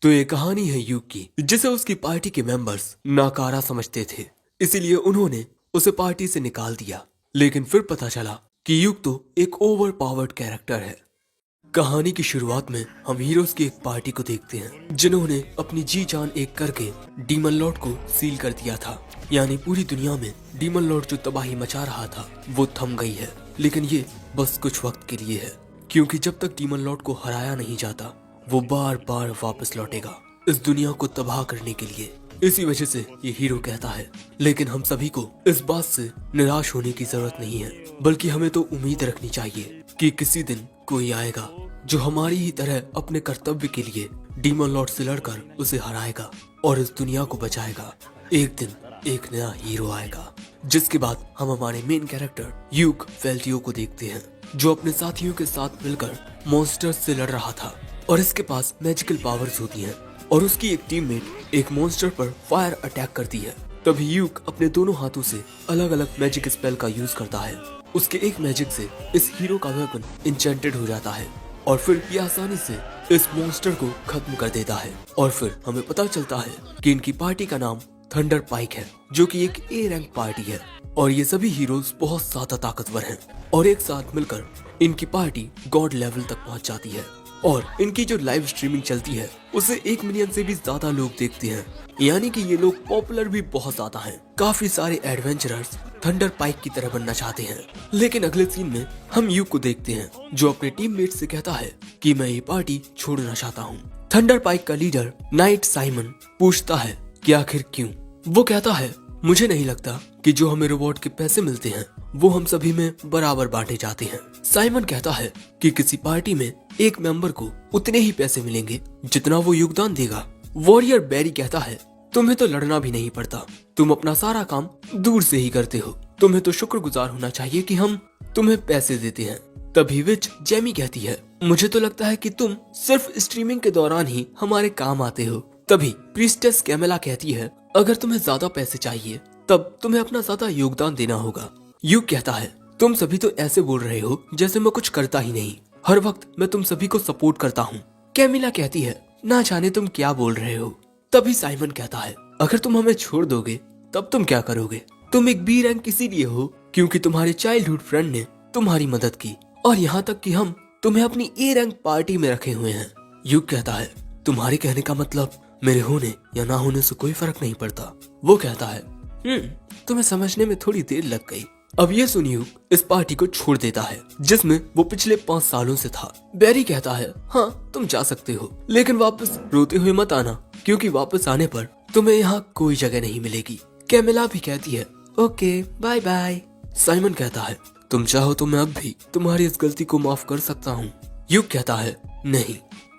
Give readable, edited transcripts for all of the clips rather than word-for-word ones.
तो ये कहानी है यूक की, जिसे उसकी पार्टी के मेंबर्स नाकारा समझते थे, इसीलिए उन्होंने उसे पार्टी से निकाल दिया। लेकिन फिर पता चला कि यूक तो एक ओवर पावर्ड कैरेक्टर है। कहानी की शुरुआत में हम हीरोज की एक पार्टी को देखते हैं, जिन्होंने अपनी जी जान एक करके डीमन लॉर्ड को सील कर दिया था। यानी पूरी दुनिया में डीमन लॉर्ड जो तबाही मचा रहा था वो थम गई है। लेकिन ये बस कुछ वक्त के लिए है, क्योंकि जब तक डीमन लॉर्ड को हराया नहीं जाता वो बार बार वापस लौटेगा इस दुनिया को तबाह करने के लिए। इसी वजह से ये हीरो कहता है। लेकिन हम सभी को इस बात से निराश होने की जरूरत नहीं है, बल्कि हमें तो उम्मीद रखनी चाहिए कि किसी दिन कोई आएगा जो हमारी ही तरह अपने कर्तव्य के लिए डीमन लॉर्ड से लड़कर उसे हराएगा और इस दुनिया को बचाएगा। एक दिन एक नया हीरो आएगा, जिसके बाद हम हमारे मेन कैरेक्टर यूक वेल्टियो को देखते हैं, जो अपने साथियों के साथ मिलकर मॉन्स्टर्स से लड़ रहा था और इसके पास मैजिकल पावर्स होती हैं। और उसकी एक टीममेट एक मॉन्स्टर पर फायर अटैक करती है। तभी यूक अपने दोनों हाथों से अलग अलग मैजिक स्पेल का यूज करता है। उसके एक मैजिक से इस हीरो का वेपन इंचेंटेड हो जाता है और फिर ये आसानी से इस मॉन्स्टर को खत्म कर देता है। और फिर हमें पता चलता है कि इनकी पार्टी का नाम थंडर पाइक है, जो कि एक ए रैंक पार्टी है और ये सभी हीरोज बहुत ज्यादा ताकतवर हैं और एक साथ मिलकर इनकी पार्टी गॉड लेवल तक पहुंच जाती है। और इनकी जो लाइव स्ट्रीमिंग चलती है उसे 1 मिलियन से भी ज्यादा लोग देखते हैं, यानी कि ये लोग पॉपुलर भी बहुत ज्यादा हैं। काफी सारे एडवेंचरर्स थंडर पाइक की तरह बनना चाहते हैं। लेकिन अगले सीन में हम यूक को देखते हैं, जो अपने टीममेट से कहता है कि मैं ये पार्टी छोड़ना चाहता हूँ। थंडर पाइक का लीडर नाइट साइमन पूछता है कि आखिर क्यों। वो कहता है, मुझे नहीं लगता कि जो हमें रिवॉर्ड के पैसे मिलते हैं वो हम सभी में बराबर बांटे जाते हैं। साइमन कहता है कि किसी पार्टी में एक मेंबर को उतने ही पैसे मिलेंगे जितना वो योगदान देगा। वॉरियर बैरी कहता है, तुम्हें तो लड़ना भी नहीं पड़ता, तुम अपना सारा काम दूर से ही करते हो, तुम्हें तो शुक्रगुजार होना चाहिए कि हम तुम्हें पैसे देते हैं। तभी विच जेमी कहती है, मुझे तो लगता है कि तुम सिर्फ स्ट्रीमिंग के दौरान ही हमारे काम आते हो। तभी प्रीस्टेस कैमेला कहती है, अगर तुम्हें ज्यादा पैसे चाहिए तब तुम्हें अपना ज्यादा योगदान देना होगा। यूक कहता है, तुम सभी तो ऐसे बोल रहे हो जैसे मैं कुछ करता ही नहीं, हर वक्त मैं तुम सभी को सपोर्ट करता हूँ। कैमिला कहती है, ना जाने तुम क्या बोल रहे हो। तभी साइमन कहता है, अगर तुम हमें छोड़ दोगे तब तुम क्या करोगे? तुम एक बी रैंक इसीलिए हो क्योंकि तुम्हारे चाइल्डहुड फ्रेंड ने तुम्हारी मदद की और यहाँ तक कि हम तुम्हें अपनी ए रैंक पार्टी में रखे हुए हैं। यूक कहता है, तुम्हारे कहने का मतलब मेरे होने या ना होने से कोई फर्क नहीं पड़ता। वो कहता है, तुम्हें समझने में थोड़ी देर लग गई। अब ये सुन यूक इस पार्टी को छोड़ देता है जिसमें वो पिछले 5 सालों से था। बैरी कहता है, हाँ तुम जा सकते हो, लेकिन वापस रोते हुए मत आना, क्योंकि वापस आने पर तुम्हें यहाँ कोई जगह नहीं मिलेगी। कैमिला भी कहती है, ओके बाय बाय। साइमन कहता है, तुम चाहो तो मैं अब भी तुम्हारी इस गलती को माफ कर सकता हूँ। यूक कहता है, नहीं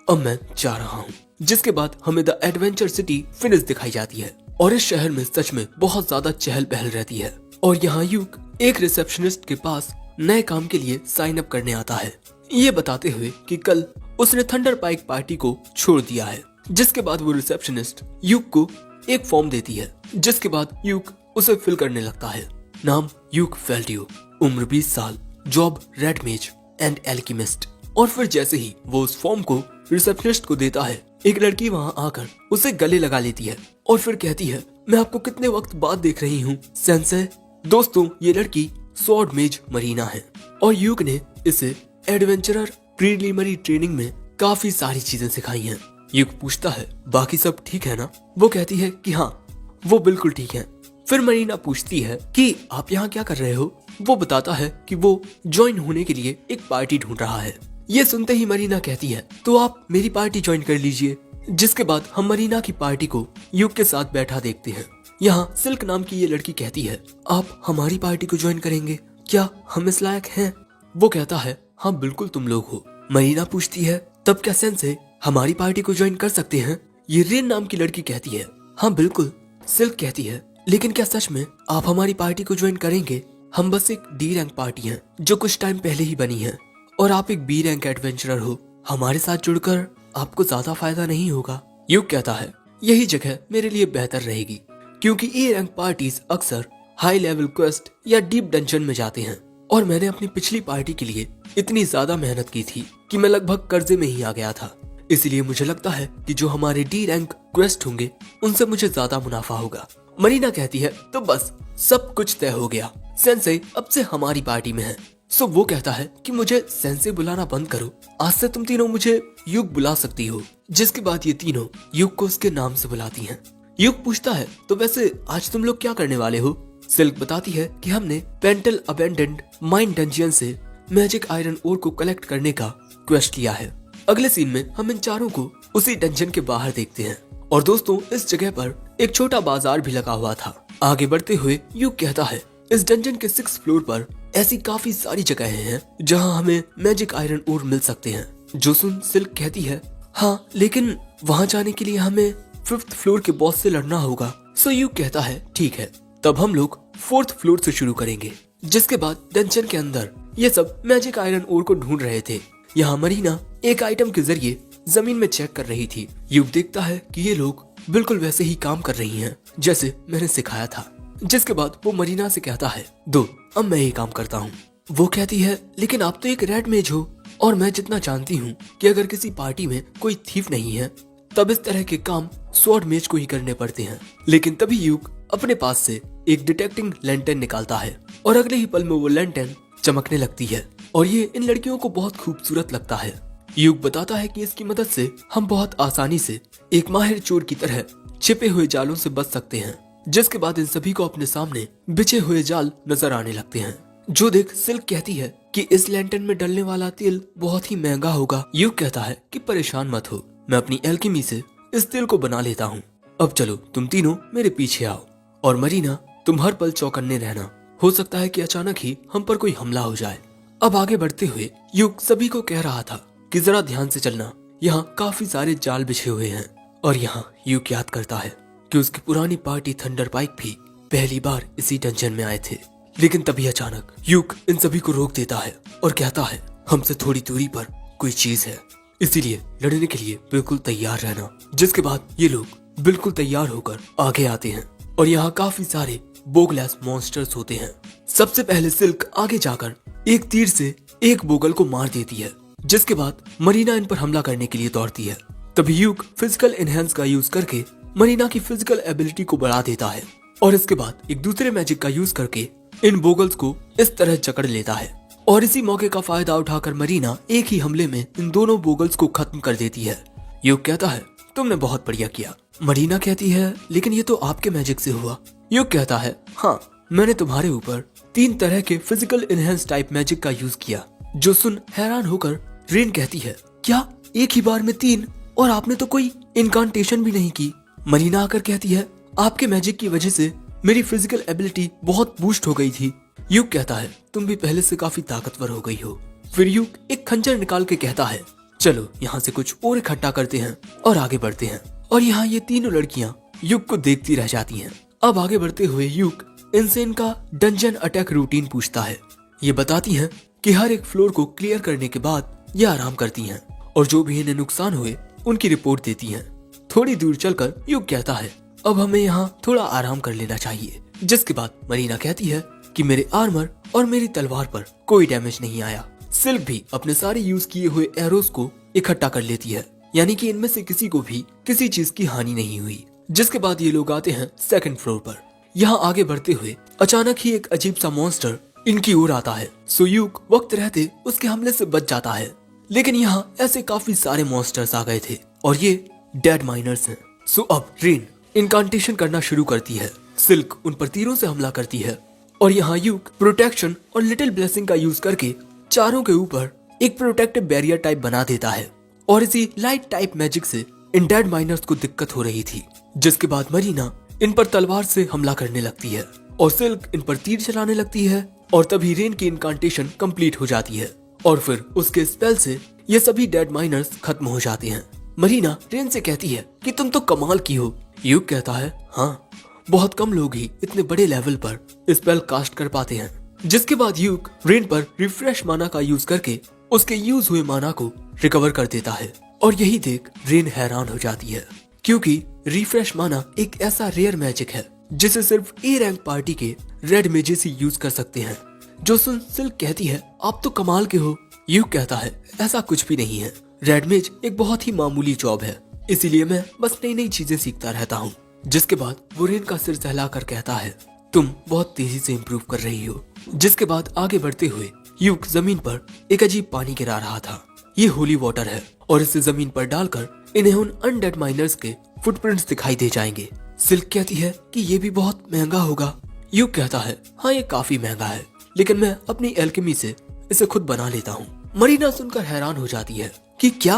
अब मैं जा रहा हूँ। जिसके बाद हमें द एडवेंचर सिटी फिनिश दिखाई जाती है और इस शहर में सच में बहुत ज्यादा चहल पहल रहती है। और यहाँ यूक एक रिसेप्शनिस्ट के पास नए काम के लिए साइन अप करने आता है, ये बताते हुए कि कल उसने थंडर पाइक पार्टी को छोड़ दिया है। जिसके बाद वो रिसेप्शनिस्ट यूक को एक फॉर्म देती है, जिसके बाद यूक उसे फिल करने लगता है। नाम यूक वेल्टियो, उम्र 20 साल, जॉब रेड मेज एंड एल्केमिस्ट। और फिर जैसे ही वो उस फॉर्म को रिसेप्शनिस्ट को देता है, एक लड़की वहाँ आकर उसे गले लगा लेती है और फिर कहती है, मैं आपको कितने वक्त बाद देख रही हूँ सेंसे। दोस्तों, ये लड़की स्वॉर्ड मेज मरीना है और यूक ने इसे एडवेंचरर प्रीलिमिनरी ट्रेनिंग में काफी सारी चीजें सिखाई हैं। यूक पूछता है, बाकी सब ठीक है ना? वो कहती है कि हाँ वो बिल्कुल ठीक है। फिर मरीना पूछती है कि आप यहाँ क्या कर रहे हो? वो बताता है कि वो ज्वाइन होने के लिए एक पार्टी ढूंढ रहा है। ये सुनते ही मरीना कहती है, तो आप मेरी पार्टी ज्वाइन कर लीजिए। जिसके बाद हम मरीना की पार्टी को यूक के साथ बैठा देखते हैं। यहाँ सिल्क नाम की ये लड़की कहती है, आप हमारी पार्टी को ज्वाइन करेंगे? क्या हम इस लायक हैं? वो कहता है, हाँ बिल्कुल तुम लोग हो। मरीना पूछती है, तब क्या सेंसे हमारी पार्टी को ज्वाइन कर सकते हैं? ये रेन नाम की लड़की कहती है, हाँ बिल्कुल। सिल्क कहती है, लेकिन क्या सच में आप हमारी पार्टी को ज्वाइन करेंगे? हम बस एक डी रैंक पार्टी है जो कुछ टाइम पहले ही बनी है और आप एक बी रैंक एडवेंचरर हो, हमारे साथ जुड़कर आपको ज्यादा फायदा नहीं होगा। यूक कहता है, यही जगह मेरे लिए बेहतर रहेगी, क्योंकि ए रैंक पार्टीज अक्सर हाई लेवल क्वेस्ट या डीप डंजन में जाते हैं और मैंने अपनी पिछली पार्टी के लिए इतनी ज्यादा मेहनत की थी कि मैं लगभग कर्जे में ही आ गया था। इसलिए मुझे लगता है कि जो हमारे डी रैंक क्वेस्ट होंगे उनसे मुझे ज्यादा मुनाफा होगा। मरीना कहती है तो बस सब कुछ तय हो गया, सेंसे अब से हमारी पार्टी में है। सो वो कहता है कि मुझे सेंसे बुलाना बंद करो, आज से तुम तीनों मुझे युग बुला सकती हो। जिसके बाद ये तीनों युग को उसके नाम से बुलाती हैं। युग पूछता है तो वैसे आज तुम लोग क्या करने वाले हो? सिल्क बताती है कि हमने पेंटल अबेंडेंड माइन डंजियन से मैजिक आयरन ओर को कलेक्ट करने का क्वेस्ट लिया है। अगले सीन में हम इन चारों को उसी डंजन के बाहर देखते हैं और दोस्तों इस जगह पर एक छोटा बाजार भी लगा हुआ था। आगे बढ़ते हुए युग कहता है इस डंजन के 6th फ्लोर पर ऐसी काफी सारी जगहें हैं जहां हमें मैजिक आयरन ओर मिल सकते हैं। जो सुन सिल्क कहती है हाँ, लेकिन वहां जाने के लिए हमें 5th फ्लोर के बॉस से लड़ना होगा। सो युग कहता है ठीक है, तब हम लोग 4th फ्लोर से शुरू करेंगे। जिसके बाद डंजन के अंदर ये सब मैजिक आयरन ओर को ढूंढ रहे थे। यहाँ मरीना एक आइटम के जरिए जमीन में चेक कर रही थी। युग देखता है कि ये लोग बिल्कुल वैसे ही काम कर रही हैं जैसे मैंने सिखाया था। जिसके बाद वो मरीना से कहता है दो, अब मैं ये काम करता हूँ। वो कहती है लेकिन आप तो एक रेड मेज हो और मैं जितना जानती हूँ कि अगर किसी पार्टी में कोई थीफ नहीं है तब इस तरह के काम स्वॉर्ड मेज को ही करने पड़ते हैं। लेकिन तभी युग अपने पास से एक डिटेक्टिंग लैंटर्न निकालता है और अगले ही पल में वो लैंटर्न चमकने लगती है और ये इन लड़कियों को बहुत खूबसूरत लगता है। युग बताता है कि इसकी मदद से हम बहुत आसानी से एक माहिर चोर की तरह छिपे हुए जालों से बच सकते हैं। जिसके बाद इन सभी को अपने सामने बिछे हुए जाल नजर आने लगते हैं। जो देख सिल्क कहती है कि इस लैंटर्न में डलने वाला तेल बहुत ही महंगा होगा। युग कहता है कि परेशान मत हो, मैं अपनी एल्केमी से इस तेल को बना लेता हूँ। अब चलो तुम तीनों मेरे पीछे आओ और मरीना तुम हर पल चौकन्ने रहना, हो सकता है कि अचानक ही हम पर कोई हमला हो जाए। अब आगे बढ़ते हुए युग सभी को कह रहा था कि जरा ध्यान से चलना, यहाँ काफी सारे जाल बिछे हुए हैं। और यहाँ युग याद करता है कि उसकी पुरानी पार्टी थंडर पाइक भी पहली बार इसी डंजन में आए थे। लेकिन तभी अचानक युग इन सभी को रोक देता है और कहता है हमसे थोड़ी दूरी पर कोई चीज है, इसीलिए लड़ने के लिए बिल्कुल तैयार रहना। जिसके बाद ये लोग बिल्कुल तैयार होकर आगे आते हैं और यहाँ काफी सारे बोगलेस मॉन्स्टर्स होते हैं। सबसे पहले सिल्क आगे जाकर एक तीर से एक बोगल को मार देती है। जिसके बाद मरीना इन पर हमला करने के लिए दौड़ती है। तभी युग फिजिकल एनहेंस का यूज करके मरीना की फिजिकल एबिलिटी को बढ़ा देता है और इसके बाद एक दूसरे मैजिक का यूज करके इन बोगल्स को इस तरह जकड़ लेता है। और इसी मौके का फायदा उठाकर मरीना एक ही हमले में इन दोनों बोगल्स को खत्म कर देती है। युग कहता है तुमने बहुत बढ़िया किया। मरीना कहती है लेकिन ये तो आपके मैजिक से हुआ। युग कहता है हाँ, मैंने तुम्हारे ऊपर 3 तरह के फिजिकल एनहेंस टाइप मैजिक का यूज किया। जो सुन हैरान होकर रेन कहती है क्या एक ही बार में 3, और आपने तो कोई इनकांटेशन भी नहीं की। मरीना आकर कहती है आपके मैजिक की वजह से मेरी फिजिकल एबिलिटी बहुत बूस्ट हो गई थी। युग कहता है तुम भी पहले से काफी ताकतवर हो गई हो। फिर युग एक खंजर निकाल के कहता है चलो यहाँ से कुछ और इकट्ठा करते हैं और आगे बढ़ते हैं। और यहाँ ये तीनों लड़कियाँ युग को देखती रह जाती हैं। अब आगे बढ़ते हुए युग इनसे इनका डंजन अटैक रूटीन पूछता है। ये बताती हैं कि हर एक फ्लोर को क्लियर करने के बाद ये आराम करती हैं और जो भी इन्हें नुकसान हुए उनकी रिपोर्ट देती हैं। थोड़ी दूर चलकर युग कहता है अब हमें यहाँ थोड़ा आराम कर लेना चाहिए। जिसके बाद मरीना कहती है कि मेरे आर्मर और मेरी तलवार पर कोई डैमेज नहीं आया। सिल्क भी अपने सारे यूज किए हुए एरोस को इकट्ठा कर लेती है, यानी कि इनमें से किसी को भी किसी चीज की हानि नहीं हुई। जिसके बाद ये लोग आते हैं 2nd फ्लोर पर। यहाँ आगे बढ़ते हुए अचानक ही एक अजीब सा मॉन्स्टर इनकी ओर आता है। सो युग वक्त रहते उसके हमले से बच जाता है। लेकिन यहाँ ऐसे काफी सारे मॉन्स्टर्स आ गए थे और ये डेड माइनर्स हैं। सो अब रेन इनकांटेशन करना शुरू करती है। सिल्क उन पर तीरों से हमला करती है और यहाँ युग प्रोटेक्शन और लिटिल ब्लेसिंग का यूज करके चारों के ऊपर एक प्रोटेक्टिव बैरियर टाइप बना देता है। और इसी लाइट टाइप मैजिक से इन डेड माइनर्स को दिक्कत हो रही थी। जिसके बाद मरीना इन पर तलवार से हमला करने लगती है और सिल्क इन पर तीर चलाने लगती है और तभी रेन की इनकांटेशन कंप्लीट हो जाती है और फिर उसके स्पेल से ये सभी डेड माइनर्स खत्म हो जाते हैं। मरीना रेन से कहती है कि तुम तो कमाल की हो। युग कहता है हाँ, बहुत कम लोग ही इतने बड़े लेवल पर स्पेल कास्ट कर पाते हैं। जिसके बाद युग रेन पर रिफ्रेश माना का यूज करके उसके यूज हुए माना को रिकवर कर देता है और यही देख रेन हैरान हो जाती है क्योंकि रिफ्रेश माना एक ऐसा रेयर मैजिक है जिसे सिर्फ ए रैंक पार्टी के रेड मेजेस ही यूज कर सकते हैं। जो सुन सिल्क कहती है आप तो कमाल के हो। युग कहता है ऐसा कुछ भी नहीं है, रेड मेज एक बहुत ही मामूली जॉब है, इसीलिए मैं बस नई नई चीजें सीखता रहता हूँ। जिसके बाद वो रेन का सिर सहला कर कहता है, तुम बहुत तेजी से इम्प्रूव कर रही हो। जिसके बाद आगे बढ़ते हुए यूक जमीन पर एक अजीब पानी गिरा रहा था। ये होली वाटर है और इसे जमीन पर डालकर इन्हें उन अनडेड माइनर्स के फुटप्रिंट्स दिखाई दे जाएंगे। सिल्क कहती है कि ये भी बहुत महंगा होगा। यूक कहता है, हाँ ये काफी महंगा है, लेकिन मैं अपनी एल्केमी से इसे खुद बना लेता हूँ। मरीना सुनकर हैरान हो जाती है कि क्या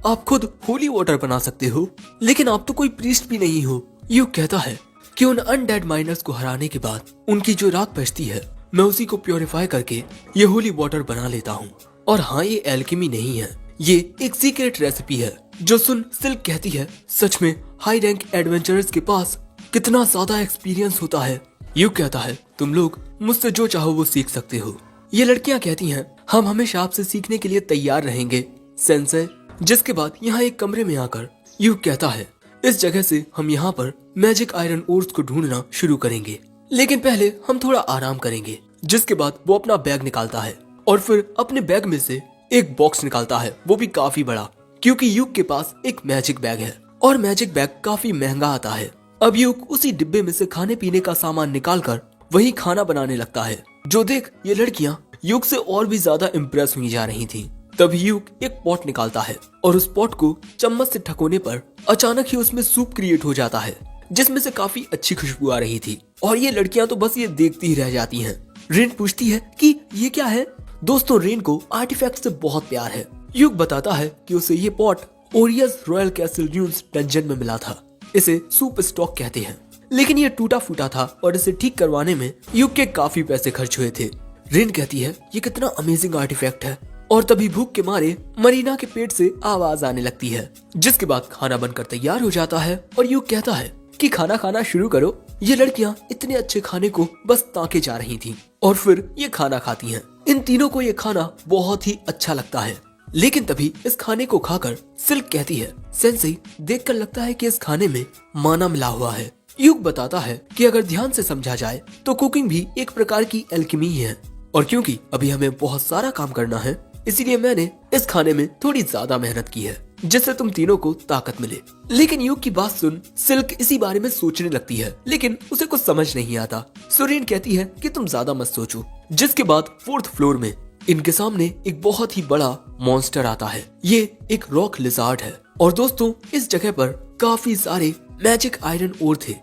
आप खुद होली वाटर बना सकते हो? लेकिन आप तो कोई प्रीस्ट भी नहीं हो। यूक कहता है कि उन अनडेड माइनर्स को हराने के बाद उनकी जो राख बचती है मैं उसी को प्योरीफाई करके ये होली वाटर बना लेता हूँ। और हाँ, ये एल्केमी नहीं है, ये एक सीक्रेट रेसिपी है। जो सुन सिल्क कहती है, सच में हाई रैंक एडवेंचरर्स के पास कितना ज्यादा एक्सपीरियंस होता है। यूक कहता है, तुम लोग मुझसे जो चाहो वो सीख सकते हो। ये लड़कियां कहती हैं, हम हमेशा आपसे सीखने के लिए तैयार रहेंगे सेंसे। जिसके बाद यहाँ एक कमरे में आकर यूक कहता है, इस जगह से हम यहाँ पर मैजिक आयरन ओर्स को ढूंढना शुरू करेंगे, लेकिन पहले हम थोड़ा आराम करेंगे। जिसके बाद वो अपना बैग निकालता है और फिर अपने बैग में से एक बॉक्स निकालता है, वो भी काफी बड़ा, क्योंकि यूक के पास एक मैजिक बैग है और मैजिक बैग काफी महंगा आता है। अब यूक उसी डिब्बे में से खाने पीने का सामान निकालकर वही खाना बनाने लगता है। जो देख ये लड़कियां यूक से और भी ज्यादा इम्प्रेस हुई जा रही थी। तभी यूक एक पॉट निकालता है और उस पॉट को चम्मच से ठकोने पर अचानक ही उसमें सूप क्रिएट हो जाता है, जिसमें से काफी अच्छी खुशबू आ रही थी। और ये लड़कियां तो बस ये देखती ही रह जाती हैं। रेन पूछती है कि ये क्या है? दोस्तों, रेन को आर्टिफैक्ट से बहुत प्यार है। यूक बताता है कि उसे ये pot Orius royal castle dunes dungeon में मिला था। इसे सूप स्टॉक कहते हैं, लेकिन ये टूटा फूटा था और इसे ठीक करवाने में यूक के काफी पैसे खर्च हुए थे। रेन कहती है, ये कितना अमेजिंग आर्टिफैक्ट है। और तभी भूख के मारे मरीना के पेट से आवाज आने लगती है। जिसके बाद खाना बनकर तैयार हो जाता है और यूक कहता है कि खाना खाना शुरू करो। ये लड़कियां इतने अच्छे खाने को बस ताके जा रही थीं और फिर ये खाना खाती हैं। इन तीनों को ये खाना बहुत ही अच्छा लगता है। लेकिन तभी इस खाने को खाकर सिल्क कहती है, सेंसेई देखकर लगता है कि इस खाने में माना मिला हुआ है। यूक बताता है कि अगर ध्यान से समझा जाए तो कुकिंग भी एक प्रकार की एल्केमी है, और क्योंकि अभी हमें बहुत सारा काम करना है इसीलिए मैंने इस खाने में थोड़ी ज्यादा मेहनत की है, जिससे तुम तीनों को ताकत मिले। लेकिन यूक की बात सुन सिल्क इसी बारे में सोचने लगती है, लेकिन उसे कुछ समझ नहीं आता। सुरीन कहती है कि तुम ज्यादा मत सोचो। जिसके बाद 4th फ्लोर में इनके सामने एक बहुत ही बड़ा मॉन्स्टर आता है। ये एक रॉक लिजार्ड है और दोस्तों इस जगह पर काफी सारे मैजिक आयरन ओर थे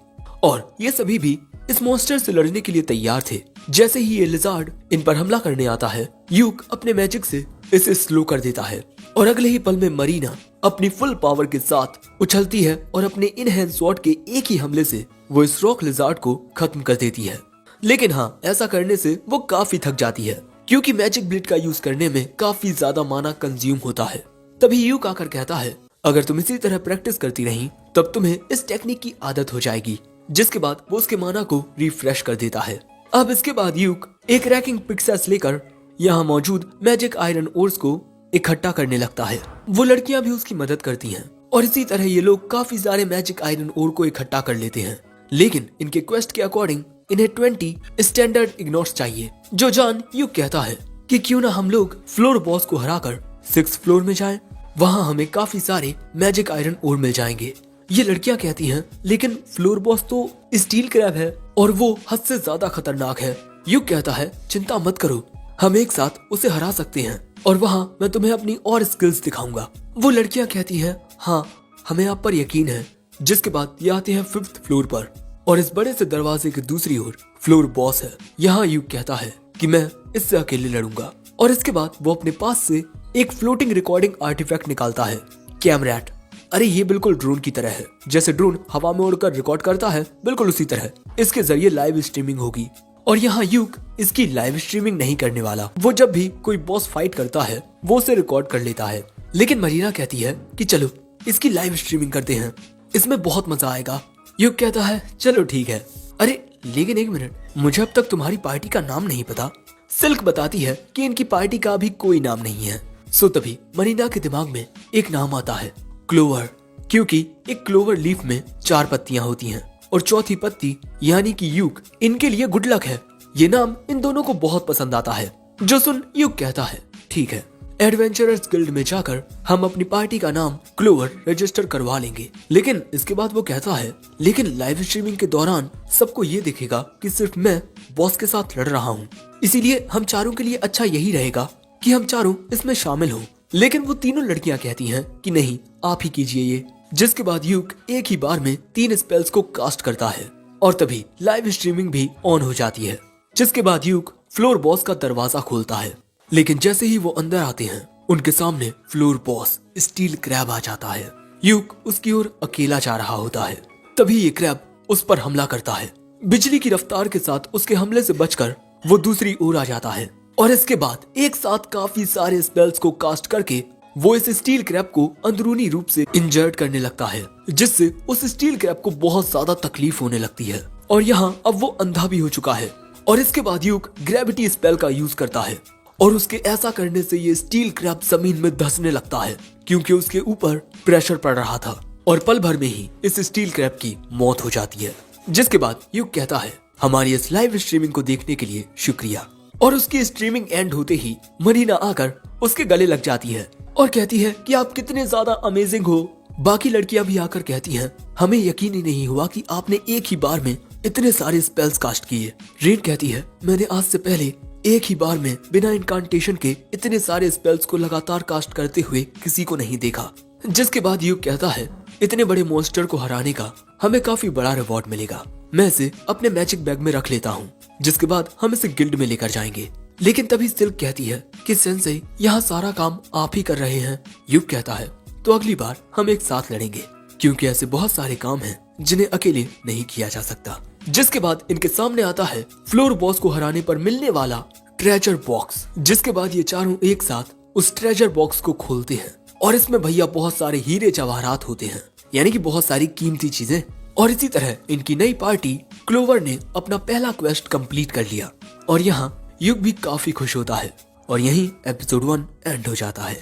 और ये सभी भी इस मॉन्स्टर से लड़ने के लिए तैयार थे। जैसे ही ये लिजार्ड इन पर हमला करने आता है, यूक अपने मैजिक से इसे स्लो कर देता है और अगले ही पल में मरीना अपनी फुल पावर के साथ उछलती है और अपने इन हैंड स्वॉर्ड के एक ही हमले से वो इस रॉक लिजार्ड को खत्म कर देती है। लेकिन हाँ, ऐसा करने से वो काफी थक जाती है, क्योंकि मैजिक ब्लेड का यूज करने में काफी ज्यादा माना कंज्यूम होता है। तभी यूक आकर कहता है, अगर तुम इसी तरह प्रैक्टिस करती रही तब तुम्हें इस टेक्निक की आदत हो जाएगी। जिसके बाद वो उसके माना को रिफ्रेश कर देता है। अब इसके बाद यूक एक रैकिंग पिक्सेस लेकर यहाँ मौजूद मैजिक आयरन ओर्स को इकट्ठा करने लगता है। वो लड़कियां भी उसकी मदद करती हैं और इसी तरह ये लोग काफी सारे मैजिक आयरन ओर को इकट्ठा कर लेते हैं। लेकिन इनके क्वेस्ट के अकॉर्डिंग इन्हें 20 स्टैंडर्ड इग्नोट्स चाहिए। जो जान यूक कहता है कि क्यों ना हम लोग फ्लोर बॉस को हराकर 6th फ्लोर में जाएं, वहाँ हमें काफी सारे मैजिक आयरन ओर मिल जाएंगे। ये लड़कियां कहती हैं, लेकिन फ्लोर बॉस तो स्टील क्रैब है और वो हद से ज्यादा खतरनाक है। यूक कहता है, चिंता मत करो, हम एक साथ उसे हरा सकते हैं और वहाँ मैं तुम्हें अपनी और स्किल्स दिखाऊंगा। वो लड़कियां कहती हैं, हाँ हमें आप पर यकीन है। जिसके बाद ये आते हैं 5th फ्लोर पर और इस बड़े से दरवाजे की दूसरी ओर फ्लोर बॉस है। यहाँ यूक कहता है कि मैं इससे अकेले लड़ूंगा और इसके बाद वो अपने पास से एक फ्लोटिंग रिकॉर्डिंग आर्टिफैक्ट निकालता है, कैमरैट। अरे ये बिल्कुल ड्रोन की तरह है, जैसे ड्रोन हवा में उड़कर रिकॉर्ड करता है, बिल्कुल उसी तरह इसके जरिए लाइव स्ट्रीमिंग होगी। और यहाँ यूक इसकी लाइव स्ट्रीमिंग नहीं करने वाला, वो जब भी कोई बॉस फाइट करता है वो उसे रिकॉर्ड कर लेता है। लेकिन मरीना कहती है कि चलो इसकी लाइव स्ट्रीमिंग करते हैं, इसमें बहुत मजा आएगा। यूक कहता है, चलो ठीक है। अरे लेकिन एक मिनट, मुझे अब तक तुम्हारी पार्टी का नाम नहीं पता। सिल्क बताती है कि इनकी पार्टी का अभी कोई नाम नहीं है। सो तभी मरीना के दिमाग में एक नाम आता है, क्लोवर, क्योंकि एक क्लोवर लीफ में 4 पत्तियां होती हैं और चौथी पत्ती यानी कि यूक इनके लिए गुड लक है। ये नाम इन दोनों को बहुत पसंद आता है। जो सुन यूक कहता है, ठीक है, एडवेंचरर्स गिल्ड में जाकर हम अपनी पार्टी का नाम क्लोवर रजिस्टर करवा लेंगे। लेकिन इसके बाद वो कहता है, लेकिन लाइव स्ट्रीमिंग के दौरान सबको ये दिखेगा कि सिर्फ मैं बॉस के साथ लड़ रहा हूँ, इसीलिए हम चारों के लिए अच्छा यही रहेगा कि हम चारों इसमें शामिल हों। लेकिन वो तीनों लड़कियां कहती हैं कि नहीं, आप ही कीजिए ये। जिसके बाद यूक एक ही बार में 3 स्पेल्स को कास्ट करता है और तभी लाइव स्ट्रीमिंग भी ऑन हो जाती है। जिसके बाद यूक फ्लोर बॉस का दरवाजा खोलता है, लेकिन जैसे ही वो अंदर आते हैं उनके सामने फ्लोर बॉस स्टील क्रैब आ जाता है। यूक उसकी ओर अकेला जा रहा होता है, तभी ये क्रैब उस पर हमला करता है। बिजली की रफ्तार के साथ उसके हमले से बचकर वो दूसरी ओर आ जाता है और इसके बाद एक साथ काफी सारे स्पेल्स को कास्ट करके वो इस स्टील क्रैब को अंदरूनी रूप से इंजर्ड करने लगता है, जिससे उस स्टील क्रैब को बहुत ज्यादा तकलीफ होने लगती है और यहाँ अब वो अंधा भी हो चुका है। और इसके बाद यूक ग्रेविटी स्पेल का यूज करता है और उसके ऐसा करने से ये स्टील क्रैब जमीन में धंसने लगता है, क्योंकि उसके ऊपर प्रेशर पड़ रहा था और पल भर में ही इस स्टील क्रैब की मौत हो जाती है। जिसके बाद यूक कहता है, हमारी इस लाइव स्ट्रीमिंग को देखने के लिए शुक्रिया। और उसकी स्ट्रीमिंग एंड होते ही मरीना आकर उसके गले लग जाती है और कहती है कि आप कितने ज्यादा अमेजिंग हो। बाकी लड़कियां भी आकर कहती हैं, हमें यकीन ही नहीं हुआ कि आपने एक ही बार में इतने सारे स्पेल्स कास्ट किए। रेन कहती है, मैंने आज से पहले एक ही बार में बिना इनकांटेशन के इतने सारे स्पेल्स को लगातार कास्ट करते हुए किसी को नहीं देखा। जिसके बाद यूक कहता है, इतने बड़े मॉन्स्टर को हराने का हमें काफी बड़ा रिवॉर्ड मिलेगा, मैं इसे अपने मैजिक बैग में रख लेता हूँ। जिसके बाद हम इसे गिल्ड में लेकर जाएंगे। लेकिन तभी सिल्क कहती है कि सेंसेई, यहाँ सारा काम आप ही कर रहे हैं। यूक कहता है, तो अगली बार हम एक साथ लड़ेंगे, क्योंकि ऐसे बहुत सारे काम हैं जिन्हें अकेले नहीं किया जा सकता। जिसके बाद इनके सामने आता है फ्लोर बॉस को हराने पर मिलने वाला ट्रेजर बॉक्स। जिसके बाद ये चारों एक साथ उस ट्रेजर बॉक्स को खोलते हैं और इसमें भैया बहुत सारे हीरे जवाहरात होते हैं, यानी कि बहुत सारी कीमती चीजें। और इसी तरह इनकी नई पार्टी क्लोवर ने अपना पहला क्वेस्ट कंप्लीट कर लिया और यहाँ युग भी काफी खुश होता है और यहीं एपिसोड 1 एंड हो जाता है।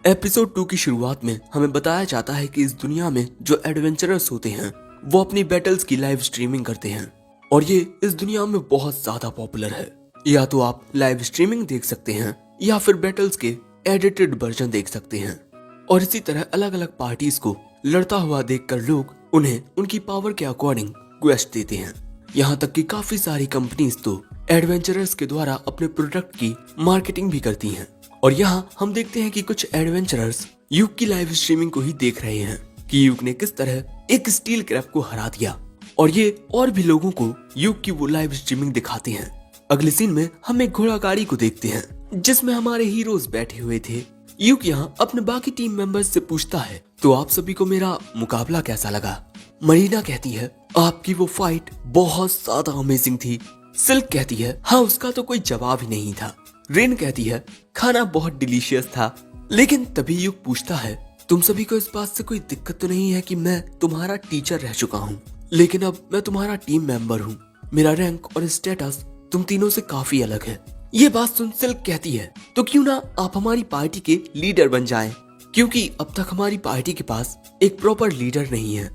एपिसोड 2 की शुरुआत में हमें बताया जाता है कि इस दुनिया में जो एडवेंचरर्स होते हैं वो अपनी बैटल्स की लाइव स्ट्रीमिंग करते हैं और ये इस दुनिया में बहुत ज्यादा पॉपुलर है। या तो आप लाइव स्ट्रीमिंग देख सकते हैं या फिर बैटल्स के एडिटेड वर्जन देख सकते हैं। और इसी तरह अलग अलग पार्टीज को लड़ता हुआ देखकर लोग उन्हें उनकी पावर के अकॉर्डिंग क्वेस्ट देते हैं। यहाँ तक कि काफी सारी कंपनीज तो एडवेंचरर्स के द्वारा अपने प्रोडक्ट की मार्केटिंग भी करती हैं। और यहाँ हम देखते हैं कि कुछ एडवेंचरर्स यूक की लाइव स्ट्रीमिंग को ही देख रहे हैं कि यूक ने किस तरह एक स्टील क्रैब को हरा दिया और ये और भी लोगों को यूक की वो लाइव स्ट्रीमिंग दिखाते हैं। अगले सीन में हम एक घोड़ा गाड़ी को देखते हैं जिसमें हमारे हीरोज बैठे हुए थे। यूक यहाँ अपने बाकी टीम मेंबर्स से पूछता है, तो आप सभी को मेरा मुकाबला कैसा लगा? मरीना कहती है, आपकी वो फाइट बहुत ज्यादा अमेजिंग थी। सिल्क कहती है, हाँ उसका तो कोई जवाब ही नहीं था। रेन कहती है, खाना बहुत डिलीशियस था। लेकिन तभी युग पूछता है, तुम सभी को इस बात से कोई दिक्कत तो नहीं है कि मैं तुम्हारा टीचर रह चुका हूँ, लेकिन अब मैं तुम्हारा टीम मेंबर हूँ। मेरा रैंक और स्टेटस तुम तीनों से काफी अलग है। ये बात सुन सिल्क कहती है, तो क्यों ना आप हमारी पार्टी के लीडर बन जाएं, क्योंकि अब तक हमारी पार्टी के पास एक प्रॉपर लीडर नहीं है।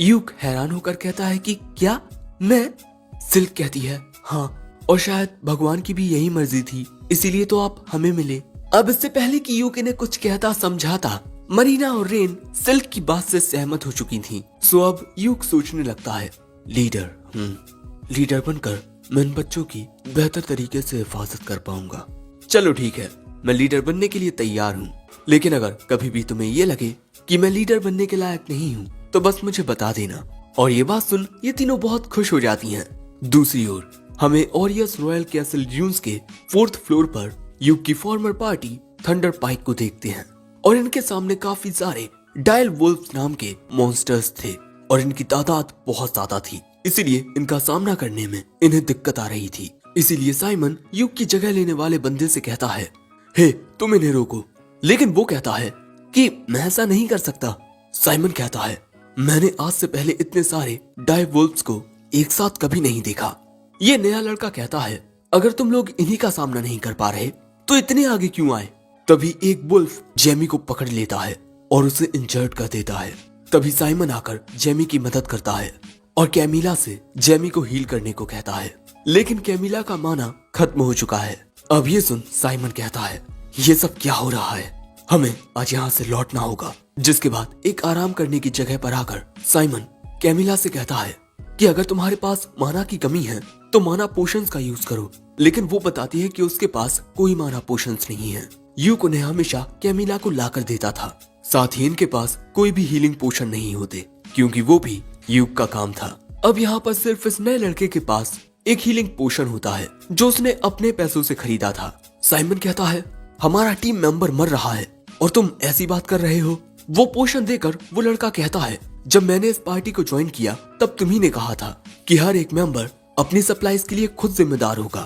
यूक हैरान होकर कहता है कि क्या मैं? सिल्क कहती है, हाँ, और शायद भगवान की भी यही मर्जी थी, इसीलिए तो आप हमें मिले। अब इससे पहले कि यूक इन्हें कुछ कहता समझाता, मरीना और रेन सिल्क की बात से सहमत हो चुकी थी। सो अब यूक सोचने लगता है, लीडर बनकर मैं इन बच्चों की बेहतर तरीके से हिफाजत कर पाऊंगा। चलो ठीक है, मैं लीडर बनने के लिए तैयार हूँ, लेकिन अगर कभी भी तुम्हें ये लगे कि मैं लीडर बनने के लायक नहीं हूँ तो बस मुझे बता देना। और ये बात सुन ये तीनों बहुत खुश हो जाती हैं। दूसरी ओर हमें ओरियस रॉयल कैसल ड्यून्स के 4th फ्लोर पर यूक की फॉर्मर पार्टी थंडर पाइक को देखते हैं और इनके सामने काफी सारे डायल वुल्फ्स नाम के मॉन्स्टर्स थे और इनकी तादाद बहुत ज्यादा थी, इसीलिए इनका सामना करने में इन्हें दिक्कत आ रही थी। इसीलिए साइमन यूक की जगह लेने वाले बंदे से कहता है, हे तुम इन्हें रोको। लेकिन वो कहता है कि मैं ऐसा नहीं कर सकता। साइमन कहता है, मैंने आज से पहले इतने सारे डायल वुल्फ्स को एक साथ कभी नहीं देखा। ये नया लड़का कहता है, अगर तुम लोग इन्हीं का सामना नहीं कर पा रहे तो इतने आगे क्यों आए? तभी एक वुल्फ जेमी को पकड़ लेता है और उसे इंजर्ड कर देता है। तभी साइमन आकर जेमी की मदद करता है और कैमिला से जेमी को हील करने को कहता है, लेकिन कैमिला का माना खत्म हो चुका है। अब ये सुन साइमन कहता है, ये सब क्या हो रहा है? हमें आज यहाँ से लौटना होगा। जिसके बाद एक आराम करने की जगह पर आकर साइमन कैमिला से कहता है कि अगर तुम्हारे पास माना की कमी है तो माना पोशंस का यूज करो, लेकिन वो बताती है कि उसके पास कोई माना पोशंस नहीं है। यूक उन्हें हमेशा कैमिला को लाकर देता था, साथ ही इनके पास कोई भी हीलिंग पोशन नहीं होते क्योंकि वो भी यूक का काम था। अब यहाँ पर सिर्फ इस नए लड़के के पास एक हीलिंग पोशन होता है जो उसने अपने पैसों से खरीदा था। साइमन कहता है हमारा टीम मेंबर मर रहा है और तुम ऐसी बात कर रहे हो। वो पोशन देकर वो लड़का कहता है जब मैंने इस पार्टी को ज्वाइन किया तब तुम्ही ने कहा था कि हर एक मेंबर अपनी सप्लाईज के लिए खुद जिम्मेदार होगा।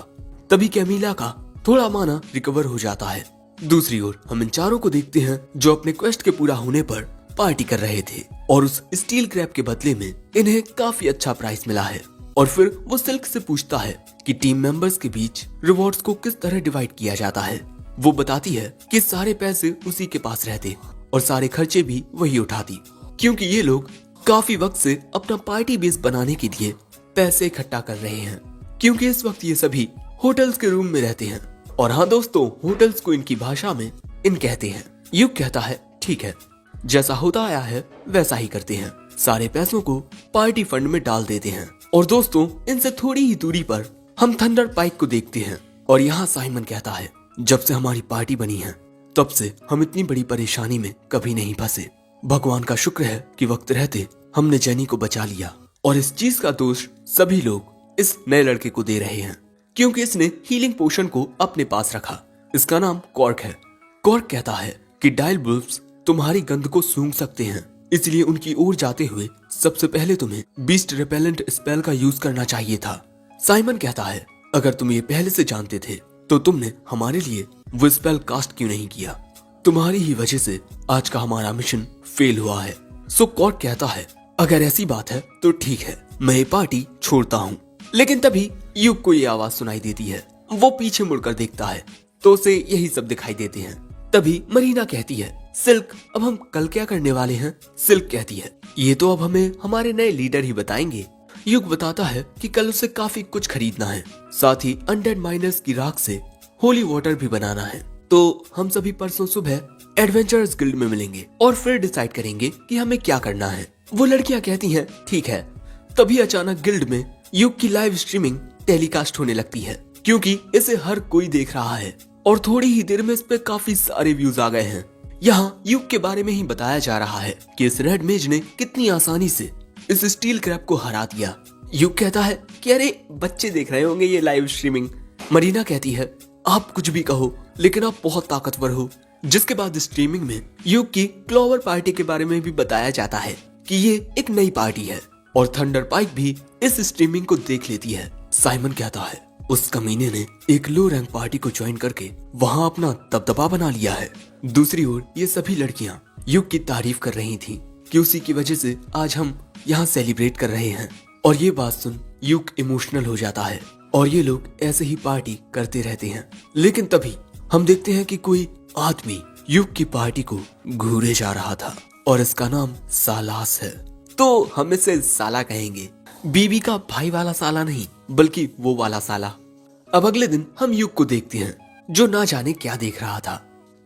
तभी कैमिला का थोड़ा माना रिकवर हो जाता है। दूसरी ओर हम इन चारों को देखते हैं जो अपने क्वेस्ट के पूरा होने पर पार्टी कर रहे थे और उस स्टील क्रैब के बदले में इन्हें काफी अच्छा प्राइस मिला है। और फिर वो सिल्क से पूछता है कि टीम मेंबर्स के बीच रिवॉर्ड्स को किस तरह डिवाइड किया जाता है। वो बताती है कि सारे पैसे उसी के पास रहते और सारे खर्चे भी वही उठाती, क्योंकि ये लोग काफी वक्त से अपना पार्टी बेस बनाने के लिए पैसे इकट्ठा कर रहे हैं, क्योंकि इस वक्त ये सभी होटल्स के रूम में रहते हैं। और हाँ दोस्तों, होटल्स को इनकी भाषा में इन कहते हैं। युग कहता है ठीक है, जैसा होता आया है वैसा ही करते हैं। सारे पैसों को पार्टी फंड में डाल देते हैं। और दोस्तों, इनसे थोड़ी ही दूरी पर हम थंडर पाइक को देखते हैं और यहाँ साइमन कहता है जब से हमारी पार्टी बनी है तब से हम इतनी बड़ी परेशानी में कभी नहीं फंसे। भगवान का शुक्र है कि वक्त रहते हमने जेनी को बचा लिया। और इस चीज का दोष सभी लोग इस नए लड़के को दे रहे हैं, क्योंकि इसने हीलिंग पोशन को अपने पास रखा। इसका नाम कॉर्क है। कॉर्क कहता है कि डायल बुल्ब्स तुम्हारी गंध को सूंघ सकते हैं, इसलिए उनकी ओर जाते हुए सबसे पहले तुम्हें बीस्ट रिपेलेंट स्पेल का यूज करना चाहिए था। साइमन कहता है अगर तुम ये पहले से जानते थे तो तुमने हमारे लिए वो स्पेल कास्ट क्यों नहीं किया? तुम्हारी ही वजह से आज का हमारा मिशन फेल हुआ है। सो कॉर्क कहता है अगर ऐसी बात है तो ठीक है, मैं ये पार्टी छोड़ता हूँ। लेकिन तभी युग को ये आवाज सुनाई देती है। वो पीछे मुड़कर देखता है तो उसे यही सब दिखाई देते हैं। तभी मरीना कहती है सिल्क अब हम कल क्या करने वाले हैं? सिल्क कहती है ये तो अब हमें हमारे नए लीडर ही बताएंगे। युग बताता है कि कल उसे काफी कुछ खरीदना है, साथ ही अनडेड माइनर्स की राख से होली वाटर भी बनाना है। तो हम सभी परसों सुबह एडवेंचरर्स गिल्ड में मिलेंगे और फिर डिसाइड करेंगे कि हमें क्या करना है। वो लड़कियां कहती हैं ठीक है। तभी अचानक गिल्ड में युग की लाइव स्ट्रीमिंग टेलीकास्ट होने लगती है, क्योंकि इसे हर कोई देख रहा है और थोड़ी ही देर में इस पे काफी सारे व्यूज आ गए हैं। यहाँ युग के बारे में ही बताया जा रहा है कि इस रेड मेज ने कितनी आसानी से इस स्टील क्रैब को हरा दिया। युग कहता है कि अरे बच्चे देख रहे होंगे ये लाइव स्ट्रीमिंग। मरीना कहती है आप कुछ भी कहो लेकिन आप बहुत ताकतवर हो। जिसके बाद स्ट्रीमिंग में युग की क्लोवर पार्टी के बारे में भी बताया जाता है कि ये एक नई पार्टी है और थंडर पाइक भी इस स्ट्रीमिंग को देख लेती है। साइमन कहता है उस कमीने ने एक लो रैंक पार्टी को ज्वाइन करके वहाँ अपना दबदबा बना लिया है। दूसरी ओर ये सभी लड़कियां युग की तारीफ कर रही थीं कि उसी की वजह से आज हम यहाँ सेलिब्रेट कर रहे हैं। और ये बात सुन युग इमोशनल हो जाता है और ये लोग ऐसे ही पार्टी करते रहते हैं। लेकिन तभी हम देखते हैं कि कोई आदमी युग की पार्टी को घूरे जा रहा था और इसका नाम सालास है। तो हम इसे साला कहेंगे, बीबी का भाई वाला साला नहीं बल्कि वो वाला साला। अब अगले दिन हम युग को देखते हैं जो ना जाने क्या देख रहा था।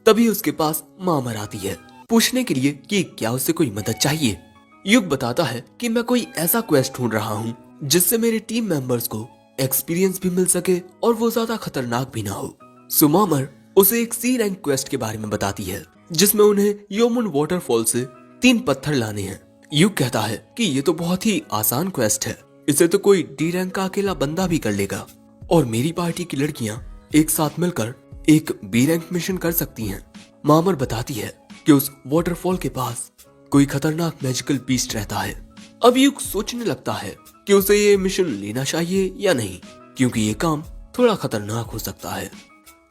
तभी उसके पास मामर आती है पूछने के लिए कि क्या उसे कोई मदद चाहिए। युग बताता है कि मैं कोई ऐसा क्वेस्ट ढूंढ रहा हूँ जिससे मेरे टीम मेंबर्स को एक्सपीरियंस भी मिल सके और वो ज्यादा खतरनाक भी ना हो। सो मामर उसे एक सी रैंक क्वेस्ट के बारे में बताती है जिसमें उन्हें योमुन वाटरफॉल से 3 पत्थर लाने हैं। युग कहता है कि ये तो बहुत ही आसान क्वेस्ट है, इसे तो कोई डी रैंक का अकेला बंदा भी कर लेगा और मेरी पार्टी की लड़कियां एक साथ मिलकर एक बी रैंक मिशन कर सकती हैं। मामर बताती है कि उस वाटरफॉल के पास कोई खतरनाक मैजिकल बीस्ट रहता है। अब युग सोचने लगता है कि उसे ये मिशन लेना चाहिए या नहीं, क्योंकि ये काम थोड़ा खतरनाक हो सकता है।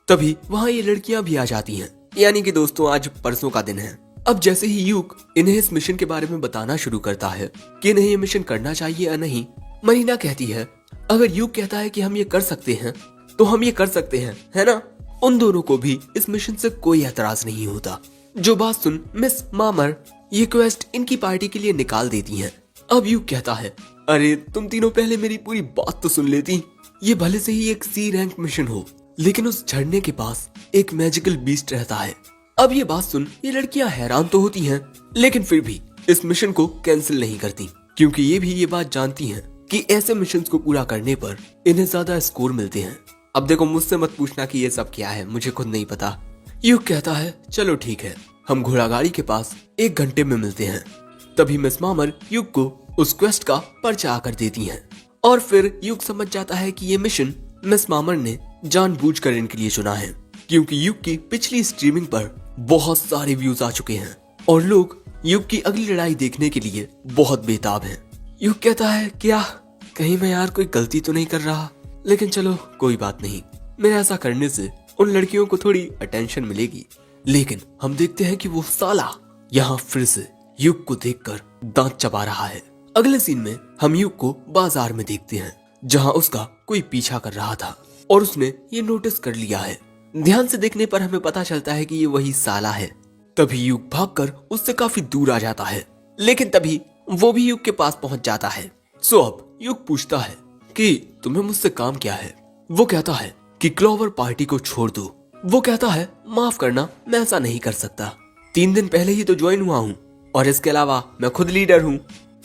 तभी वहाँ ये लड़कियां भी आ जाती हैं, यानी कि दोस्तों आज परसों का दिन है। अब जैसे ही युग इन्हें इस मिशन के बारे में बताना शुरू करता है कि इन्हें ये मिशन करना चाहिए या नहीं, मरीना कहती है अगर युग कहता है कि हम ये कर सकते हैं तो हम ये कर सकते हैं, है ना? उन दोनों को भी इस मिशन से कोई एतराज नहीं होता। जो बात सुन मिस मामर ये क्वेस्ट इनकी पार्टी के लिए निकाल देती हैं। अब युग कहता है अरे तुम तीनों पहले मेरी पूरी बात तो सुन लेती। ये भले से ही एक सी रैंक मिशन हो, लेकिन उस झरने के पास एक मैजिकल बीस्ट रहता है। अब ये बात सुन ये लड़कियां हैरान तो होती हैं, लेकिन फिर भी इस मिशन को कैंसिल नहीं करती, क्योंकि ये भी ये बात जानती हैं कि ऐसे मिशन को पूरा करने पर इन्हें ज्यादा स्कोर मिलते हैं। अब देखो, मुझसे मत पूछना कि ये सब क्या है, मुझे खुद नहीं पता। युग कहता है चलो ठीक है, हम घोड़ा गाड़ी के पास 1 घंटे में मिलते हैं। तभी मिस मामर युग को उस क्वेस्ट का पर्चा आकर देती हैं, और फिर युग समझ जाता है कि ये मिशन मिस मामर ने जानबूझकर इनके लिए चुना है, क्योंकि युग की पिछली स्ट्रीमिंग पर बहुत सारे व्यूज आ चुके हैं और लोग युग की अगली लड़ाई देखने के लिए बहुत बेताब हैं। युग कहता है क्या कहीं मैं यार कोई गलती तो नहीं कर रहा, लेकिन चलो कोई बात नहीं, मेरे ऐसा करने से उन लड़कियों को थोड़ी अटेंशन मिलेगी। लेकिन हम देखते हैं कि वो साला यहाँ फिर से युग को देखकर दांत चबा रहा है। अगले सीन में हम युग को बाजार में देखते हैं, जहाँ उसका कोई पीछा कर रहा था और उसने ये नोटिस कर लिया है। ध्यान से देखने पर हमें पता चलता है कि ये वही साला है। तभी युग भागकर उससे काफी दूर आ जाता है, लेकिन तभी वो भी युग के पास पहुंच जाता है। सो अब युग पूछता है कि तुम्हें मुझसे काम क्या है। वो कहता है कि क्लोवर पार्टी को छोड़ दो। वो कहता है माफ करना, मैं ऐसा नहीं कर सकता, 3 दिन पहले ही तो ज्वाइन हुआ हूँ और इसके अलावा मैं खुद लीडर हूँ।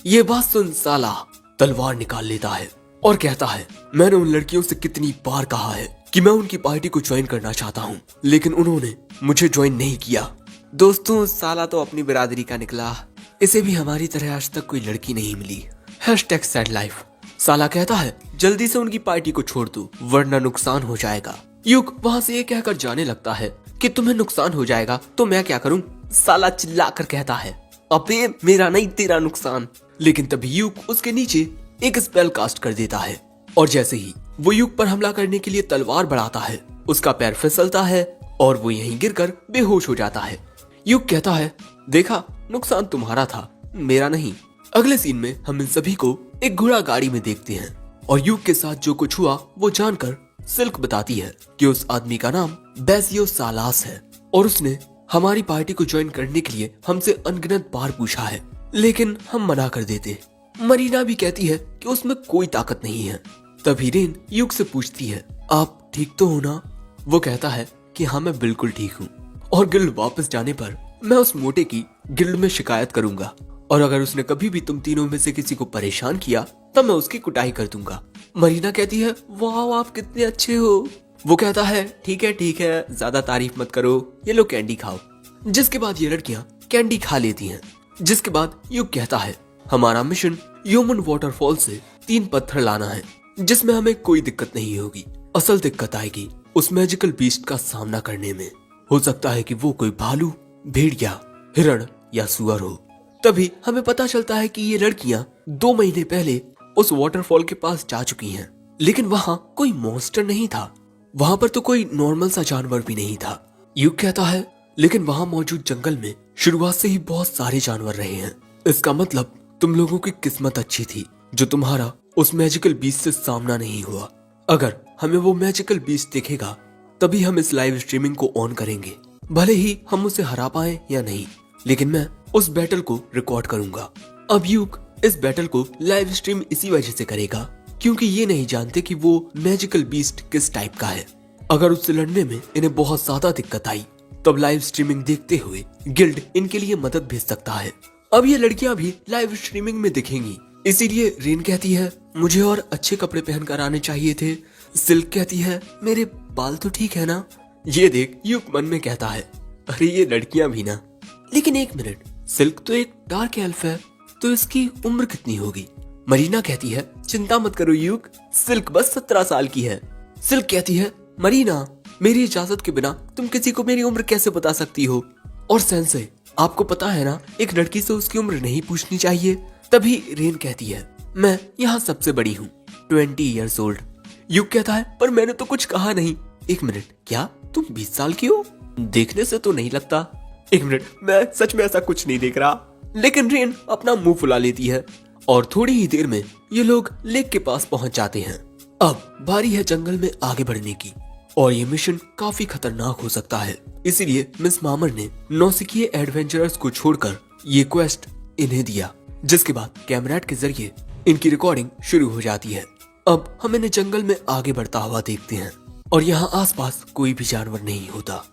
ये बात सुन साला तलवार निकाल लेता है और कहता है मैंने उन लड़कियों से कितनी बार कहा है कि मैं उनकी पार्टी को ज्वाइन करना चाहता हूँ, लेकिन उन्होंने मुझे ज्वाइन नहीं किया। दोस्तों, साला तो अपनी बिरादरी का निकला, इसे भी हमारी तरह आज तक कोई लड़की नहीं मिली। #sad life। साला कहता है जल्दी से उनकी पार्टी को छोड़ दो वरना नुकसान हो जाएगा। युग वहाँ से ये कहकर जाने लगता है कि तुम्हें नुकसान हो जाएगा तो मैं क्या करूँ। साला चिल्लाकर कहता है अबे मेरा नहीं तेरा नुकसान। लेकिन तभी युग उसके नीचे एक स्पेल कास्ट कर देता है और जैसे ही वो युग पर हमला करने के लिए तलवार बढ़ाता है, उसका पैर फिसलता है और वो यहीं गिरकर बेहोश हो जाता है। युग कहता है देखा, नुकसान तुम्हारा था, मेरा नहीं। अगले सीन में हम इन सभी को एक घोड़ा गाड़ी में देखते हैं और युग के साथ जो कुछ हुआ वो जानकर सिल्क बताती है कि उस आदमी का नाम बेसियो सालास है और उसने हमारी पार्टी को ज्वाइन करने के लिए हमसे अनगिनत बार पूछा है, लेकिन हम मना कर देते। मरीना भी कहती है कि उसमें कोई ताकत नहीं है। तभी रेन युग से पूछती है आप ठीक तो हो ना। वो कहता है कि हाँ मैं बिल्कुल ठीक हूँ और गिल्ड वापस जाने पर मैं उस मोटे की गिल्ड में शिकायत करूंगा और अगर उसने कभी भी तुम तीनों में से किसी को परेशान किया तब मैं उसकी कुटाई कर दूंगा। मरीना कहती है वाह आप कितने अच्छे हो। वो कहता है ठीक है, ज्यादा तारीफ मत करो, ये लो कैंडी खाओ। जिसके बाद ये लड़कियां कैंडी खा लेती हैं। जिसके बाद युग कहता है हमारा मिशन ह्यूमन वाटरफॉल से 3 पत्थर लाना है, जिसमें हमें कोई दिक्कत नहीं होगी। असल दिक्कत आएगी उस मैजिकल बीस्ट का सामना करने में। हो सकता है कि वो कोई भालू, भेड़िया, हिरण या सुअर हो। तभी हमें पता चलता है कि ये लड़कियां 2 महीने पहले उस वाटरफॉल के पास जा चुकी हैं, लेकिन वहाँ कोई मॉन्स्टर नहीं था, वहाँ पर तो कोई नॉर्मल सा जानवर भी नहीं था। युग कहता है लेकिन वहाँ मौजूद जंगल में शुरुआत से ही बहुत सारे जानवर रहे हैं, इसका मतलब तुम लोगों की किस्मत अच्छी थी जो तुम्हारा उस मैजिकल बीस्ट से सामना नहीं हुआ। अगर हमें वो मैजिकल बीस्ट दिखेगा तभी हम इस लाइव स्ट्रीमिंग को ऑन करेंगे, भले ही हम उसे हरा पाए या नहीं, लेकिन मैं उस बैटल को रिकॉर्ड करूंगा। अब युग इस बैटल को लाइव स्ट्रीम इसी वजह से करेगा क्योंकि ये नहीं जानते कि वो मैजिकल बीस्ट किस टाइप का है। अगर उससे लड़ने में इन्हें बहुत ज्यादा दिक्कत आई तब लाइव स्ट्रीमिंग देखते हुए गिल्ड इनके लिए मदद भेज सकता है। अब ये लड़कियां भी लाइव स्ट्रीमिंग में दिखेंगी, इसीलिए रेन कहती है मुझे और अच्छे कपड़े पहनकर आने चाहिए थे। सिल्क कहती है मेरे बाल तो ठीक है ना। ये देख युग मन में कहता है अरे ये लड़कियां भी ना। लेकिन 1 मिनट, सिल्क तो एक डार्क एल्फ है, तो इसकी उम्र कितनी होगी। मरीना कहती है चिंता मत करो युग, सिल्क बस 17 साल की है। सिल्क कहती है मरीना मेरी इजाजत के बिना तुम किसी को मेरी उम्र कैसे बता सकती हो। और सेंसे आपको पता है ना एक लड़की से उसकी उम्र नहीं पूछनी चाहिए। तभी रेन कहती है मैं यहाँ सबसे बड़ी हूँ, 20 ईयर्स ओल्ड। युग कहता है पर मैंने तो कुछ कहा नहीं। 1 मिनट, क्या तुम 20 साल की हो? देखने से तो नहीं लगता। 1 मिनट, मैं सच में ऐसा कुछ नहीं देख रहा। लेकिन रेन अपना मुंह फुला लेती है और थोड़ी ही देर में ये लोग लेक के पास पहुंच जाते हैं। अब बारी है जंगल में आगे बढ़ने की और ये मिशन काफी खतरनाक हो सकता है, इसीलिए मिस मामर ने नौसिखिए एडवेंचरर्स को छोड़कर ये क्वेस्ट इन्हें दिया, जिसके बाद कैमराट के जरिए इनकी रिकॉर्डिंग शुरू हो जाती है। अब हम इन्हें जंगल में आगे बढ़ता हुआ देखते हैं और यहाँ आसपास कोई भी जानवर नहीं होता।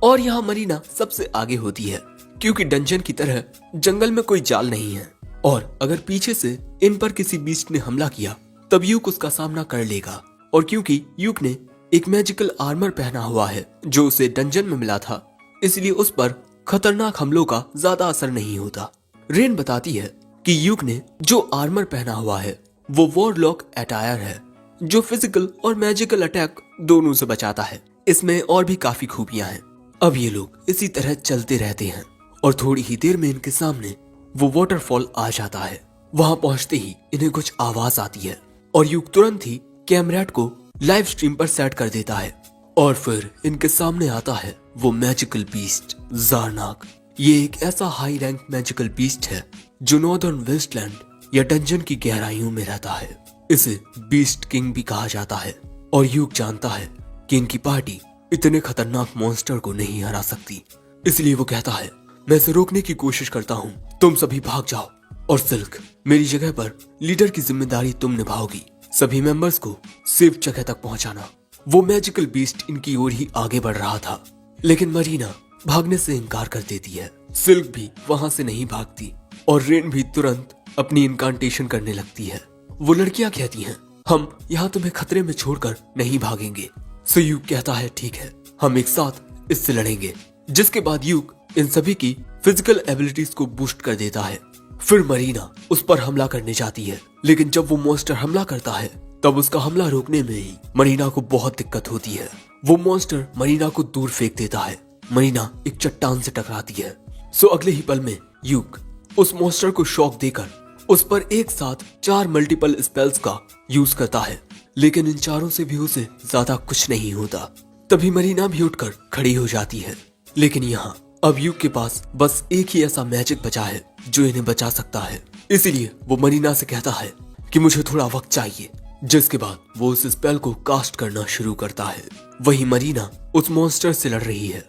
और यहाँ मरीना सबसे आगे होती है क्योंकि डंजन की तरह जंगल में कोई जाल नहीं है और अगर पीछे से इन पर किसी बीस्ट ने हमला किया तब यूक उसका सामना कर लेगा। और क्योंकि यूक ने एक मैजिकल आर्मर पहना हुआ है जो उसे डंजन में मिला था, इसलिए उस पर खतरनाक हमलों का ज्यादा असर नहीं होता। रेन बताती है कि यूक ने जो आर्मर पहना हुआ है वो वॉरलॉक अटायर है जो फिजिकल और मैजिकल अटैक दोनों से बचाता है। इसमें और भी काफी खूबियां हैं। अब ये लोग इसी तरह चलते रहते हैं और थोड़ी ही देर में इनके सामने वो वाटरफॉल आ जाता है। वहां पहुंचते ही इन्हें कुछ आवाज आती है और यूक तुरंत ही कैमरेट को लाइव स्ट्रीम पर सेट कर देता है और फिर इनके सामने आता है वो मैजिकल बीस्ट ज़ारनाक। ये एक ऐसा हाई रैंक मैजिकल बीस्ट है जो नॉर्दर्न वेस्टलैंड या डंजन की गहराइयों में रहता है। इसे बीस्ट किंग भी कहा जाता है और यूक जानता है कि इनकी पार्टी इतने खतरनाक मॉन्स्टर को नहीं हरा सकती, इसलिए वो कहता है मैं इसे रोकने की कोशिश करता हूँ, तुम सभी भाग जाओ और सिल्क मेरी जगह पर लीडर की जिम्मेदारी तुम निभाओगी। सभी मेंबर्स को सेफ जगह तक पहुंचाना। वो मैजिकल बीस्ट इनकी ओर ही आगे बढ़ रहा था लेकिन मरीना भागने से इनकार कर देती है। सिल्क भी वहां से नहीं भागती और रेन भी तुरंत अपनी इनकांटेशन करने लगती है। वो लड़कियां कहती हैं हम यहाँ तुम्हें खतरे में छोड़कर नहीं भागेंगे। सो यूक कहता है ठीक है, हम एक साथ इससे लड़ेंगे। जिसके बाद यूक इन सभी की फिजिकल एबिलिटीज को बूस्ट कर देता है। फिर मरीना उस पर हमला करने जाती है लेकिन जब वो मॉन्स्टर हमला करता है तब उसका हमला रोकने में ही मरीना को बहुत दिक्कत होती है। वो मॉन्स्टर मरीना को दूर फेंक देता है। मरीना एक चट्टान से टकराती है। सो अगले ही पल में यूक उस मॉन्स्टर को शॉक देकर उस पर एक साथ 4 मल्टीपल स्पेल्स का यूज करता है लेकिन इन चारों से भी उसे ज्यादा कुछ नहीं होता। तभी मरीना भी उठकर खड़ी हो जाती है लेकिन यहाँ अब यूक के पास बस एक ही ऐसा मैजिक बचा है जो इन्हें बचा सकता है। इसीलिए वो मरीना से कहता है कि मुझे थोड़ा वक्त चाहिए। जिसके बाद वो उस स्पेल को कास्ट करना शुरू करता है। वही मरीना उस मॉन्स्टर से लड़ रही है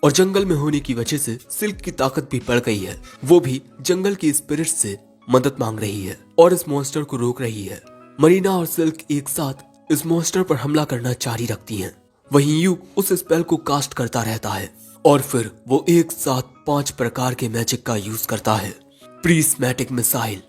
और जंगल में होने की वजह से सिल्क की ताकत भी बढ़ गई है। वो भी जंगल की स्पिरिट से मदद मांग रही है और इस मॉन्स्टर को रोक रही है। मरीना और सिल्क एक साथ इस मॉन्स्टर पर हमला करना जारी रखती हैं। वहीं यूक उस स्पेल को कास्ट करता रहता है और फिर वो एक साथ 5 प्रकार के मैजिक का यूज करता है। प्रिस्मैटिक मिसाइल,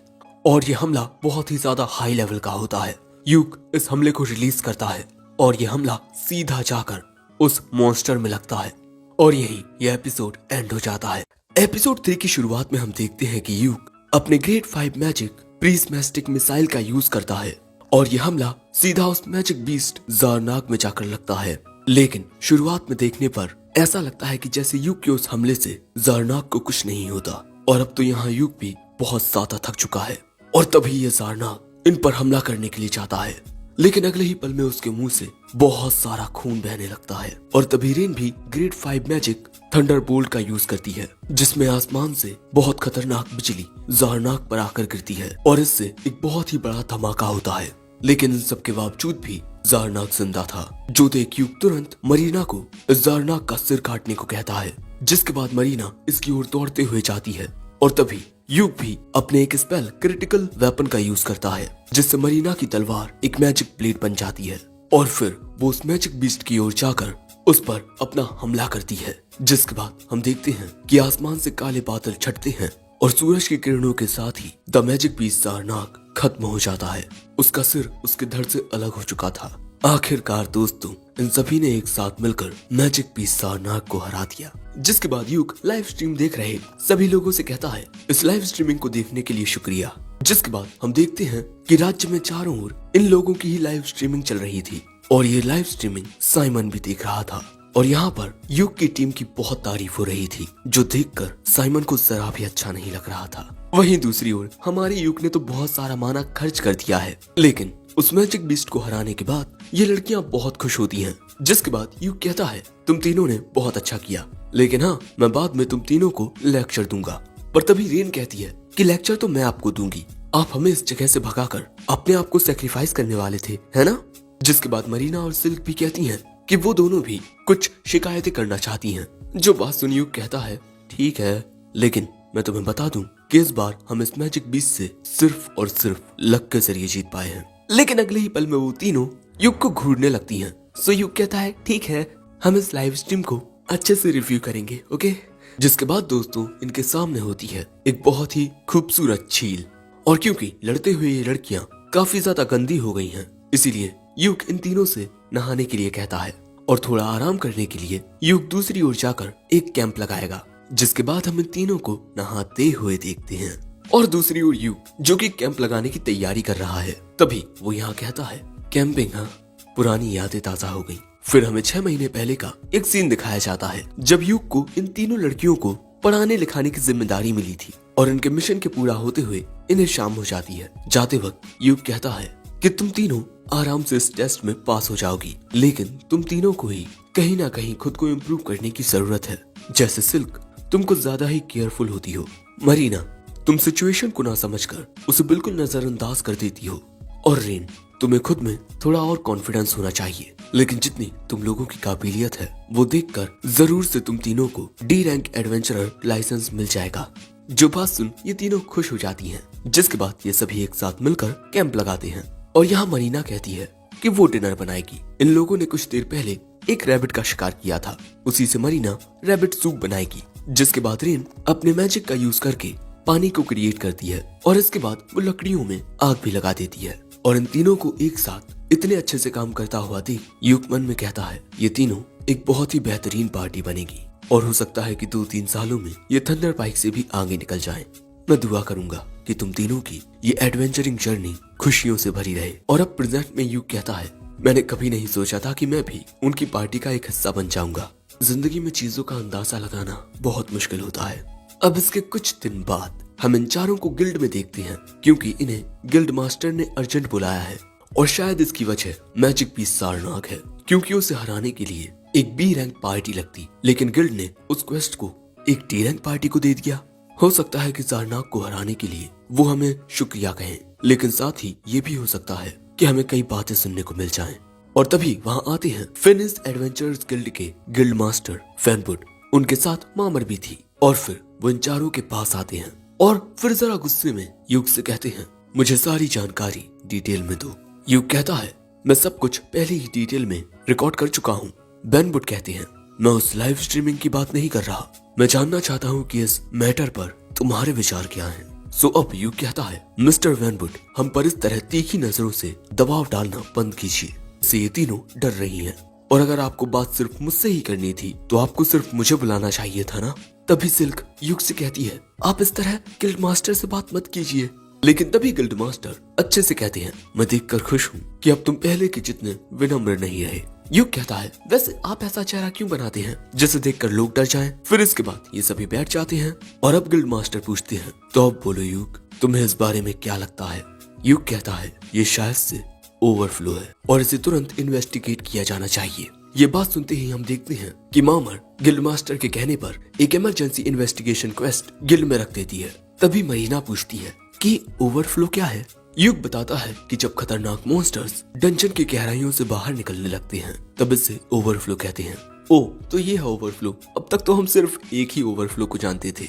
और ये हमला बहुत ही ज्यादा हाई लेवल का होता है। यूक इस हमले को रिलीज करता है और ये हमला सीधा जाकर उस मॉन्स्टर में लगता है और यही ये एपिसोड एंड हो जाता है। एपिसोड 3 की शुरुआत में हम देखते हैं कि यूक अपने ग्रेड 5 मैजिक प्रिस्मैटिक मिसाइल का यूज करता है और ये हमला सीधा उस मैजिक बीस्ट ज़ारनाक में जाकर लगता है। लेकिन शुरुआत में देखने पर ऐसा लगता है कि जैसे यूक के उस हमले से ज़ारनाक को कुछ नहीं होता और अब तो यहाँ यूक भी बहुत ज्यादा थक चुका है और तभी ये ज़ारनाक इन पर हमला करने के लिए चाहता है लेकिन अगले ही पल में उसके मुंह से बहुत सारा खून बहने लगता है और तभी रेन भी ग्रेड 5 मैजिक थंडरबोल्ट का यूज करती है जिसमें आसमान से बहुत खतरनाक बिजली ज़ारनाक पर आकर गिरती है और इससे एक बहुत ही बड़ा धमाका होता है। लेकिन इन सब के बावजूद भी ज़ारनाक जिंदा था। जो देख यूक तुरंत मरीना को इस ज़ारनाक का सिर काटने को कहता है जिसके बाद मरीना इसकी ओर दौड़ते हुए जाती है और तभी यूक भी अपने एक स्पेल क्रिटिकल वेपन का यूज करता है जिससे मरीना की तलवार एक मैजिक ब्लेड बन जाती है और फिर वो उस मैजिक बीस्ट की ओर जाकर उस पर अपना हमला करती है। जिसके बाद हम देखते हैं कि आसमान से काले बादल छटते हैं और सूरज की किरणों के साथ ही द मैजिक बीस्ट ज़ारनाक खत्म हो जाता है। उसका सिर उसके धड़ से अलग हो चुका था। आखिरकार दोस्तों इन सभी ने एक साथ मिलकर मैजिक बीस्ट ज़ारनाक को हरा दिया। जिसके बाद यूक लाइव स्ट्रीम देख रहे सभी लोगों से कहता है इस लाइव स्ट्रीमिंग को देखने के लिए शुक्रिया। जिसके बाद हम देखते हैं कि राज्य में चारों ओर इन लोगों की ही लाइव स्ट्रीमिंग चल रही थी और ये लाइव स्ट्रीमिंग साइमन भी देख रहा था और यहाँ पर यूक की टीम की बहुत तारीफ हो रही थी जो देखकर साइमन को जरा भी अच्छा नहीं लग रहा था। वहीं दूसरी ओर हमारे यूक ने तो बहुत सारा माना खर्च कर दिया है लेकिन उस मैजिक बीस्ट को हराने के बाद ये लड़कियां बहुत खुश होती हैं। जिसके बाद यूक कहता है तुम तीनों ने बहुत अच्छा किया लेकिन हाँ मैं बाद में तुम तीनों को लेक्चर दूंगा। पर तभी रेन कहती है कि लेक्चर तो मैं आपको दूंगी, आप हमें इस जगह से भगाकर अपने आप को सेक्रीफाइस करने वाले थे है ना। जिसके बाद मरीना और सिल्क भी कहती हैं कि वो दोनों भी कुछ शिकायतें करना चाहती हैं। जो बात सुन यूक कहता है ठीक है लेकिन मैं तुम्हें बता दूं कि इस बार हम इस मैजिक बीस्ट से सिर्फ और सिर्फ लक के जरिए जीत पाए हैं। लेकिन अगले ही पल में वो तीनों यूक को घूरने लगती हैं सो युग कहता है ठीक है, हम इस लाइव स्ट्रीम को अच्छे से रिव्यू करेंगे, ओके। जिसके बाद दोस्तों इनके सामने होती है एक बहुत ही खूबसूरत झील, और क्योंकि लड़ते हुए ये लड़कियां काफी ज्यादा गंदी हो गई हैं, इसीलिए युग इन तीनों से नहाने के लिए कहता है, और थोड़ा आराम करने के लिए युग दूसरी ओर जाकर एक कैंप लगाएगा। जिसके बाद हम इन तीनों को नहाते हुए देखते हैं, और दूसरी ओर युग जो कि कैंप लगाने की तैयारी कर रहा है, तभी वो यहाँ कहता है कैंपिंग, हाँ पुरानी यादें ताजा हो गई। फिर हमें 6 महीने पहले का एक सीन दिखाया जाता है जब युग को इन तीनों लड़कियों को पढ़ाने लिखाने की जिम्मेदारी मिली थी, और इनके मिशन के पूरा होते हुए इन्हें शाम हो जाती है। जाते वक्त युग कहता है कि तुम तीनों आराम से इस टेस्ट में पास हो जाओगी, लेकिन तुम तीनों को ही कहीं ना कहीं खुद को इम्प्रूव करने की जरूरत है। जैसे सिल्क तुम कुछ ज्यादा ही केयरफुल होती हो, मरीना तुम सिचुएशन को ना समझकर उसे बिल्कुल नजरअंदाज कर देती हो, और रेन तुम्हें खुद में थोड़ा और कॉन्फिडेंस होना चाहिए, लेकिन जितनी तुम लोगों की काबिलियत है वो देखकर जरूर से तुम तीनों को डी रैंक एडवेंचरर लाइसेंस मिल जाएगा। जो बात सुन ये तीनों खुश हो जाती हैं, जिसके बाद ये सभी एक साथ मिलकर कैंप लगाते हैं। और यहाँ मरीना कहती है कि वो डिनर बनाएगी। इन लोगों ने कुछ देर पहले एक रैबिट का शिकार किया था, उसी से मरीना रैबिट सूप बनाएगी। जिसके बाद रेन अपने मैजिक का यूज करके पानी को क्रिएट करती है, और इसके बाद वो लकड़ियों में आग भी लगा देती है। और इन तीनों को एक साथ इतने अच्छे से काम करता हुआ देख युग मन में कहता है ये तीनों एक बहुत ही बेहतरीन पार्टी बनेगी, और हो सकता है कि 2-3 सालों में ये थंडर पाइक से भी आगे निकल जाएं। मैं दुआ करूंगा कि तुम तीनों की ये एडवेंचरिंग जर्नी खुशियों से भरी रहे। और अब प्रेजेंट में युग कहता है मैंने कभी नहीं सोचा था कि मैं भी उनकी पार्टी का एक हिस्सा बन जाऊंगा। जिंदगी में चीजों का अंदाजा लगाना बहुत मुश्किल होता है। अब इसके कुछ दिन बाद हम इन चारों को गिल्ड में देखते हैं, क्योंकि इन्हें गिल्ड मास्टर ने अर्जेंट बुलाया है, और शायद इसकी वजह मैजिक पीस सारनाग है, क्योंकि उसे हराने के लिए एक बी रैंक पार्टी लगती, लेकिन गिल्ड ने उस क्वेस्ट को एक डी रैंक पार्टी को दे दिया। हो सकता है कि सारनाग को हराने के लिए वो हमें शुक्रिया कहें, लेकिन साथ ही ये भी हो सकता है कि हमें कई बातें सुनने को मिल जाएं। और तभी वहाँ आते हैं फिनिश एडवेंचर्स गिल्ड के गिल्ड मास्टर फैनवुड, उनके साथ मामर भी थी। और फिर वो इन चारों के पास आते हैं, और फिर जरा गुस्से में युग से कहते हैं मुझे सारी जानकारी डिटेल में दो। युग कहता है मैं सब कुछ पहले ही डिटेल में रिकॉर्ड कर चुका हूँ। बेनवुड कहते हैं मैं उस लाइव स्ट्रीमिंग की बात नहीं कर रहा, मैं जानना चाहता हूँ कि इस मैटर पर तुम्हारे विचार क्या हैं। सो अब युग कहता है मिस्टर वेनवुड हम पर इस तरह तीखी नजरों से दबाव डालना बंद कीजिए, इससे ये तीनों डर रही हैं, और अगर आपको बात सिर्फ मुझसे ही करनी थी तो आपको सिर्फ मुझे बुलाना चाहिए था ना। तभी सिल्क युग से कहती है आप इस तरह गिल्ड मास्टर से बात मत कीजिए, लेकिन तभी गिल्ड मास्टर अच्छे से कहते हैं मैं देखकर खुश हूँ कि अब तुम पहले के जितने विनम्र नहीं रहे। युग कहता है वैसे आप ऐसा चेहरा क्यों बनाते हैं जिसे देखकर लोग डर जाएं। फिर इसके बाद ये सभी बैठ जाते हैं, और अब गिल्ड मास्टर पूछते हैं तो अब बोलो युग तुम्हें इस बारे में क्या लगता है। युग कहता है ये शायद से ओवरफ्लो है, और इसे तुरंत इन्वेस्टिगेट किया जाना चाहिए। ये बात सुनते ही हम देखते हैं कि मामर गिल्ड मास्टर के कहने पर एक इमरजेंसी इन्वेस्टिगेशन क्वेस्ट गिल्ड में रख देती है। तभी मरीना पूछती है कि ओवरफ्लो क्या है। युग बताता है कि जब खतरनाक मॉन्स्टर्स डंजन की गहराइयों से बाहर निकलने लगते हैं तब इसे ओवरफ्लो कहते हैं। ओ तो ये है ओवरफ्लो, अब तक तो हम सिर्फ एक ही ओवरफ्लो को जानते थे।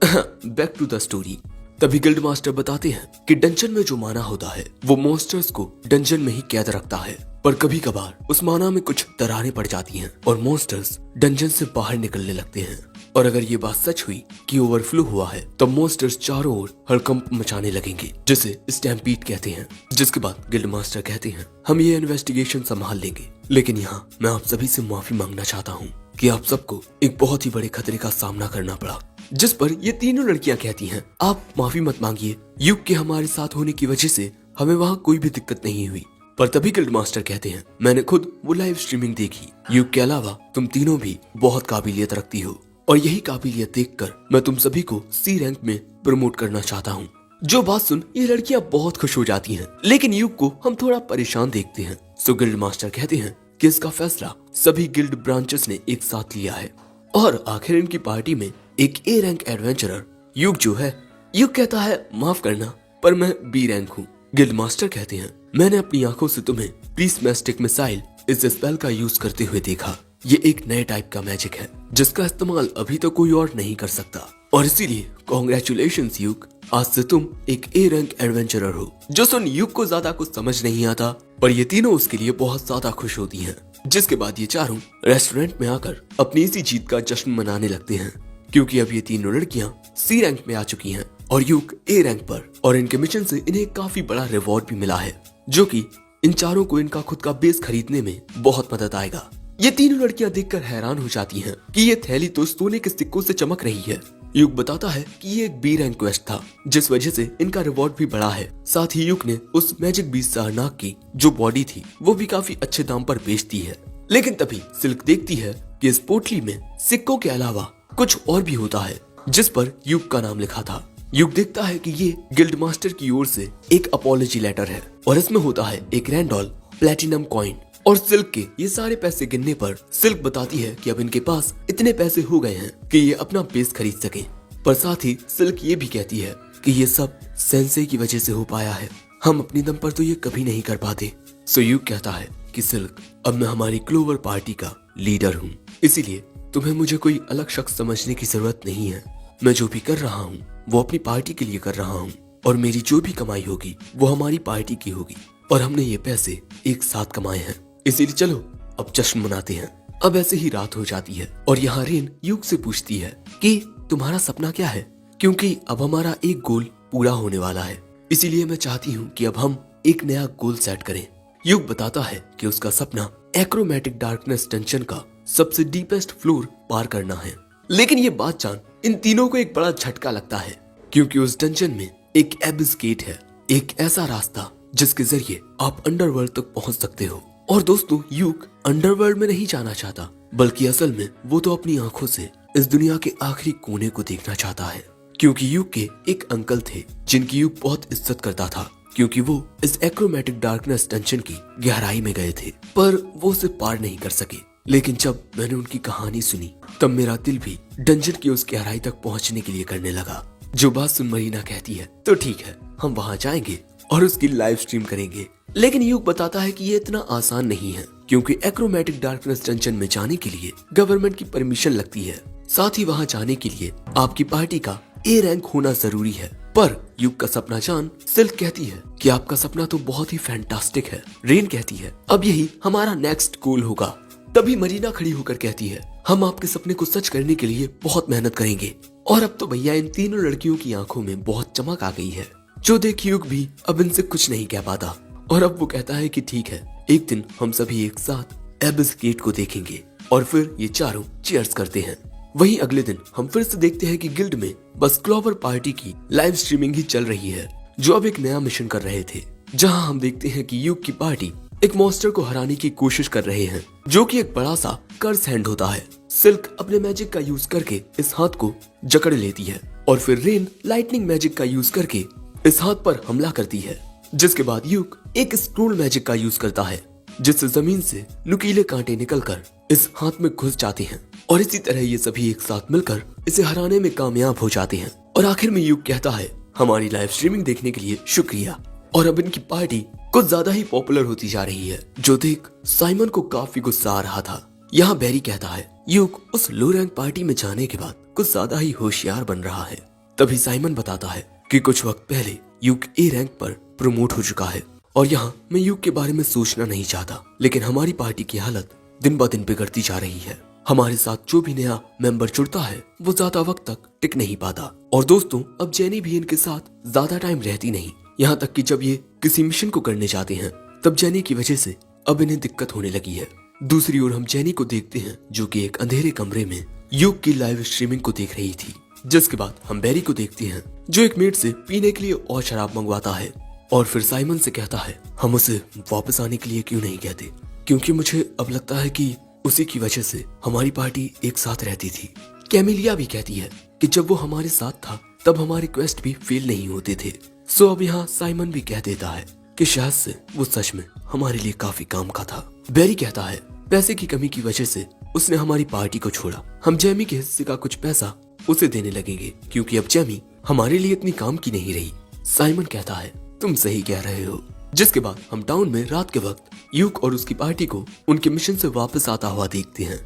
Back to the story. तभी गिल्ड मास्टर बताते हैं कि डंजन में जो माना होता है वो मॉन्स्टर्स को डंजन में ही कैद रखता है, पर कभी कभार उस माना में कुछ दरारें पड़ जाती हैं और मॉन्स्टर्स डंजन से बाहर निकलने लगते हैं। और अगर ये बात सच हुई कि ओवरफ्लो हुआ है तो मॉन्स्टर्स चारों ओर हड़कंप मचाने लगेंगे, जिसे स्टैम्पीड कहते हैं। जिसके बाद गिल्ड मास्टर कहते हैं हम ये इन्वेस्टिगेशन संभाल लेंगे, लेकिन यहाँ मैं आप सभी से माफी मांगना चाहता हूँ कि आप सबको एक बहुत ही बड़े खतरे का सामना करना पड़ा। जिस पर ये तीनों लड़कियां कहती हैं आप माफी मत मांगिए, युग के हमारे साथ होने की वजह से हमें वहाँ कोई भी दिक्कत नहीं हुई। पर तभी गिल्ड मास्टर कहते हैं मैंने खुद वो लाइव स्ट्रीमिंग देखी, युग के अलावा तुम तीनों भी बहुत काबिलियत रखती हो, और यही काबिलियत देखकर मैं तुम सभी को सी रैंक में प्रमोट करना चाहता हूँ। जो बात सुन ये लड़कियां बहुत खुश हो जाती हैं, लेकिन युग को हम थोड़ा परेशान देखते हैं। सो गिल्ड मास्टर कहते हैं कि इसका फैसला सभी गिल्ड ब्रांचेस ने एक साथ लिया है, और आखिर इनकी पार्टी में एक ए रैंक एडवेंचरर युग जो है। युग कहता है माफ करना पर मैं बी रैंक हूँ। गिल्ड मास्टर कहते हैं मैंने अपनी आंखों से तुम्हें प्रीस्मेस्टिक मिसाइल इस स्पेल का यूज करते हुए देखा। ये एक नए टाइप का मैजिक है जिसका इस्तेमाल अभी तो कोई और नहीं कर सकता, और इसीलिए कॉन्ग्रेचुलेशंस युग, आज से तुम एक ए रैंक एडवेंचरर हो। जो सुन युग को ज्यादा कुछ समझ नहीं आता, पर ये तीनों उसके लिए बहुत ज्यादा खुश होती हैं। जिसके बाद ये चारों रेस्टोरेंट में आकर अपनी इसी जीत का जश्न मनाने लगते हैं, क्योंकि अब ये तीनों लड़कियां सी रैंक में आ चुकी हैं और यूक ए रैंक पर, और इनके मिशन से इन्हें काफी बड़ा रिवॉर्ड भी मिला है, जो कि इन चारों को इनका खुद का बेस खरीदने में बहुत मदद आएगा। ये तीनों लड़कियां देखकर हैरान हो जाती हैं कि ये थैली तो सोने के सिक्कों से चमक रही है। यूक बताता है कि ये एक बी रैंक क्वेस्ट था, जिस वजह से इनका रिवॉर्ड भी बढ़ा है। साथ ही यूक ने उस मैजिक बीस्ट सारनाग की जो बॉडी थी वो भी काफी अच्छे दाम पर बेच दी है। लेकिन तभी सिल्क देखती है कि इस पोटली में सिक्कों के अलावा कुछ और भी होता है, जिस पर यूक का नाम लिखा था। यूक देखता है कि ये गिल्ड मास्टर की ओर से एक अपॉलजी लेटर है और इसमें होता है एक रैंडॉल प्लेटिनम कॉइन। और सिल्क के ये सारे पैसे गिनने पर सिल्क बताती है कि अब इनके पास इतने पैसे हो गए हैं कि ये अपना बेस खरीद सके। पर साथ ही सिल्क ये भी कहती है कि ये सब सेंसे की वजह से हो पाया है, हम अपनी दम पर तो ये कभी नहीं कर पाते। सो यूक कहता है कि सिल्क, अब मैं हमारी क्लोवर पार्टी का लीडर हूँ, इसीलिए तुम्हें मुझे कोई अलग शख्स समझने की जरूरत नहीं है। मैं जो भी कर रहा हूँ वो अपनी पार्टी के लिए कर रहा हूँ, और मेरी जो भी कमाई होगी वो हमारी पार्टी की होगी, और हमने ये पैसे एक साथ कमाए हैं, इसीलिए चलो अब जश्न मनाते हैं। अब ऐसे ही रात हो जाती है और यहाँ रेन यूक से पूछती है कि तुम्हारा सपना क्या है, क्योंकि अब हमारा एक गोल पूरा होने वाला है, इसीलिए मैं चाहती हूँ कि अब हम एक नया गोल सेट करें। यूक बताता है कि उसका सपना एक्रोमैटिक डार्कनेस डंजन का सबसे डीपेस्ट फ्लोर पार करना है। लेकिन ये बात जान इन तीनों को एक बड़ा झटका लगता है, क्योंकि उस डंजन में एक एबिस गेट है, एक ऐसा रास्ता जिसके जरिए आप अंडरवर्ल्ड तक पहुंच सकते हो। और दोस्तों, यूक अंडरवर्ल्ड में नहीं जाना चाहता, बल्कि असल में वो तो अपनी आंखों से इस दुनिया के आखिरी कोने को देखना चाहता है, क्योंकि यूक के एक अंकल थे जिनकी यूक बहुत इज्जत करता था, क्योंकि वो इस एक्रोमैटिक डार्कनेस डंजन की गहराई में गए थे, पर वो उसे पार नहीं कर सके। लेकिन जब मैंने उनकी कहानी सुनी तब मेरा दिल भी डंजन की उस गहराई तक पहुंचने के लिए करने लगा। जो बात सुन मरीना कहती है तो ठीक है, हम वहां जाएंगे और उसकी लाइव स्ट्रीम करेंगे। लेकिन यूक बताता है कि ये इतना आसान नहीं है, क्योंकि एक्रोमैटिक डार्कनेस डंजन में जाने के लिए गवर्नमेंट की परमिशन लगती है। साथ ही वहां जाने के लिए आपकी पार्टी का ए रैंक होना जरूरी है। पर यूक का सपना जान सिल्क कहती है कि आपका सपना तो बहुत ही फैंटास्टिक है। रेन कहती है अब यही हमारा नेक्स्ट गोल होगा। तभी मरीना खड़ी होकर कहती है हम आपके सपने को सच करने के लिए बहुत मेहनत करेंगे। और अब तो भैया इन तीनों लड़कियों की आंखों में बहुत चमक आ गई है, जो देख यूक भी अब इनसे कुछ नहीं कह पाता। और अब वो कहता है कि ठीक है, एक दिन हम सभी एक साथ एबिस गेट को देखेंगे। और फिर ये चारों चीयर्स करते हैं। वहीं अगले दिन हम फिर से देखते हैं कि गिल्ड में बस क्लोवर पार्टी की लाइव स्ट्रीमिंग ही चल रही है, जो अब एक नया मिशन कर रहे थे, जहां हम देखते हैं कि यूक की पार्टी एक मॉन्स्टर को हराने की कोशिश कर रहे हैं, जो कि एक बड़ा सा कर्स हैंड होता है। सिल्क अपने मैजिक का यूज करके इस हाथ को जकड़ लेती है और फिर रेन लाइटनिंग मैजिक का यूज करके इस हाथ पर हमला करती है, जिसके बाद यूक एक स्क्रोल मैजिक का यूज करता है, जिससे जमीन से नुकीले कांटे निकलकर इस हाथ में घुस जाते हैं। और इसी तरह ये सभी एक साथ मिलकर इसे हराने में कामयाब हो जाते हैं। और आखिर में यूक कहता है हमारी लाइव स्ट्रीमिंग देखने के लिए शुक्रिया। और अब इनकी पार्टी कुछ ज्यादा ही पॉपुलर होती जा रही है, जो देख साइमन को काफी गुस्सा आ रहा था। यहाँ बैरी कहता है यूक उस लो रैंक पार्टी में जाने के बाद कुछ ज्यादा ही होशियार बन रहा है। तभी साइमन बताता है कि कुछ वक्त पहले यूक ए रैंक पर प्रमोट हो चुका है। और यहाँ मैं यूक के बारे में सोचना नहीं चाहता, लेकिन हमारी पार्टी की हालत दिन ब दिन बिगड़ती जा रही है। हमारे साथ जो भी नया मेंबर जुड़ता है वो ज्यादा वक्त तक टिक नहीं पाता। और दोस्तों, अब जेनी भी इनके साथ ज्यादा टाइम रहती नहीं, यहाँ तक कि जब ये किसी मिशन को करने जाते हैं तब जेनी की वजह से अब इन्हें दिक्कत होने लगी है। दूसरी ओर हम जेनी को देखते हैं, जो कि एक अंधेरे कमरे में यूक की लाइव स्ट्रीमिंग को देख रही थी। जिसके बाद हम बैरी को देखते हैं, जो एक मेट से पीने के लिए और शराब मंगवाता है। और फिर साइमन से कहता है हम उसे वापस आने के लिए क्यों नहीं कहते, क्योंकि मुझे अब लगता है कि उसी की वजह से हमारी पार्टी एक साथ रहती थी। कैमिलिया भी कहती है कि जब वो हमारे साथ था तब हमारे क्वेस्ट भी फेल नहीं होते थे। सो अब यहाँ साइमन भी कह देता है कि शायद से वो सच में हमारे लिए काफी काम का था। बैरी कहता है पैसे की कमी की वजह से उसने हमारी पार्टी को छोड़ा, हम जेमी के हिस्से का कुछ पैसा उसे देने लगेंगे, क्योंकि अब जेमी हमारे लिए इतनी काम की नहीं रही। साइमन कहता है तुम सही कह रहे हो। जिसके बाद हम टाउन में रात के वक्त यूक और उसकी पार्टी को उनके मिशन से वापस आता हुआ देखते हैं।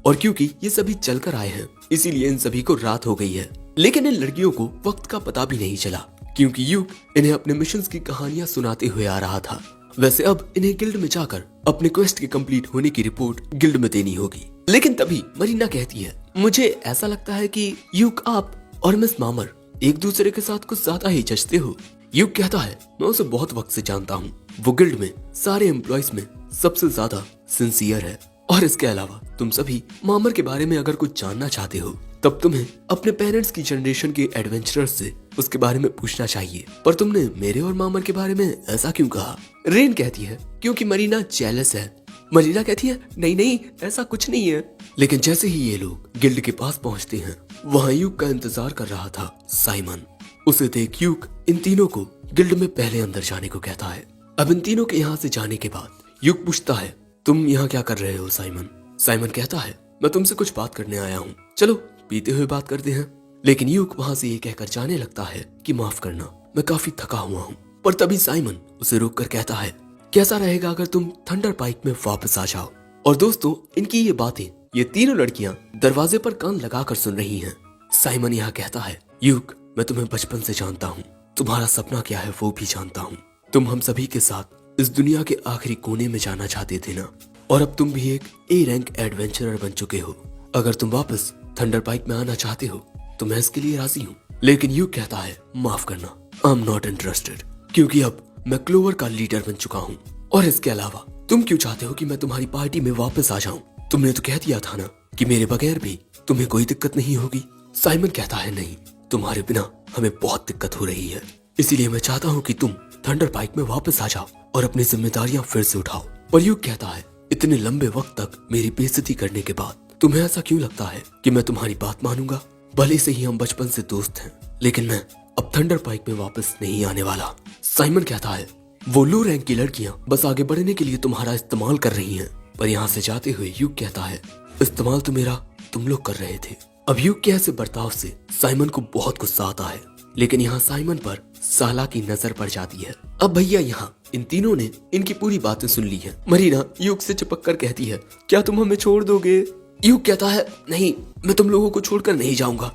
और क्योंकि ये सभी चलकर आए हैं, इसीलिए इन सभी को रात हो गई है। लेकिन इन लड़कियों को वक्त का पता भी नहीं चला, क्योंकि यूक इन्हें अपने मिशन की कहानियां सुनाते हुए आ रहा था। वैसे अब इन्हें गिल्ड में जाकर अपने क्वेस्ट के कंप्लीट होने की रिपोर्ट गिल्ड में देनी होगी। लेकिन तभी मरीना कहती है, मुझे ऐसा लगता है कि यूक आप और मिस मामर एक दूसरे के साथ कुछ ज्यादा ही जचते हो। यूक कहता है, मैं उसे बहुत वक्त से जानता हूँ, वो गिल्ड में सारे एम्प्लॉयज में सबसे ज्यादा सिंसियर है। और इसके अलावा तुम सभी मामर के बारे में अगर कुछ जानना चाहते हो तब तुम्हें अपने पेरेंट्स की जनरेशन के एडवेंचरर्स से उसके बारे में पूछना चाहिए, पर तुमने मेरे और मामर के बारे में ऐसा क्यों कहा? रेन कहती है, क्योंकि मरीना जेलस है। मरीना कहती है, नहीं नहीं ऐसा कुछ नहीं है। लेकिन जैसे ही ये लोग गिल्ड के पास पहुंचते हैं, वहाँ यूक का इंतजार कर रहा था साइमन। उसे देख यूक इन तीनों को गिल्ड में पहले अंदर जाने को कहता है। अब इन तीनों के यहाँ से जाने के बाद यूक पूछता है, तुम यहाँ क्या कर रहे हो साइमन? साइमन कहता है, मैं तुमसे कुछ बात करने आया हूँ, चलो पीते हुए बात करते हैं। लेकिन यूक वहाँ से ये कहकर जाने लगता है कि माफ करना, मैं काफी थका हुआ हूँ। पर तभी साइमन उसे रोक कर कहता है, कैसा रहेगा अगर तुम थंडर पाइक में वापस आ जाओ? और दोस्तों, इनकी ये बातें ये तीनों लड़कियां दरवाजे पर कान लगाकर सुन रही हैं। साइमन यहाँ कहता है, यूक मैं तुम्हें बचपन से जानता हूँ, तुम्हारा सपना क्या है वो भी जानता हूँ। तुम हम सभी के साथ इस दुनिया के आखिरी कोने में जाना चाहते थे ना, और अब तुम भी एक ए रैंक एडवेंचरर बन चुके हो। अगर तुम वापस थंडर पाइक में आना चाहते हो तो मैं इसके लिए राजी हूँ। लेकिन यूक कहता है, माफ करना, आई एम नॉट इंटरेस्टेड, क्योंकि अब मैं क्लोवर का लीडर बन चुका हूँ। और इसके अलावा तुम क्यों चाहते हो कि मैं तुम्हारी पार्टी में वापस आ जाऊं? तुमने तो कह दिया था ना कि मेरे बगैर भी तुम्हें कोई दिक्कत नहीं होगी। साइमन कहता है, नहीं, तुम्हारे बिना हमें बहुत दिक्कत हो रही है, इसीलिए मैं चाहता हूँ कि तुम थंडर पाइक में वापस आ जाओ और अपनी जिम्मेदारियां फिर से उठाओ। पर यूक कहता है, इतने लंबे वक्त तक मेरी बेइज्जती करने के बाद तुम्हें ऐसा क्यों लगता है कि मैं तुम्हारी बात मानूंगा? भले से ही हम बचपन से दोस्त हैं, लेकिन मैं अब थंडर पाइक में वापस नहीं आने वाला। साइमन कहता है, वो लो रैंक की लड़कियां बस आगे बढ़ने के लिए तुम्हारा इस्तेमाल कर रही हैं। पर यहाँ से जाते हुए यूक कहता है, इस्तेमाल तो मेरा तुम लोग कर रहे थे। अब यूक के ऐसे बर्ताव से साइमन को बहुत गुस्सा आता है, लेकिन यहाँ साइमन पर साला की नजर पड़ जाती है। अब भैया यहाँ इन तीनों ने इनकी पूरी बातें सुन ली है। मरीना यूक से चिपक कर कहती है, क्या तुम हमें छोड़ दोगे? यूक कहता है, नहीं, मैं तुम लोगों को छोड़कर नहीं जाऊंगा।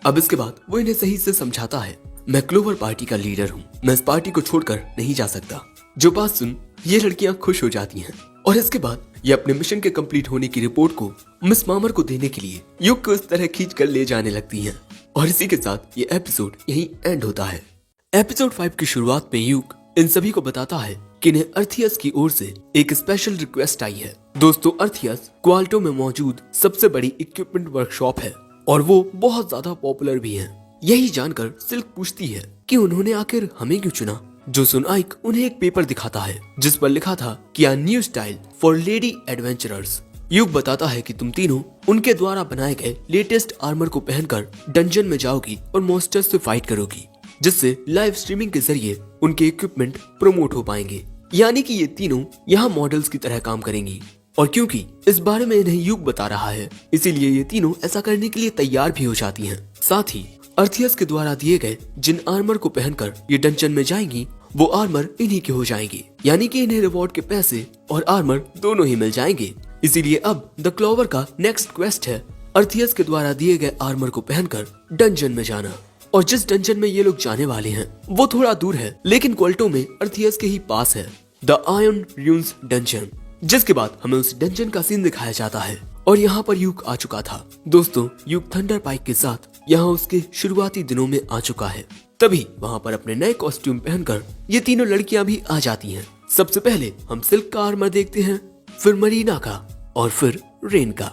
अब इसके बाद वो इन्हें सही से समझाता है, मैं क्लोवर पार्टी का लीडर हूँ, मैं इस पार्टी को छोड़कर नहीं जा सकता। जो बात सुन ये लड़कियां खुश हो जाती हैं, और इसके बाद ये अपने मिशन के कंप्लीट होने की रिपोर्ट को मिस मामर को देने के लिए यूक को इस तरह खींच कर ले जाने लगती हैं। और इसी के साथ ये एपिसोड यहीं एंड होता है। एपिसोड 5 की शुरुआत में यूक इन सभी को बताता है कि इन्हें अर्थियस की ओर से एक स्पेशल रिक्वेस्ट आई है। दोस्तों, अर्थियस क्वाल्टो में मौजूद सबसे बड़ी इक्विपमेंट वर्कशॉप है और वो बहुत ज्यादा पॉपुलर भी है। यही जानकर सिल्क पूछती है कि उन्होंने आखिर हमें क्यों चुना। जो सुन आइक उन्हें एक पेपर दिखाता है जिस पर लिखा था कि a new style for lady adventurers. यूक बताता है कि तुम तीनों उनके द्वारा बनाए गए लेटेस्ट आर्मर को पहनकर डंजन में जाओगी और मॉन्स्टर्स से फाइट करोगी, जिससे लाइव स्ट्रीमिंग के जरिए उनके इक्विपमेंट प्रमोट हो पाएंगे। यानी कि ये तीनों यहाँ मॉडल्स की तरह काम करेंगी। और क्योंकि इस बारे में इन्हें यूक बता रहा है, इसीलिए ये तीनों ऐसा करने के लिए तैयार भी हो जाती हैं। साथ ही अर्थियस के द्वारा दिए गए जिन आर्मर को पहनकर ये डंजन में जाएंगी वो आर्मर इन्हीं के हो जाएंगे, यानी कि इन्हें रिवॉर्ड के पैसे और आर्मर दोनों ही मिल जाएंगे। इसीलिए अब द क्लोवर का नेक्स्ट क्वेस्ट है अर्थियस के द्वारा दिए गए आर्मर को पहनकर डंजन में जाना। और जिस डंजन में ये लोग जाने वाले हैं वो थोड़ा दूर है, लेकिन क्वाल्टो में अर्थियस के ही पास है, द आयरन र्यून्स डंजन। जिसके बाद हमें उस डंजन का सीन दिखाया जाता है और यहाँ पर यूक आ चुका था। दोस्तों, यूक थंडर पाइक के साथ यहाँ उसके शुरुआती दिनों में आ चुका है। तभी वहाँ पर अपने नए कॉस्ट्यूम पहनकर ये तीनों लड़कियां भी आ जाती हैं। सबसे पहले हम सिल्क का आर्मर देखते हैं, फिर मरीना का और फिर रेन का।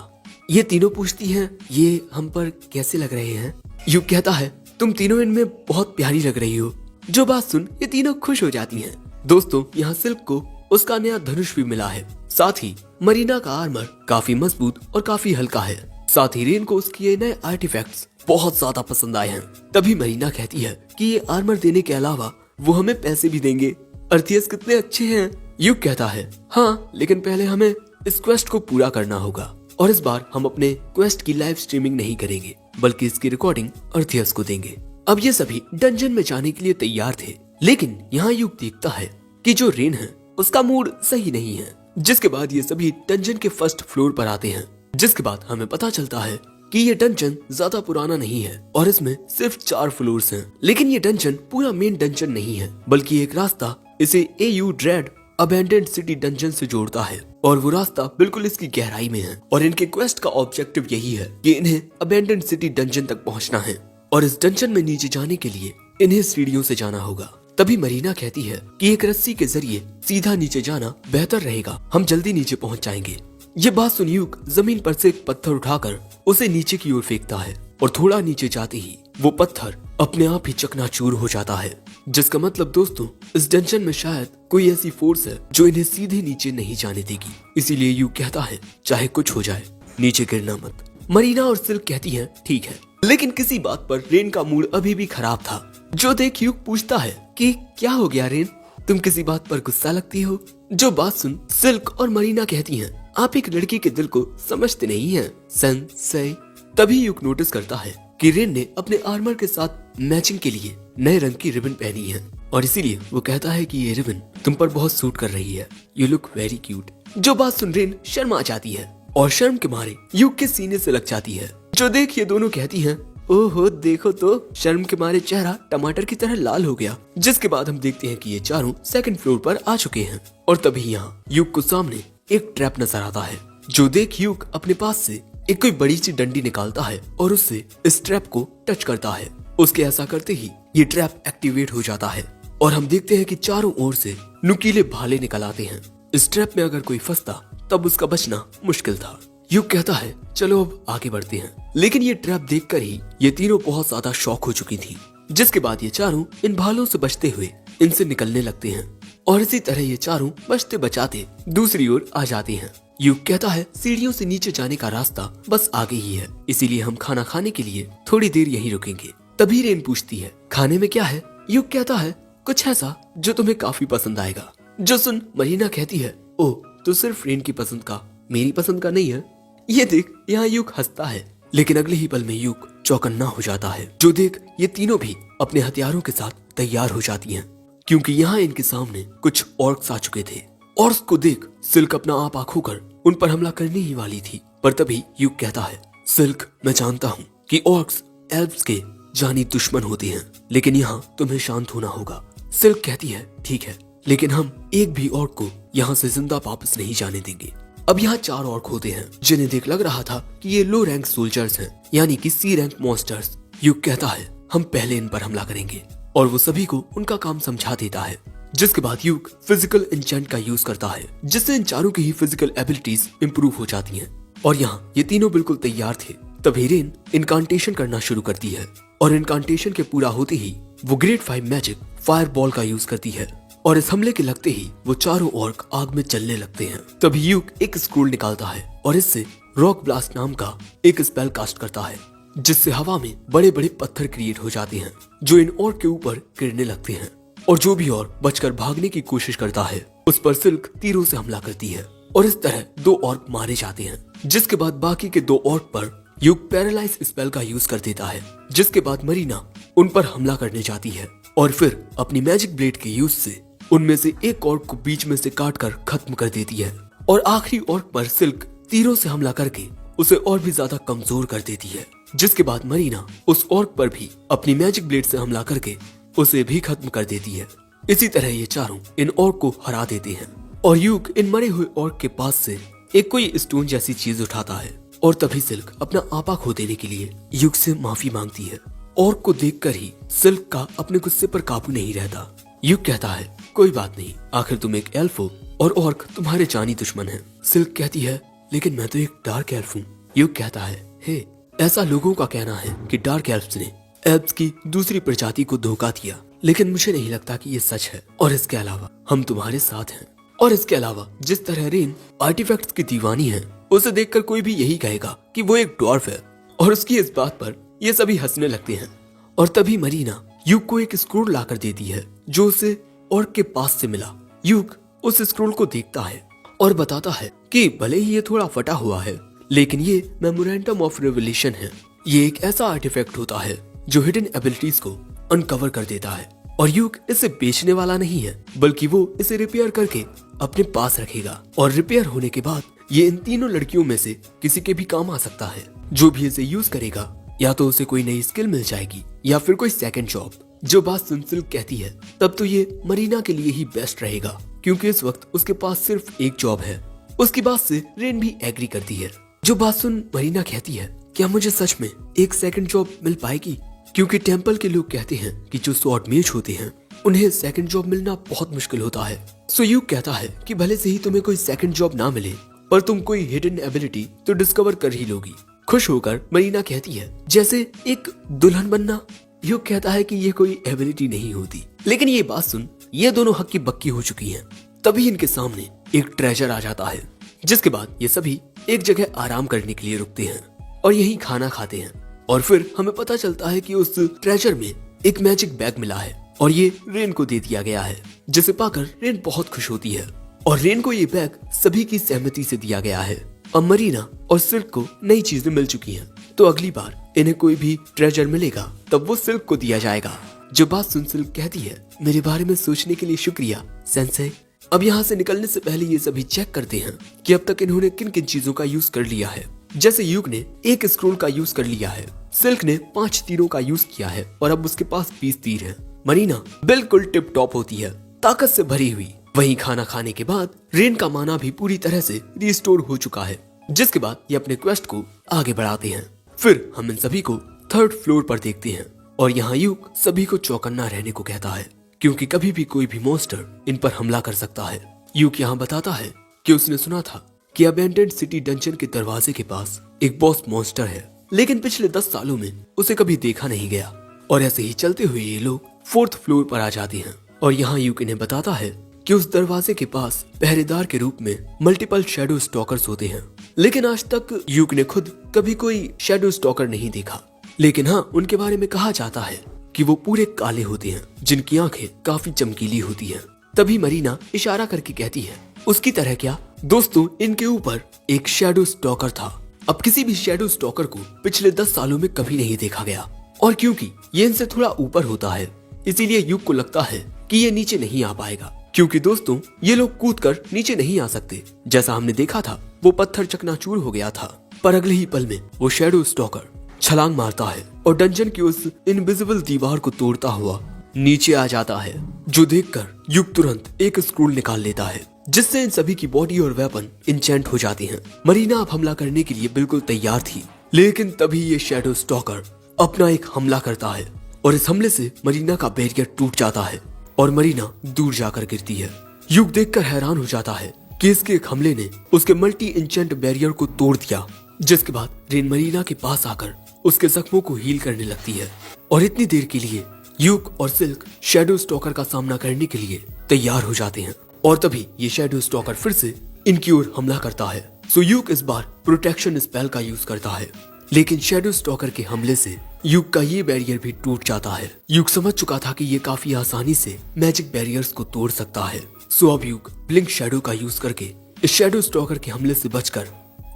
ये तीनों पूछती हैं, ये हम पर कैसे लग रहे हैं? यूक कहता है, तुम तीनों इनमें बहुत प्यारी लग रही हो। जो बात सुन ये तीनों खुश हो जाती हैं। दोस्तों, यहाँ सिल्क को उसका नया धनुष भी मिला है। साथ ही मरीना का आर्मर काफी मजबूत और काफी हल्का है। साथ ही रेन को उसके ये नए आर्टिफैक्ट्स बहुत ज्यादा पसंद आए हैं। तभी मरीना कहती है कि ये आर्मर देने के अलावा वो हमें पैसे भी देंगे। अर्थियस कितने अच्छे हैं। यूक कहता है, हाँ, लेकिन पहले हमें इस क्वेस्ट को पूरा करना होगा। और इस बार हम अपने क्वेस्ट की लाइव स्ट्रीमिंग नहीं करेंगे, बल्कि इसकी रिकॉर्डिंग अर्थियस को देंगे। अब ये सभी डंजन में जाने के लिए तैयार थे, लेकिन यहाँ यूक देखता है कि जो रेन है उसका मूड सही नहीं है। जिसके बाद ये सभी डंजन के फर्स्ट फ्लोर पर आते हैं। जिसके बाद हमें पता चलता है कि ये डंजन ज्यादा पुराना नहीं है और इसमें सिर्फ 4 फ्लोर्स हैं। लेकिन ये डंजन पूरा मेन डंजन नहीं है, बल्कि एक रास्ता इसे AU dread abandoned city dungeon से जोड़ता है और वो रास्ता बिल्कुल इसकी गहराई में है और इनके क्वेस्ट का ऑब्जेक्टिव यही है कि इन्हें अबैंडन्ड सिटी डंजन तक पहुंचना है और इस डंजन में नीचे जाने के लिए इन्हें सीढ़ियों से जाना होगा। तभी मरीना कहती है कि एक रस्सी के जरिए सीधा नीचे जाना बेहतर रहेगा, हम जल्दी नीचे पहुंच जाएंगे। ये बात सुन यूक जमीन पर से एक पत्थर उठाकर उसे नीचे की ओर फेंकता है और थोड़ा नीचे जाते ही वो पत्थर अपने आप ही चकनाचूर हो जाता है, जिसका मतलब दोस्तों इस डंजन में शायद कोई ऐसी फोर्स है जो इन्हें सीधे नीचे नहीं जाने देगी। इसीलिए यूक कहता है चाहे कुछ हो जाए नीचे गिरना मत। मरीना और सिल्क कहती है ठीक है, लेकिन किसी बात पर रेन का मूड अभी भी खराब था, जो देख यूक पूछता है कि क्या हो गया रेन, तुम किसी बात पर गुस्सा लगती हो। जो बात सुन सिल्क और मरीना कहती हैं आप एक लड़की के दिल को समझते नहीं हैं सेंसेई। तभी यूक नोटिस करता है कि रेन ने अपने आर्मर के साथ मैचिंग के लिए नए रंग की रिबन पहनी है और इसीलिए वो कहता है कि ये रिबन तुम पर बहुत सूट कर रही है, यू लुक वेरी क्यूट। जो बात सुन रेन शर्मा जाती है और शर्म के मारे यूक के सीने से लग जाती है। जो देख ये दोनों कहती हैं ओहो देखो तो शर्म के मारे चेहरा टमाटर की तरह लाल हो गया। जिसके बाद हम देखते हैं कि ये चारों सेकंड फ्लोर पर आ चुके हैं और तभी यहाँ यूक को सामने एक ट्रैप नजर आता है। जो देख यूक अपने पास से एक कोई बड़ी सी डंडी निकालता है और उससे इस ट्रैप को टच करता है। उसके ऐसा करते ही ये ट्रैप एक्टिवेट हो जाता है और हम देखते हैं कि चारों ओर से नुकीले भाले निकल आते हैं। इस ट्रैप में अगर कोई फंसता तब उसका बचना मुश्किल था। यूक कहता है चलो अब आगे बढ़ते हैं, लेकिन ये ट्रैप देखकर ही ये तीनों बहुत ज्यादा शॉक हो चुकी थी। जिसके बाद ये चारों इन भालों से बचते हुए इनसे निकलने लगते हैं और इसी तरह ये चारों बचते बचाते दूसरी ओर आ जाते हैं। यूक कहता है सीढ़ियों से नीचे जाने का रास्ता बस आगे ही है, इसीलिए हम खाना खाने के लिए थोड़ी देर यहीं रुकेंगे। तभी रेन पूछती है खाने में क्या है। यूक कहता है कुछ ऐसा जो तुम्हें काफी पसंद आएगा। जो सुन मरीना कहती है ओ तो सिर्फ रेन की पसंद का, मेरी पसंद का नहीं है। ये देख यहाँ यूक हंसता है, लेकिन अगले ही पल में यूक चौकन्ना हो जाता है। जो देख ये तीनों भी अपने हथियारों के साथ तैयार हो जाती हैं, क्योंकि यहाँ इनके सामने कुछ ऑर्क्स आ चुके थे। ऑर्क्स को देख सिल्क अपना आप आंखों कर उन पर हमला करने ही वाली थी, पर तभी यूक कहता है सिल्क मैं जानता हूँ कि ऑर्क्स एल्व्स के जानी दुश्मन होते हैं, लेकिन यहाँ तुम्हें शांत होना होगा। सिल्क कहती है ठीक है, लेकिन हम एक भी ऑर्क को यहाँ से जिंदा वापस नहीं जाने देंगे। अब यहाँ 4 ऑर्क होते हैं जिन्हें देख लग रहा था कि ये लो रैंक सोल्जर्स हैं, यानी कि सी रैंक मॉन्स्टर्स। यूक कहता है हम पहले इन पर हमला करेंगे और वो सभी को उनका काम समझा देता है। जिसके बाद यूक फिजिकल इंचेंट का यूज करता है, जिससे इन चारों की ही फिजिकल एबिलिटीज इंप्रूव हो जाती हैं। और यहाँ ये तीनों बिल्कुल तैयार थे। तभी रेन इनकांटेशन करना शुरू करती है और इनकांटेशन के पूरा होते ही वो ग्रेड 5 मैजिक फायर बॉल का यूज करती है और इस हमले के लगते ही वो चारों ऑर्क आग में जलने लगते हैं। तभी यूक एक स्क्रोल निकालता है और इससे रॉक ब्लास्ट नाम का एक स्पेल कास्ट करता है, जिससे हवा में बड़े बड़े पत्थर क्रिएट हो जाते हैं जो इन ऑर्क के ऊपर गिरने लगते हैं। और जो भी ऑर्क बचकर भागने की कोशिश करता है उस पर सिल्क तीरों से हमला करती है और इस तरह 2 ऑर्क मारे जाते हैं। जिसके बाद बाकी के 2 ऑर्क पर यूक पैरालाइज स्पेल का यूज कर देता है। जिसके बाद मरीना उन पर हमला करने जाती है और फिर अपनी मैजिक ब्लेड के यूज से उनमें से एक ऑर्क को बीच में से काटकर खत्म कर देती है और आखिरी ऑर्क पर सिल्क तीरों से हमला करके उसे और भी ज्यादा कमजोर कर देती है। जिसके बाद मरीना उस ऑर्क पर भी अपनी मैजिक ब्लेड से हमला करके उसे भी खत्म कर देती है। इसी तरह ये चारों इन ऑर्क को हरा देते हैं और यूक इन मरे हुए ऑर्क के पास से एक कोई स्टोन जैसी चीज उठाता है और तभी सिल्क अपना आपा खो देने के लिए यूक से माफी मांगती है। ऑर्क को देखकर ही सिल्क का अपने गुस्से पर काबू नहीं रहता। यूक कहता है कोई बात नहीं, आखिर तुम एक एल्फ हो और ऑर्क तुम्हारे जानी दुश्मन है। सिल्क कहती है लेकिन मैं तो एक डार्क एल्फ हूँ। यूक कहता है हे ऐसा लोगों का कहना है कि डार्क एल्फ्स ने एल्फ्स की दूसरी प्रजाति को धोखा दिया, लेकिन मुझे नहीं लगता कि ये सच है। और इसके अलावा हम तुम्हारे साथ हैं। और इसके अलावा जिस तरह रेन आर्टिफैक्ट्स की दीवानी है, उसे देखकर कोई भी यही कहेगा कि वो एक ड्वार्फ है। और उसकी इस बात पर ये सभी हंसने लगते हैं। और तभी मरीना यूक को एक स्क्रोल लाकर देती है जो उसे ऑर्क के पास से मिला। यूक उस स्क्रोल को देखता है और बताता है कि भले ही ये थोड़ा फटा हुआ है, लेकिन ये मेमोरेंडम ऑफ रेवलेशन है। ये एक ऐसा आर्टिफैक्ट होता है जो हिडन एबिलिटीज को अनकवर कर देता है और यूक इसे बेचने वाला नहीं है, बल्कि वो इसे रिपेयर करके अपने पास रखेगा और रिपेयर होने के बाद ये इन तीनों लड़कियों में से किसी के भी काम आ सकता है। जो भी इसे यूज करेगा या तो उसे कोई नई स्किल मिल जाएगी या फिर कोई सेकंड जॉब। जो बात सुन सिल्क कहती है तब तो ये मरीना के लिए ही बेस्ट रहेगा, क्योंकि इस वक्त उसके पास सिर्फ एक जॉब है। उसकी बात से रेन भी एग्री करती है। जो बात सुन मरीना कहती है, क्या मुझे सच में एक सेकंड जॉब मिल पाएगी? क्योंकि टेम्पल के लोग कहते हैं कि जो स्वॉर्ड मेज होते हैं उन्हें सेकंड जॉब मिलना बहुत मुश्किल होता है। सो यूक कहता है कि भले से ही तुम्हें कोई सेकंड जॉब ना मिले, पर तुम कोई हिडन एबिलिटी तो डिस्कवर कर ही लोगी। खुश होकर मरीना कहती है, जैसे एक दुल्हन बनना। यूक कहता है कि ये कोई एबिलिटी नहीं होती। लेकिन ये बात सुन ये दोनों हक्की बक्की हो चुकी हैं। तभी इनके सामने एक ट्रेजर आ जाता है, जिसके बाद ये सभी एक जगह आराम करने के लिए रुकते हैं और यहीं खाना खाते हैं। और फिर हमें पता चलता है कि उस ट्रेजर में एक मैजिक बैग मिला है और ये रेन को दे दिया गया है, जिसे पाकर रेन बहुत खुश होती है। और रेन को ये बैग सभी की सहमति से दिया गया है। अब मरीना और सिल्क को नई चीजें मिल चुकी हैं, तो अगली बार इन्हें कोई भी ट्रेजर मिलेगा तब वो सिल्क को दिया जाएगा। जो बात सुन सिल्क कहती है, मेरे बारे में सोचने के लिए शुक्रिया सेंसेई। अब यहाँ से निकलने से पहले ये सभी चेक करते हैं कि अब तक इन्होंने किन किन चीजों का यूज कर लिया है। जैसे यूक ने एक स्क्रोल का यूज कर लिया है, सिल्क ने 5 तीरों का यूज किया है और अब उसके पास 20 तीर है। मरीना बिल्कुल टिप टॉप होती है, ताकत से भरी हुई। वहीं खाना खाने के बाद रेन का माना भी पूरी तरह से रिस्टोर हो चुका है, जिसके बाद ये अपने क्वेस्ट को आगे बढ़ाते हैं। फिर हम इन सभी को 3rd फ्लोर पर देखते हैं और यहाँ यूक सभी को चौकन्ना रहने को कहता है, क्योंकि कभी भी कोई भी मॉन्स्टर इन पर हमला कर सकता है। यूक यहाँ बताता है कि उसने सुना था कि अबैंडन्ड सिटी डंजन के दरवाजे के पास एक बॉस मॉन्स्टर है, लेकिन पिछले 10 सालों में उसे कभी देखा नहीं गया। और ऐसे ही चलते हुए ये लोग 4th फ्लोर पर आ जाते हैं और यहाँ यूक इन्हें बताता है कि उस दरवाजे के पास पहरेदार के रूप में मल्टीपल शैडो स्टॉकर्स होते हैं। लेकिन आज तक यूक ने खुद कभी कोई शैडो स्टॉकर नहीं देखा। लेकिन हाँ, उनके बारे में कहा जाता है कि वो पूरे काले होते हैं, जिनकी आंखें काफी चमकीली होती हैं। तभी मरीना इशारा करके कहती है, उसकी तरह क्या? दोस्तों, इनके ऊपर एक शैडो स्टॉकर था। अब किसी भी शैडो स्टॉकर को पिछले 10 सालों में कभी नहीं देखा गया, और क्योंकि ये इनसे थोड़ा ऊपर होता है, इसीलिए यूक को लगता है कि ये नीचे नहीं आ पाएगा। क्योंकि दोस्तों, ये लोग कूदकर नीचे नहीं आ सकते। जैसा हमने देखा था, वो पत्थर चकनाचूर हो गया था, पर अगले ही पल में वो शैडो स्टॉकर छलांग मारता है और डंजन की उस इनविजिबल दीवार को तोड़ता हुआ नीचे आ जाता है, जो देखकर यूक तुरंत एक स्क्रूल निकाल लेता है, जिससे इन सभी की बॉडी और वेपन इंचेंट हो जाती हैं। मरीना अब हमला करने के लिए बिल्कुल तैयार थी, लेकिन तभी ये शैडो स्टॉकर अपना एक हमला करता है और इस हमले से मरीना का बैरियर टूट जाता है और मरीना दूर जाकर गिरती है। यूक देखकर हैरान हो जाता है कि इसके एक हमले ने उसके मल्टी इंचेंट बैरियर को तोड़ दिया, जिसके बाद रेन मरीना के पास आकर उसके जख्मों को हील करने लगती है। और इतनी देर के लिए यूक और सिल्क शैडो स्टॉकर का सामना करने के लिए तैयार हो जाते हैं और तभी ये शैडो स्टॉकर फिर से इनकी ओर हमला करता है। सो यूक इस बार प्रोटेक्शन स्पेल का यूज करता है, लेकिन शैडो स्टॉकर के हमले से यूक का ये बैरियर भी टूट जाता है। यूक समझ चुका था कि ये काफी आसानी से मैजिक बैरियर्स को तोड़ सकता है। सो अब यूक ब्लिंक शैडो का यूज करके इस शैडो स्टॉकर के हमले से बचकर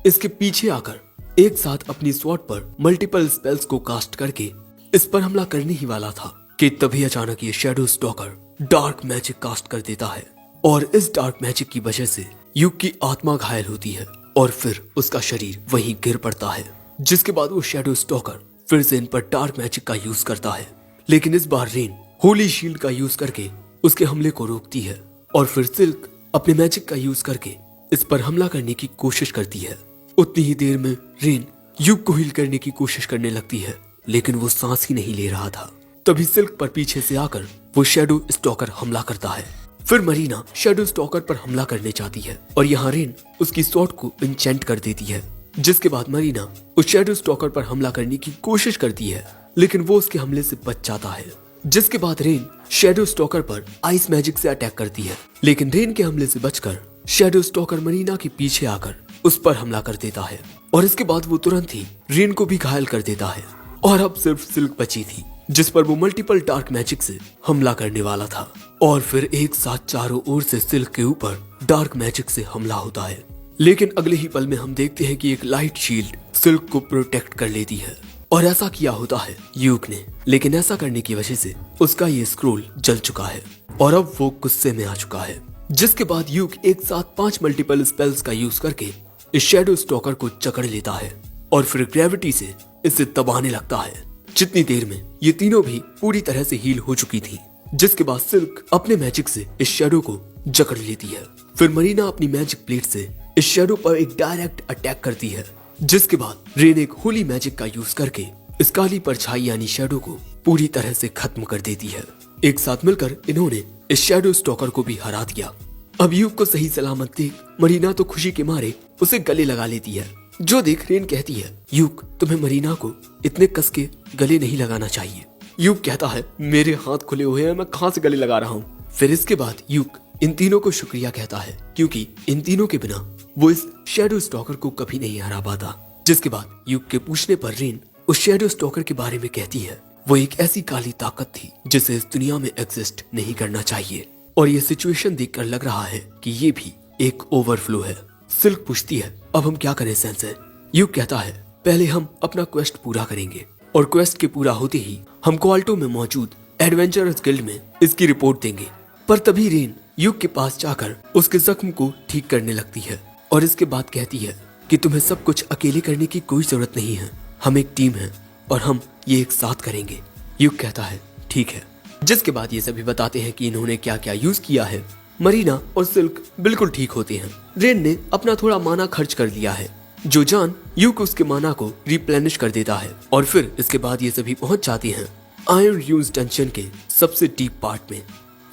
इसके पीछे आकर एक साथ अपनी स्वॉर्ड पर मल्टीपल स्पेल्स को कास्ट करके इस पर हमला करने ही वाला था कि तभी अचानक ये shadow stalker dark magic cast कर देता है और इस डार्क मैजिक की वजह से यूक की आत्मा घायल होती है और फिर उसका शरीर वहीं गिर पड़ता है, जिसके बाद वो शैडो स्टॉकर फिर से इन पर डार्क मैजिक का यूज करता है। लेकिन इस बार रेन होली शील्ड का यूज करके उसके हमले को रोकती है और फिर सिल्क अपने मैजिक का यूज करके इस पर हमला करने की कोशिश करती है। उतनी ही देर में रेन यूक को हील करने की कोशिश करने लगती है, लेकिन वो सांस ही नहीं ले रहा था। तभी सिल्क पर पीछे से आकर वो शैडो स्टॉकर हमला करता है। फिर मरीना शैडो स्टॉकर पर हमला करने चाहती है और यहाँ रेन उसकी स्वॉर्ड को इंचेंट कर देती है, जिसके बाद मरीना उस शैडो स्टॉकर पर हमला करने की कोशिश करती है, लेकिन वो उसके हमले से बच जाता है। जिसके बाद रेन शैडो स्टॉकर पर आइस मैजिक से अटैक करती है, लेकिन रेन के हमले से बचकर शैडो स्टॉकर मरीना के पीछे आकर उस पर हमला कर देता है और इसके बाद वो तुरंत ही रेन को भी घायल कर देता है। और अब सिर्फ सिल्क बची थी, जिस पर वो मल्टीपल डार्क मैजिक से हमला करने वाला था और फिर एक साथ चारों ओर से सिल्क के ऊपर डार्क मैजिक से हमला होता है। लेकिन अगले ही पल में हम देखते हैं कि एक लाइट शील्ड सिल्क को प्रोटेक्ट कर लेती है और ऐसा किया होता है यूक ने, लेकिन ऐसा करने की वजह से उसका ये स्क्रोल जल चुका है और अब वो गुस्से में आ चुका है। जिसके बाद यूक एक साथ 5 मल्टीपल स्पेल्स का यूज करके इस शैडो स्टॉकर को जकड़ लेता है और फिर ग्रेविटी से इसे दबाने लगता है। जितनी देर में ये तीनों भी पूरी तरह से हील हो चुकी थी, जिसके बाद सिल्क अपने मैजिक से इस शैडो को जकड़ लेती है। फिर मरीना अपनी मैजिक प्लेट से इस शैडो पर एक डायरेक्ट अटैक करती है, जिसके बाद रेन एक होली मैजिक का यूज करके इस काली परछाई यानी शैडो को पूरी तरह से खत्म कर देती है। एक साथ मिलकर इन्होंने इस शैडो स्टॉकर को भी हरा दिया। अब यूक को सही सलामत देख मरीना तो खुशी के मारे उसे गले लगा लेती है, जो देख रेन कहती है, यूक तुम्हें मरीना को इतने कस के गले नहीं लगाना चाहिए। यूक कहता है, मेरे हाथ खुले हुए हैं, मैं कहां से गले लगा रहा हूँ। फिर इसके बाद यूक इन तीनों को शुक्रिया कहता है, क्योंकि इन तीनों के बिना वो इस शैडो स्टॉकर को कभी नहीं हरा पाता। जिसके बाद यूक के पूछने पर रेन उस शैडो स्टॉकर के बारे में कहती है, वो एक ऐसी काली ताकत थी जिसे इस दुनिया में एग्जिस्ट नहीं करना चाहिए, और ये सिचुएशन देखकर लग रहा है कि ये भी एक ओवरफ्लो है। सिल्क पूछती है, अब हम क्या करें सेंसर? यूक कहता है, पहले हम अपना क्वेस्ट पूरा करेंगे, और क्वेस्ट के पूरा होते ही हम क्वाल्टो में मौजूद एडवेंचरर्स गिल्ड में इसकी रिपोर्ट देंगे। पर तभी रेन यूक के पास जाकर उसके जख्म को ठीक करने लगती है और इसके बाद कहती है कि तुम्हें सब कुछ अकेले करने की कोई जरूरत नहीं है, हम एक टीम है और हम ये एक साथ करेंगे। यूक कहता है, ठीक है। जिसके बाद ये सभी बताते हैं कि इन्होंने क्या क्या यूज किया है। मरीना और सिल्क बिल्कुल ठीक होते हैं। रेन ने अपना थोड़ा माना खर्च कर लिया है, जो जान यूक उसके माना को रिप्लेनिश कर देता है, और फिर इसके बाद ये सभी पहुंच जाते हैं आयरन ड्यून्स डंजन के सबसे डीप पार्ट में,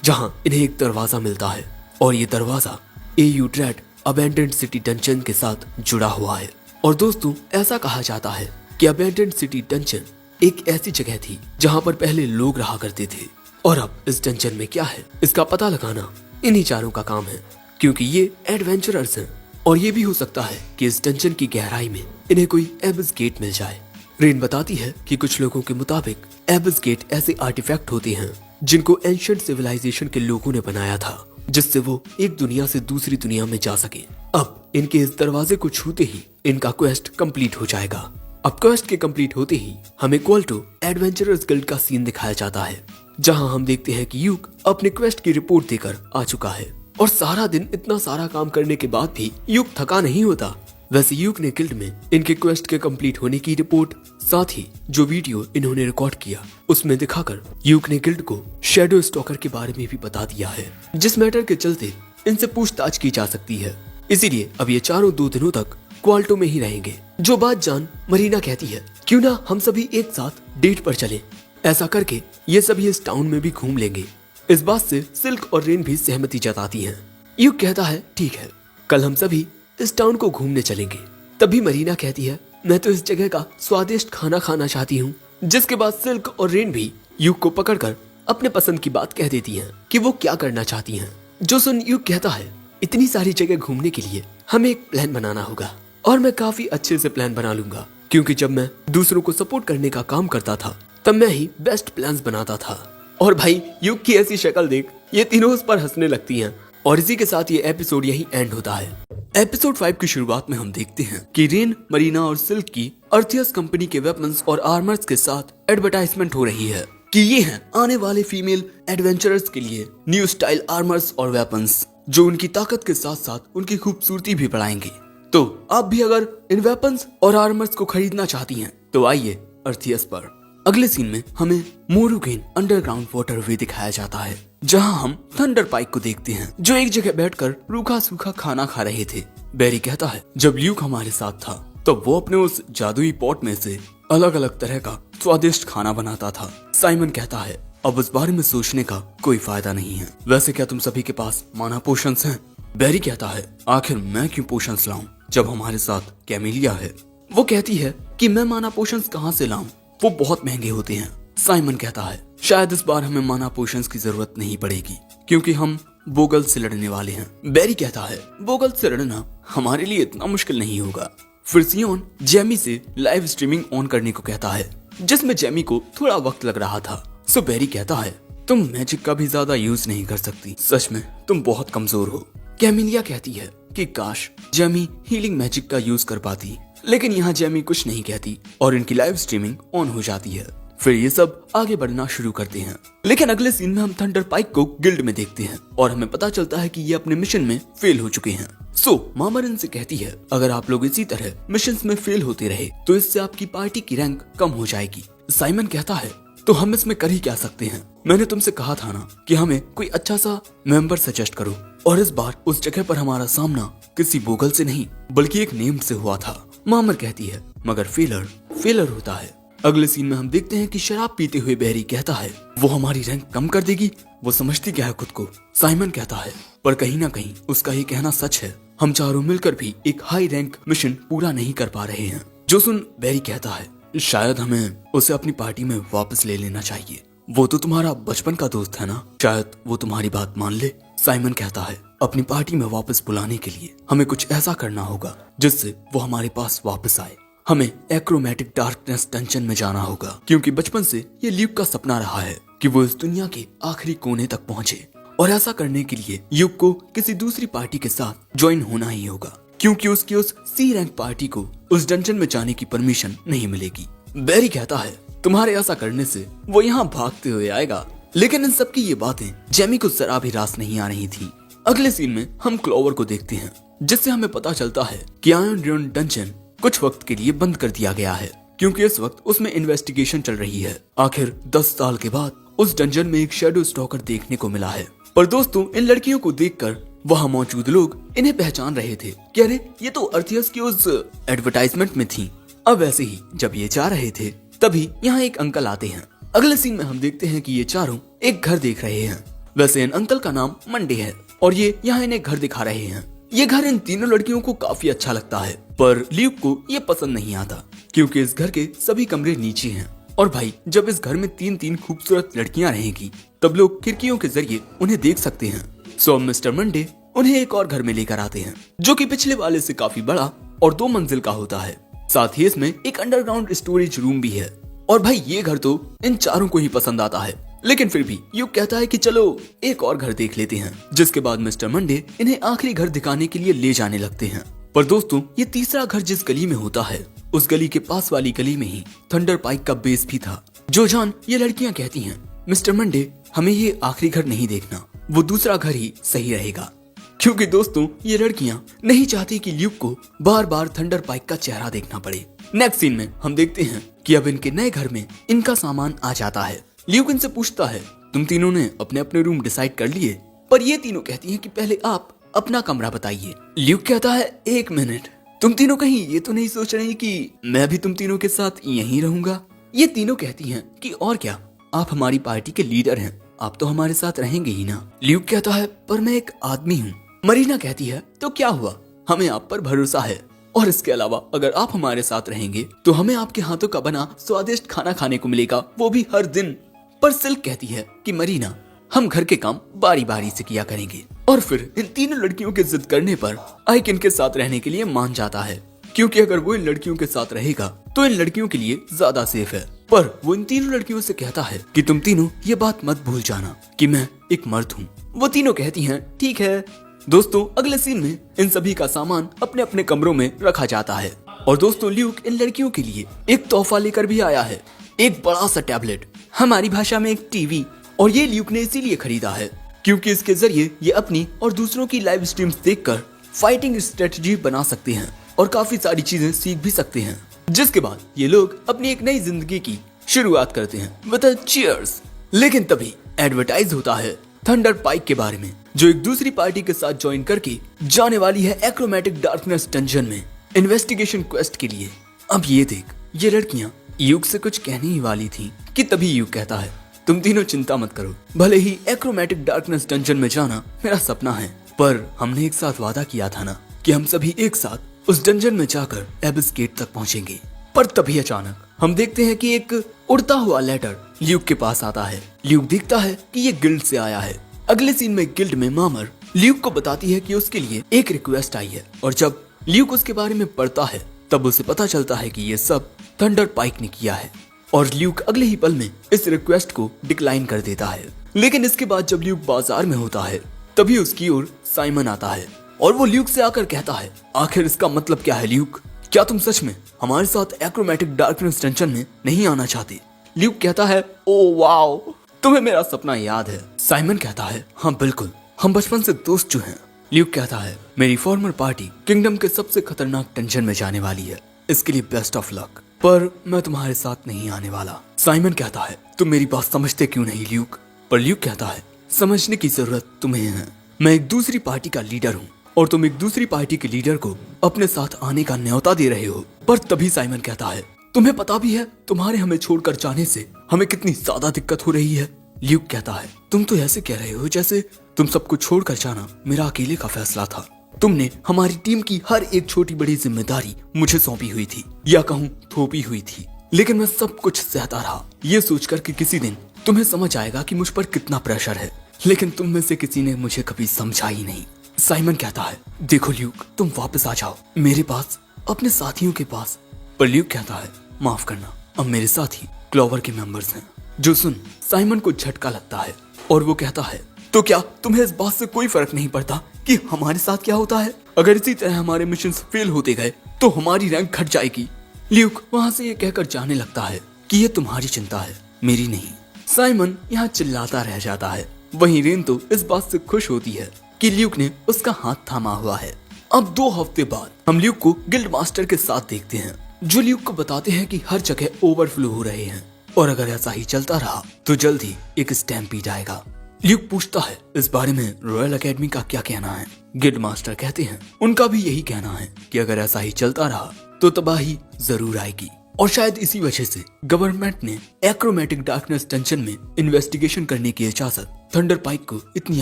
जहां इन्हें एक दरवाजा मिलता है, और ये दरवाजा AU dread abandoned city dungeon के साथ जुड़ा हुआ है। और दोस्तों, ऐसा कहा जाता है कि अबैंडन्ड सिटी डंजन एक ऐसी जगह थी जहां पर पहले लोग रहा करते थे, और अब इस डंजन में क्या है इसका पता लगाना इन्हीं चारों का काम है, क्योंकि ये एडवेंचरर्स हैं। और ये भी हो सकता है कि इस डंजन की गहराई में इन्हें कोई एबिस गेट मिल जाए। रेन बताती है कि कुछ लोगों के मुताबिक एबिस गेट ऐसे आर्टिफैक्ट होते हैं जिनको एंशिएंट सिविलाइजेशन के लोगों ने बनाया था, जिससे वो एक दुनिया से दूसरी दुनिया में जा सके। अब इनके इस दरवाजे को छूते ही इनका क्वेस्ट कंप्लीट हो जाएगा। अब क्वेस्ट के कंप्लीट होते ही हमें क्वाल्टो एडवेंचरर्स गिल्ड का सीन दिखाया जाता है, जहां हम देखते हैं कि यूक अपने क्वेस्ट की रिपोर्ट देकर आ चुका है। और सारा दिन इतना सारा काम करने के बाद भी यूक थका नहीं होता। वैसे यूक ने गिल्ड में इनके क्वेस्ट के कंप्लीट होने की रिपोर्ट, साथ ही जो वीडियो इन्होंने रिकॉर्ड किया उसमें दिखाकर यूक ने गिल्ड को शैडो स्टॉकर के बारे में भी बता दिया है, जिस मैटर के चलते इनसे पूछताछ की जा सकती है। इसीलिए अब ये चारों 2 दिनों तक क्वाल्टो में ही रहेंगे। जो बात जान मरीना कहती है, क्यों ना हम सभी एक साथ डेट पर चलें, ऐसा करके ये सभी इस टाउन में भी घूम लेंगे। इस बात से सिल्क और रेन भी सहमति जताती हैं। यूक कहता है, ठीक है, कल हम सभी इस टाउन को घूमने चलेंगे। तभी मरीना कहती है, मैं तो इस जगह का स्वादिष्ट खाना खाना चाहती हूँ। जिसके बाद सिल्क और रेन भी यूक को पकड़कर अपने पसंद की बात कह देती हैं कि वो क्या करना चाहती हैं। जो सुन यूक कहता है, इतनी सारी जगह घूमने के लिए हमें एक प्लान बनाना होगा, और मैं काफी अच्छे से प्लान बना लूंगा, क्योंकि जब मैं दूसरों को सपोर्ट करने का काम करता था तब मैं ही बेस्ट प्लान्स बनाता था। और भाई यूक की ऐसी शक्ल देख ये तीनों उस पर हंसने लगती हैं। और इसी के साथ ये एपिसोड यही एंड होता है। एपिसोड 5 की शुरुआत में हम देखते हैं कि रेन, मरीना और सिल्क की अर्थियस कंपनी के वेपन्स और आर्मर्स के साथ एडवर्टाइजमेंट हो रही है कि ये हैं आने वाले फीमेल एडवेंचरर्स के लिए न्यू स्टाइल आर्मर्स और वेपन्स, जो उनकी ताकत के साथ साथ उनकी खूबसूरती भी बढ़ाएंगे। तो आप भी अगर इन वेपन्स और आर्मर्स को खरीदना चाहती हैं तो आइए अर्थियस पर। अगले सीन में हमें मोरुगेन अंडरग्राउंड वाटरवे दिखाया जाता है, जहां हम थंडर पाइक को देखते हैं, जो एक जगह बैठकर रूखा सूखा खाना खा रहे थे। बेरी कहता है, जब ल्यूक हमारे साथ था तब वो अपने उस जादुई पॉट में से अलग अलग तरह का स्वादिष्ट खाना बनाता था। साइमन कहता है, अब इस बारे में सोचने का कोई फायदा नहीं है। वैसे क्या तुम सभी के पास माना पोशंस हैं? बेरी कहता है, आखिर मैं क्यों पोशंस लाऊं जब हमारे साथ कैमिलिया है। वो कहती है कि मैं माना पोशंस कहाँ से लाऊं, वो बहुत महंगे होते हैं। साइमन कहता है, शायद इस बार हमें माना पोशंस की जरूरत नहीं पड़ेगी, क्योंकि हम बोगल से लड़ने वाले हैं। बेरी कहता है, बोगल से लड़ना हमारे लिए इतना मुश्किल नहीं होगा। फिर सियोन जेमी से लाइव स्ट्रीमिंग ऑन करने को कहता है, जिसमें जेमी को थोड़ा वक्त लग रहा था। सो बेरी कहता है, तुम मैजिक का भी ज्यादा यूज नहीं कर सकती, सच में तुम बहुत कमजोर हो। कैमिलिया कहती है कि काश जेमी हीलिंग मैजिक का यूज कर पाती, लेकिन यहाँ जेमी कुछ नहीं कहती और इनकी लाइव स्ट्रीमिंग ऑन हो जाती है। फिर ये सब आगे बढ़ना शुरू करते हैं। लेकिन अगले सीन में हम थंडर पाइक को गिल्ड में देखते हैं और हमें पता चलता है कि ये अपने मिशन में फेल हो चुके हैं। सो मामरन से कहती है, अगर आप लोग इसी तरह मिशंस में फेल होते रहे तो इससे आपकी पार्टी की रैंक कम हो जाएगी। साइमन कहता है, तो हम इसमें कर ही क्या सकते हैं। मैंने तुमसे कहा था ना कि हमें कोई अच्छा सा मेंबर सजेस्ट करो, और इस बार उस जगह पर हमारा सामना किसी बोगल से नहीं बल्कि एक नेम से हुआ था। मामर कहती है मगर फेलर होता है। अगले सीन में हम देखते हैं कि शराब पीते हुए बेरी कहता है वो हमारी रैंक कम कर देगी, वो समझती क्या है खुद को। साइमन कहता है पर कहीं ना कहीं उसका ये कहना सच है, हम चारों मिलकर भी एक हाई रैंक मिशन पूरा नहीं कर पा रहे हैं। जो सुन बेरी कहता है शायद हमें उसे अपनी पार्टी में वापस ले लेना चाहिए, वो तो तुम्हारा बचपन का दोस्त है ना, शायद वो तुम्हारी बात मान ले। साइमन कहता है अपनी पार्टी में वापस बुलाने के लिए हमें कुछ ऐसा करना होगा जिससे वो हमारे पास वापस आए। हमें एक्रोमैटिक डार्कनेस डंजन में जाना होगा, क्योंकि बचपन से ये ल्यूक का सपना रहा है कि वो इस दुनिया के आखिरी कोने तक पहुंचे, और ऐसा करने के लिए ल्यूक को किसी दूसरी पार्टी के साथ ज्वाइन होना ही होगा, क्योंकि उसकी उस सी रैंक पार्टी को उस डंजन में जाने की परमिशन नहीं मिलेगी। बेरी कहता है तुम्हारे ऐसा करने से वो यहाँ भागते हुए आएगा, लेकिन इन सब की ये बातें जेमी को जरा भी रास नहीं आ रही थी। अगले सीन में हम क्लोवर को देखते हैं, जिससे हमें पता चलता है कि आयरन ड्यून डंजन कुछ वक्त के लिए बंद कर दिया गया है, क्योंकि इस वक्त उसमें इन्वेस्टिगेशन चल रही है। आखिर 10 साल के बाद उस डंजन में एक शैडो स्टॉकर देखने को मिला है। पर दोस्तों इन लड़कियों को देखकर वहाँ मौजूद लोग इन्हें पहचान रहे थे कि अरे ये तो अर्थियस की उस एडवर्टाइजमेंट में थी। अब ऐसे ही जब ये जा रहे थे तभी यहाँ एक अंकल आते हैं। अगले सीन में हम देखते हैं कि ये चारों एक घर देख रहे हैं। वैसे इन अंकल का नाम मंडे है और ये यहाँ इन्हें घर दिखा रहे हैं। ये घर इन तीनों लड़कियों को काफी अच्छा लगता है, पर ल्यूक को ये पसंद नहीं आता, क्योंकि इस घर के सभी कमरे नीचे हैं। और भाई जब इस घर में 3 खूबसूरत लड़कियां रहेंगी तब लोग खिड़कियों के जरिए उन्हें देख सकते हैं। सो मिस्टर मंडे उन्हें एक और घर में लेकर आते हैं, जो कि पिछले वाले से काफी बड़ा और 2 मंजिल का होता है। साथ ही इसमें एक अंडरग्राउंड स्टोरेज रूम भी है। और भाई ये घर तो इन चारों को ही पसंद आता है, लेकिन फिर भी यूक कहता है कि चलो एक और घर देख लेते हैं। जिसके बाद मिस्टर मंडे इन्हें आखिरी घर दिखाने के लिए ले जाने लगते हैं। पर दोस्तों ये तीसरा घर जिस गली में होता है उस गली के पास वाली गली में ही थंडर पाइक का बेस भी था। जो जान ये लड़कियां कहती हैं मिस्टर मंडे हमें ये आखिरी घर नहीं देखना, वो दूसरा घर ही सही रहेगा, क्योंकि दोस्तों ये लड़कियां नहीं चाहती कि ल्यूक को बार बार थंडर पाइक का चेहरा देखना पड़े। नेक्स्ट सीन में हम देखते हैं कि अब इनके नए घर में इनका सामान आ जाता है। ल्यूक इनसे पूछता है तुम तीनों ने अपने अपने रूम डिसाइड कर लिए? पर ये तीनों कहती हैं कि पहले आप अपना कमरा बताइए। ल्यूक कहता है 1 मिनट, तुम तीनों कहीं ये तो नहीं सोच रही कि मैं भी तुम तीनों के साथ यहीं रहूंगा? ये तीनों कहती हैं कि और क्या, आप हमारी पार्टी के लीडर हैं, आप तो हमारे साथ रहेंगे ही ना। ल्यूक कहता है पर मैं एक आदमी हूँ। मरीना कहती है तो क्या हुआ, हमें आप पर भरोसा है, और इसके अलावा अगर आप हमारे साथ रहेंगे तो हमें आपके हाथों का बना स्वादिष्ट खाना खाने को मिलेगा, वो भी हर दिन। पर सिल्क कहती है कि मरीना हम घर के काम बारी बारी से किया करेंगे। और फिर इन तीनों लड़कियों के जिद करने पर आइक इनके साथ रहने के लिए मान जाता है, क्योंकि अगर वो इन लड़कियों के साथ रहेगा तो इन लड़कियों के लिए ज्यादा सेफ है। पर वो इन तीनों लड़कियों से कहता है कि तुम तीनों ये बात मत भूल जाना कि मैं एक मर्द हूँ। वो तीनों कहती हैं ठीक है। दोस्तों अगले सीन में इन सभी का सामान अपने अपने कमरों में रखा जाता है। और दोस्तों ल्यूक इन लड़कियों के लिए एक तोहफा लेकर भी आया है, एक बड़ा सा टैबलेट, हमारी भाषा में एक टीवी। और ये ल्यूक ने इसीलिए खरीदा है क्योंकि इसके जरिए ये अपनी और दूसरों की लाइव स्ट्रीम्स देखकर फाइटिंग स्ट्रेटजी बना सकते हैं और काफी सारी चीजें सीख भी सकते हैं। जिसके बाद ये लोग अपनी एक नई जिंदगी की शुरुआत करते हैं विद अ चीयर्स। लेकिन तभी एडवर्टाइज होता है थंडर पाइक के बारे में, जो एक दूसरी पार्टी के साथ ज्वाइन करके जाने वाली है एक्रोमैटिक डार्कनेस डंजन में इन्वेस्टिगेशन क्वेस्ट के लिए। अब ये देख, ये लड़कियां यूक से कुछ कहने ही वाली थी कि तभी यूक कहता है तुम तीनों चिंता मत करो, भले ही एक्रोमैटिक डार्कनेस डंजन में जाना मेरा सपना है, पर हमने एक साथ वादा किया था ना कि हम सभी एक साथ उस डंजन में जाकर एबिस गेट तक पहुंचेंगे। पर तभी अचानक हम देखते हैं कि एक उड़ता हुआ लेटर ल्यूक के पास आता है। ल्यूक देखता है कि ये गिल्ड से आया है। अगले सीन में गिल्ड में मामर ल्यूक को बताती है कि उसके लिए एक रिक्वेस्ट आई है, और जब ल्यूक उसके बारे में पढ़ता है तब उसे पता चलता है कि ये सब थंडर पाइक ने किया है। और ल्यूक अगले ही पल में इस रिक्वेस्ट को डिक्लाइन कर देता है। लेकिन इसके बाद जब ल्यूक बाजार में होता है तभी उसकी ओर साइमन आता है और वो ल्यूक से आकर कहता है आखिर इसका मतलब क्या है ल्यूक, क्या तुम सच में हमारे साथ एक्रोमैटिक डार्कनेस डंजन में नहीं आना चाहते? ल्यूक कहता है ओ वाओ, तुम्हें मेरा सपना याद है। साइमन कहता है हाँ बिल्कुल, हम बचपन से दोस्त जो हैं। ल्यूक कहता है मेरी फॉर्मर पार्टी किंगडम के सबसे खतरनाक डंजन में जाने वाली है, इसके लिए बेस्ट ऑफ लक। पर मैं तुम्हारे साथ नहीं आने वाला। साइमन कहता है तुम मेरी बात समझते क्यों नहीं ल्यूक? पर ल्यूक कहता है समझने की जरूरत तुम्हें है। मैं एक दूसरी पार्टी का लीडर हूँ और तुम एक दूसरी पार्टी के लीडर को अपने साथ आने का न्योता दे रहे हो। पर तभी साइमन कहता है तुम्हें पता भी है तुम्हारे हमें छोड़कर जाने से हमें कितनी ज्यादा दिक्कत हो रही है। ल्यूक कहता है तुम तो ऐसे कह रहे हो जैसे तुम सबको छोड़कर जाना मेरा अकेले का फैसला था। तुमने हमारी टीम की हर एक छोटी बड़ी जिम्मेदारी मुझे सौंपी हुई थी, या कहूँ थोपी हुई थी, लेकिन मैं सब कुछ सहता रहा ये सोचकर कि किसी दिन तुम्हें समझ आएगा कि मुझ पर कितना प्रेशर है। लेकिन तुम में से किसी ने मुझे कभी समझा ही नहीं। साइमन कहता है देखो ल्यूक तुम वापस आ जाओ मेरे पास, अपने साथियों के पास। पर ल्यूक कहता है माफ करना, अब मेरे साथी क्लोवर के मेंबर्स हैं। जो सुन साइमन को झटका लगता है और वो कहता है तो क्या तुम्हें इस बात से कोई फर्क नहीं पड़ता कि हमारे साथ क्या होता है? अगर इसी तरह हमारे मिशन फेल होते गए तो हमारी रैंक घट जाएगी। ल्यूक वहाँ से ये कहकर जाने लगता है कि ये तुम्हारी चिंता है मेरी नहीं। साइमन यहाँ चिल्लाता रह जाता है। वहीं रेन तो इस बात से खुश होती है कि ल्यूक ने उसका हाथ थामा हुआ है। अब 2 हफ्ते बाद हम ल्यूक को गिल्ड मास्टर के साथ देखते हैं, जो ल्यूक को बताते हैं कि हर जगह ओवरफ्लो हो रहे हैं और अगर ऐसा ही चलता रहा तो जल्द ही एक स्टैम्पीड आएगा। ल्यूक पूछता है इस बारे में रॉयल एकेडमी का क्या कहना है? गिल्ड मास्टर कहते हैं उनका भी यही कहना है कि अगर ऐसा ही चलता रहा तो तबाही जरूर आएगी और शायद इसी वजह से गवर्नमेंट ने एक्रोमेटिक डार्कनेस डंजन में इन्वेस्टिगेशन करने की इजाजत थंडर पाइक को इतनी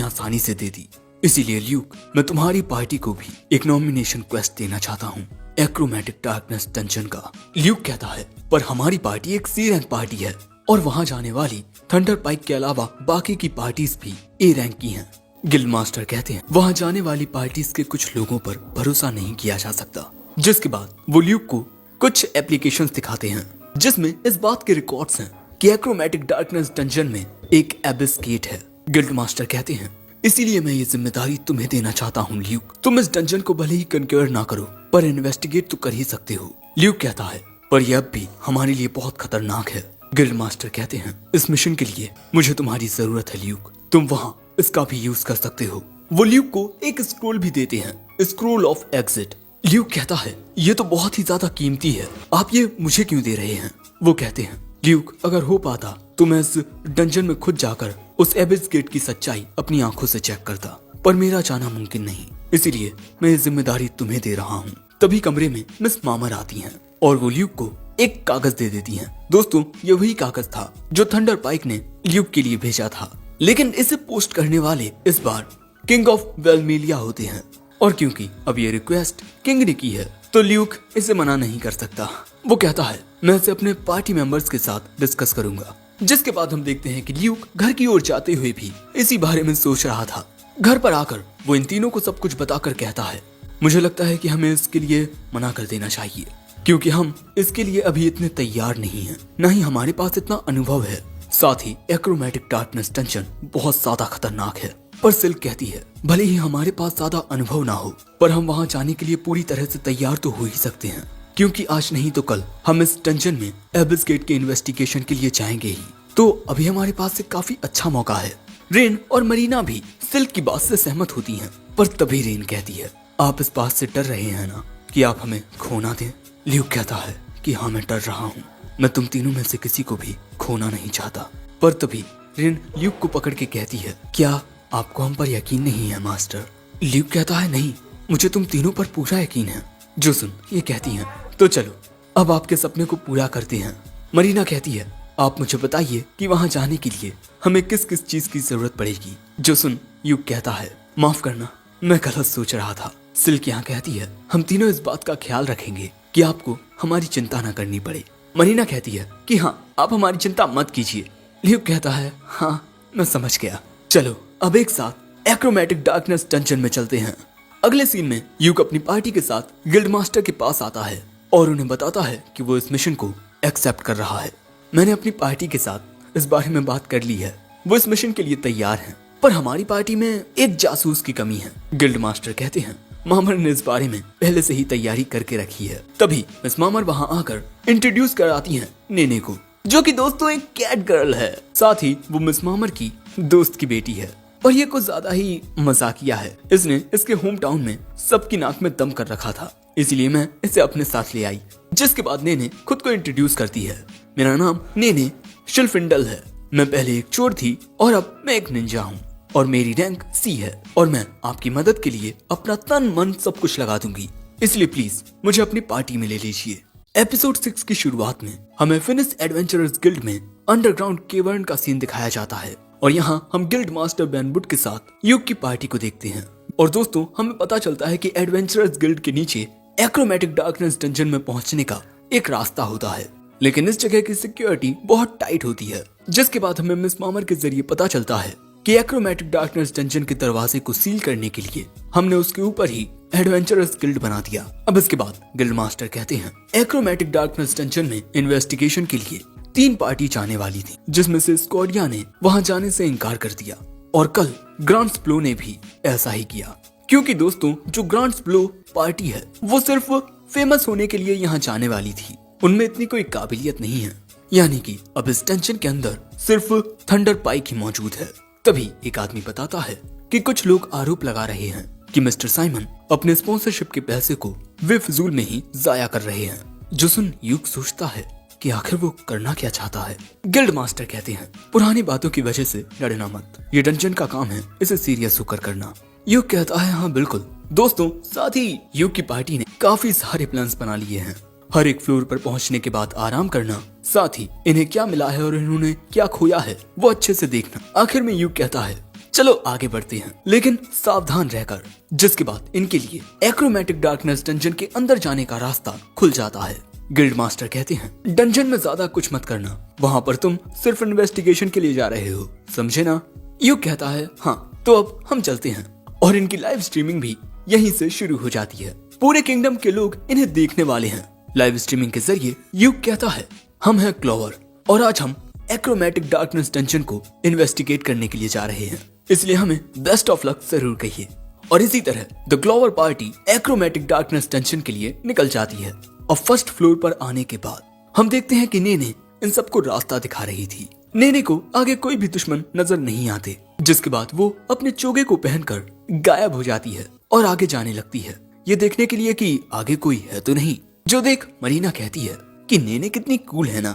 आसानी से दे दी। इसीलिए ल्यूक मैं तुम्हारी पार्टी को भी एक नॉमिनेशन क्वेस्ट देना चाहता हूँ एक्रोमेटिक डार्कनेस डंजन का। ल्यूक कहता है पर हमारी पार्टी एक सी रैंक पार्टी है और वहाँ जाने वाली थंडर पाइक के अलावा बाकी की पार्टीज भी ए रैंक की हैं। गिल्ड मास्टर कहते हैं वहाँ जाने वाली पार्टीज के कुछ लोगों पर भरोसा नहीं किया जा सकता। जिसके बाद वो ल्यूक को कुछ एप्लीकेशंस दिखाते हैं जिसमें इस बात के रिकॉर्ड्स हैं कि एक्रोमेटिक डार्कनेस डंजन में एक एबिस गेट है। गिल्ड मास्टर कहते हैं इसीलिए मैं ये जिम्मेदारी तुम्हें देना चाहता हूँ ल्यूक। तुम इस डंजन को भले ही कन्क्योर ना करो पर इन्वेस्टिगेट तो कर ही सकते हो। ल्यूक कहता है पर यह अब भी हमारे लिए बहुत खतरनाक है। गिल्ड मास्टर कहते हैं इस मिशन के लिए मुझे तुम्हारी जरूरत है ल्यूक, तुम वहाँ इसका भी यूज कर सकते हो। वो ल्यूक को एक स्क्रोल भी देते हैं, स्क्रोल ऑफ एग्जिट। ल्यूक कहता है ये तो बहुत ही ज्यादा कीमती है, आप ये मुझे क्यों दे रहे हैं? वो कहते हैं ल्यूक अगर हो पाता तो मैं इस डंजन में खुद जाकर उस एबिस गेट की सच्चाई अपनी आंखों से चेक करता, पर मेरा जाना मुमकिन नहीं, इसीलिए मैं ये जिम्मेदारी तुम्हें दे रहा हूँ। तभी कमरे में मिस मामर आती हैं और वो ल्यूक को एक कागज दे देती हैं। दोस्तों ये वही कागज था जो थंडर पाइक ने ल्यूक के लिए भेजा था, लेकिन इसे पोस्ट करने वाले इस बार किंग ऑफ वेलमेलिया होते हैं और क्योंकि अब ये रिक्वेस्ट किंग ने की है तो ल्यूक इसे मना नहीं कर सकता। वो कहता है मैं इसे अपने पार्टी मेंबर्स के साथ डिस्कस करूंगा। जिसके बाद हम देखते हैं कि ल्यूक घर की ओर जाते हुए भी इसी बारे में सोच रहा था। घर पर आकर वो इन तीनों को सब कुछ बताकर कहता है मुझे लगता है कि हमें इसके लिए मना कर देना चाहिए क्योंकि हम इसके लिए अभी इतने तैयार नहीं हैं, न ही हमारे पास इतना अनुभव है। साथ ही एक्रोमेटिक डार्कनेस डंजन बहुत ज्यादा खतरनाक है। पर सिल्क कहती है भले ही हमारे पास ज्यादा अनुभव ना हो पर हम वहाँ जाने के लिए पूरी तरह से तैयार तो हो ही सकते हैं, क्योंकि आज नहीं तो कल हम इस डंजन में एबिस गेट के इन्वेस्टिगेशन के लिए जाएंगे ही। तो अभी हमारे पास एक काफी अच्छा मौका है। रेन और मरीना भी सिल्क की बात से सहमत होती हैं, पर तभी रेन कहती है आप इस बात से डर रहे हैं ना कि आप हमें खोना दें? ल्यूक कहता है कि हाँ मैं डर रहा हूँ, मैं तुम तीनों में से किसी को भी खोना नहीं चाहता। पर तभी रेन ल्यूक को पकड़ के कहती है क्या आपको हम पर यकीन नहीं है मास्टर? ल्यूक कहता है नहीं, मुझे तुम तीनों पर पूरा यकीन है। जो सुन ये कहती हैं तो चलो अब आपके सपने को पूरा करते हैं। मरीना कहती है आप मुझे बताइए कि वहाँ जाने के लिए हमें किस किस चीज की जरूरत पड़ेगी। जो सुन ल्यूक कहता है माफ करना मैं गलत सोच रहा था। सिल्क यहाँ कहती है हम तीनों इस बात का ख्याल रखेंगे कि आपको हमारी चिंता न करनी पड़े। मरीना कहती है कि हाँ आप हमारी चिंता मत कीजिए। ल्यूक कहता है हाँ मैं समझ गया, चलो अब एक साथ एक्रोमेटिक डार्कनेस डंजन में चलते हैं। अगले सीन में ल्यूक अपनी पार्टी के साथ गिल्ड मास्टर के पास आता है और उन्हें बताता है कि वो इस मिशन को एक्सेप्ट कर रहा है। मैंने अपनी पार्टी के साथ इस बारे में बात कर ली है, वो इस मिशन के लिए तैयार हैं, पर हमारी पार्टी में एक जासूस की कमी है। गिल्ड मास्टर कहते हैं मामर ने इस बारे में पहले से ही तैयारी करके रखी है। तभी मिस मामर वहाँ आकर इंट्रोड्यूस कराती हैं नेने को, जो कि दोस्तों एक कैट गर्ल है। साथ ही वो मिस मामर की दोस्त की बेटी है और ये कुछ ज्यादा ही मजाकिया है। इसने इसके होम टाउन में सबकी नाक में दम कर रखा था, इसलिए मैं इसे अपने साथ ले आई। जिसके बाद नेने खुद को इंट्रोड्यूस करती है। मेरा नाम नेने शिल्फिंडल है। मैं पहले एक चोर थी और अब मैं एक निंजा हूँ और मेरी रैंक सी है और मैं आपकी मदद के लिए अपना तन मन सब कुछ लगा दूंगी, इसलिए प्लीज मुझे अपनी पार्टी में ले लीजिए। एपिसोड 6 की शुरुआत में हमें फिनिश एडवेंचरर्स गिल्ड में अंडरग्राउंड केवर्न का सीन दिखाया जाता है और यहाँ हम गिल्ड मास्टर बैनवुड के साथ युग की पार्टी को देखते हैं। और दोस्तों हमें पता चलता है कि एडवेंचरर्स गिल्ड के नीचे एक्रोमेटिक डार्कनेस डंजन में पहुंचने का एक रास्ता होता है, लेकिन इस जगह की सिक्योरिटी बहुत टाइट होती है। जिसके बाद हमें मिस मामर के जरिए पता चलता है कि एक्रोमेटिक डार्कनेस डंजन के दरवाजे को सील करने के लिए हमने उसके ऊपर ही एडवेंचरर्स गिल्ड बना दिया। अब इसके बाद गिल्ड मास्टर कहते हैं एक्रोमेटिक डार्कनेस डंजन में इन्वेस्टिगेशन के लिए 3 पार्टी जाने वाली थी, जिसमें से स्कॉडिया ने वहां जाने से इनकार कर दिया और कल ग्रांट्स ब्लो ने भी ऐसा ही किया, क्योंकि दोस्तों जो ग्रांट्स ब्लो पार्टी है वो सिर्फ फेमस होने के लिए यहाँ जाने वाली थी, उनमें इतनी कोई काबिलियत नहीं है। यानी कि अब इस टेंशन के अंदर सिर्फ थंडर पाइक ही मौजूद है। तभी एक आदमी बताता है कि कुछ लोग आरोप लगा रहे हैं कि मिस्टर साइमन अपने स्पॉन्सरशिप के पैसे को बेफिजूल में ही जाया कर रहे हैं, जो सुन युग सोचता है कि आखिर वो करना क्या चाहता है। गिल्ड मास्टर कहते हैं पुरानी बातों की वजह से डरना मत, ये डंजन का काम है इसे सीरियस होकर करना। युग कहता है हाँ बिल्कुल। दोस्तों साथ ही युग की पार्टी ने काफी सारे प्लान्स बना लिए हैं। हर एक फ्लोर पर पहुंचने के बाद आराम करना, साथ ही इन्हें क्या मिला है और इन्होंने क्या खोया है वो अच्छे से देखना। आखिर में युग कहता है चलो आगे बढ़ते हैं, लेकिन सावधान रहकर। जिसके बाद इनके लिए एक्रोमेटिक डार्कनेस डंजन के अंदर जाने का रास्ता खुल जाता है। गिल्ड मास्टर कहते हैं डंजन में ज्यादा कुछ मत करना, वहाँ पर तुम सिर्फ इन्वेस्टिगेशन के लिए जा रहे हो, समझे ना। युग कहता है हाँ तो अब हम चलते हैं और इनकी लाइव स्ट्रीमिंग भी यहीं से शुरू हो जाती है। पूरे किंगडम के लोग इन्हें देखने वाले हैं। लाइव स्ट्रीमिंग के जरिए युग कहता है हम हैं क्लोवर और आज हम एक्रोमेटिक डार्कनेस डंजन को इन्वेस्टिगेट करने के लिए जा रहे हैं, इसलिए हमें बेस्ट ऑफ लक जरूर कहिए। और इसी तरह the clover party achromatic darkness dungeon के लिए निकल जाती है। और फर्स्ट फ्लोर पर आने के बाद हम देखते हैं कि नेने इन सबको रास्ता दिखा रही थी। नेने को आगे कोई भी दुश्मन नजर नहीं आते, जिसके बाद वो अपने चोगे को पहनकर गायब हो जाती है और आगे जाने लगती है, ये देखने के लिए कि आगे कोई है तो नहीं। जो देख मरीना कहती है कि नेने कितनी कूल है ना।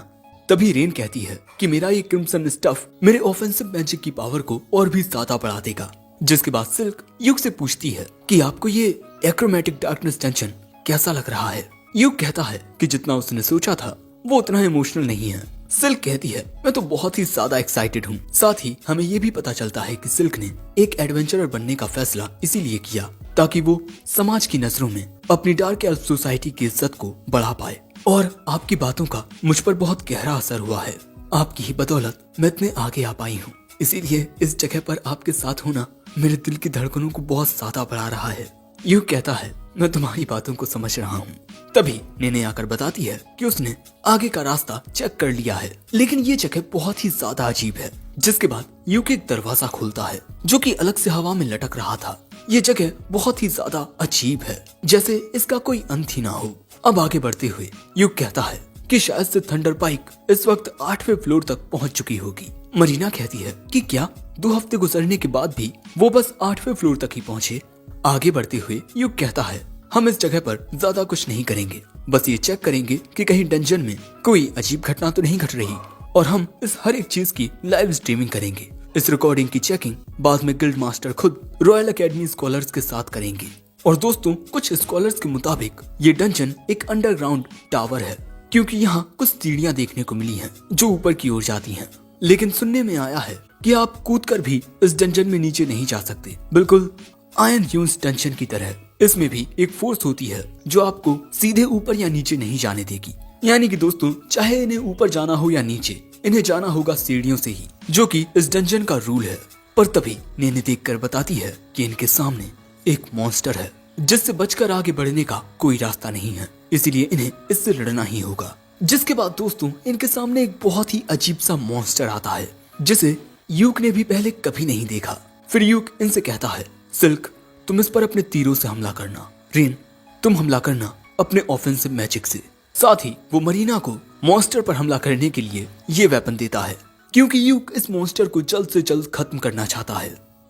तभी रेन कहती है कि मेरा ये क्रिम्सन स्टफ मेरे ऑफेंसिव मैजिक की पावर को और भी ज्यादा बढ़ा देगा। जिसके बाद सिल्क युग से पूछती है कि आपको ये एक्रोमेटिक डार्कनेस डंजन कैसा लग रहा है। युग कहता है कि जितना उसने सोचा था वो उतना इमोशनल नहीं है। सिल्क कहती है मैं तो बहुत ही ज्यादा एक्साइटेड हूँ। साथ ही हमें ये भी पता चलता है कि सिल्क ने एक एडवेंचरर बनने का फैसला इसीलिए किया ताकि वो समाज की नजरों में अपनी डार्क एल्फ सोसाइटी की इज्जत को बढ़ा पाए। और आपकी बातों का मुझ पर बहुत गहरा असर हुआ है, आपकी ही बदौलत मैं इतने आगे आ पाई हूँ, इसीलिए इस जगह पर आपके साथ होना मेरे दिल की धड़कनों को बहुत ज्यादा बढ़ा रहा है। युग कहता है मैं तुम्हारी बातों को समझ रहा हूँ। तभी नेने आकर बताती है कि उसने आगे का रास्ता चेक कर लिया है, लेकिन ये जगह बहुत ही ज्यादा अजीब है। जिसके बाद युग एक दरवाजा खोलता है जो कि अलग से हवा में लटक रहा था। ये जगह बहुत ही ज्यादा अजीब है, जैसे इसका कोई अंत ही ना हो। अब आगे बढ़ते हुए युग कहता है कि शायद से थंडर पाइक इस वक्त 8वें फ्लोर तक पहुंच चुकी होगी। मरीना कहती है कि क्या 2 हफ्ते गुजरने के बाद भी वो बस 8वें फ्लोर तक ही पहुंचे। आगे बढ़ते हुए युग कहता है हम इस जगह पर ज्यादा कुछ नहीं करेंगे, बस ये चेक करेंगे कि कहीं डंजन में कोई अजीब घटना तो नहीं घट रही, और हम इस हर एक चीज की लाइव स्ट्रीमिंग करेंगे। इस रिकॉर्डिंग की चेकिंग बाद में गिल्ड मास्टर खुद रॉयल एकेडमी स्कॉलर्स के साथ करेंगे। और दोस्तों कुछ स्कॉलर्स के मुताबिक ये डंजन एक अंडरग्राउंड टावर है, क्योंकि यहाँ कुछ सीढ़ियाँ देखने को मिली हैं जो ऊपर की ओर जाती हैं। लेकिन सुनने में आया है कि आप कूदकर भी इस डंजन में नीचे नहीं जा सकते, बिल्कुल आयरन ह्यून्स डंजन की तरह इसमें भी एक फोर्स होती है जो आपको सीधे ऊपर या नीचे नहीं जाने देगी। यानी कि दोस्तों चाहे इन्हें ऊपर जाना हो या नीचे, इन्हें जाना होगा सीढ़ियों से ही, जो कि इस डंजन का रूल है। पर तभी नेने देखकर बताती है कि इनके सामने एक मॉन्स्टर है जिससे बचकर आगे बढ़ने का कोई रास्ता नहीं है, इसीलिए इन्हें इससे लड़ना ही होगा। जिसके बाद दोस्तों इनके सामने एक बहुत ही अजीब सा मॉन्स्टर आता है जिसे यूक ने भी पहले कभी नहीं देखा। फिर यूक इनसे कहता है सिल्क तुम इस पर अपने तीरों से हमला करना, रेन तुम हमला करना अपने ऑफेंसिव मैजिक से। साथ ही वो मरीना को मॉन्स्टर पर हमला करने के लिए ये वेपन देता है, क्योंकि यूक इस मॉन्स्टर को जल्द से जल्द खत्म करना चाहता है,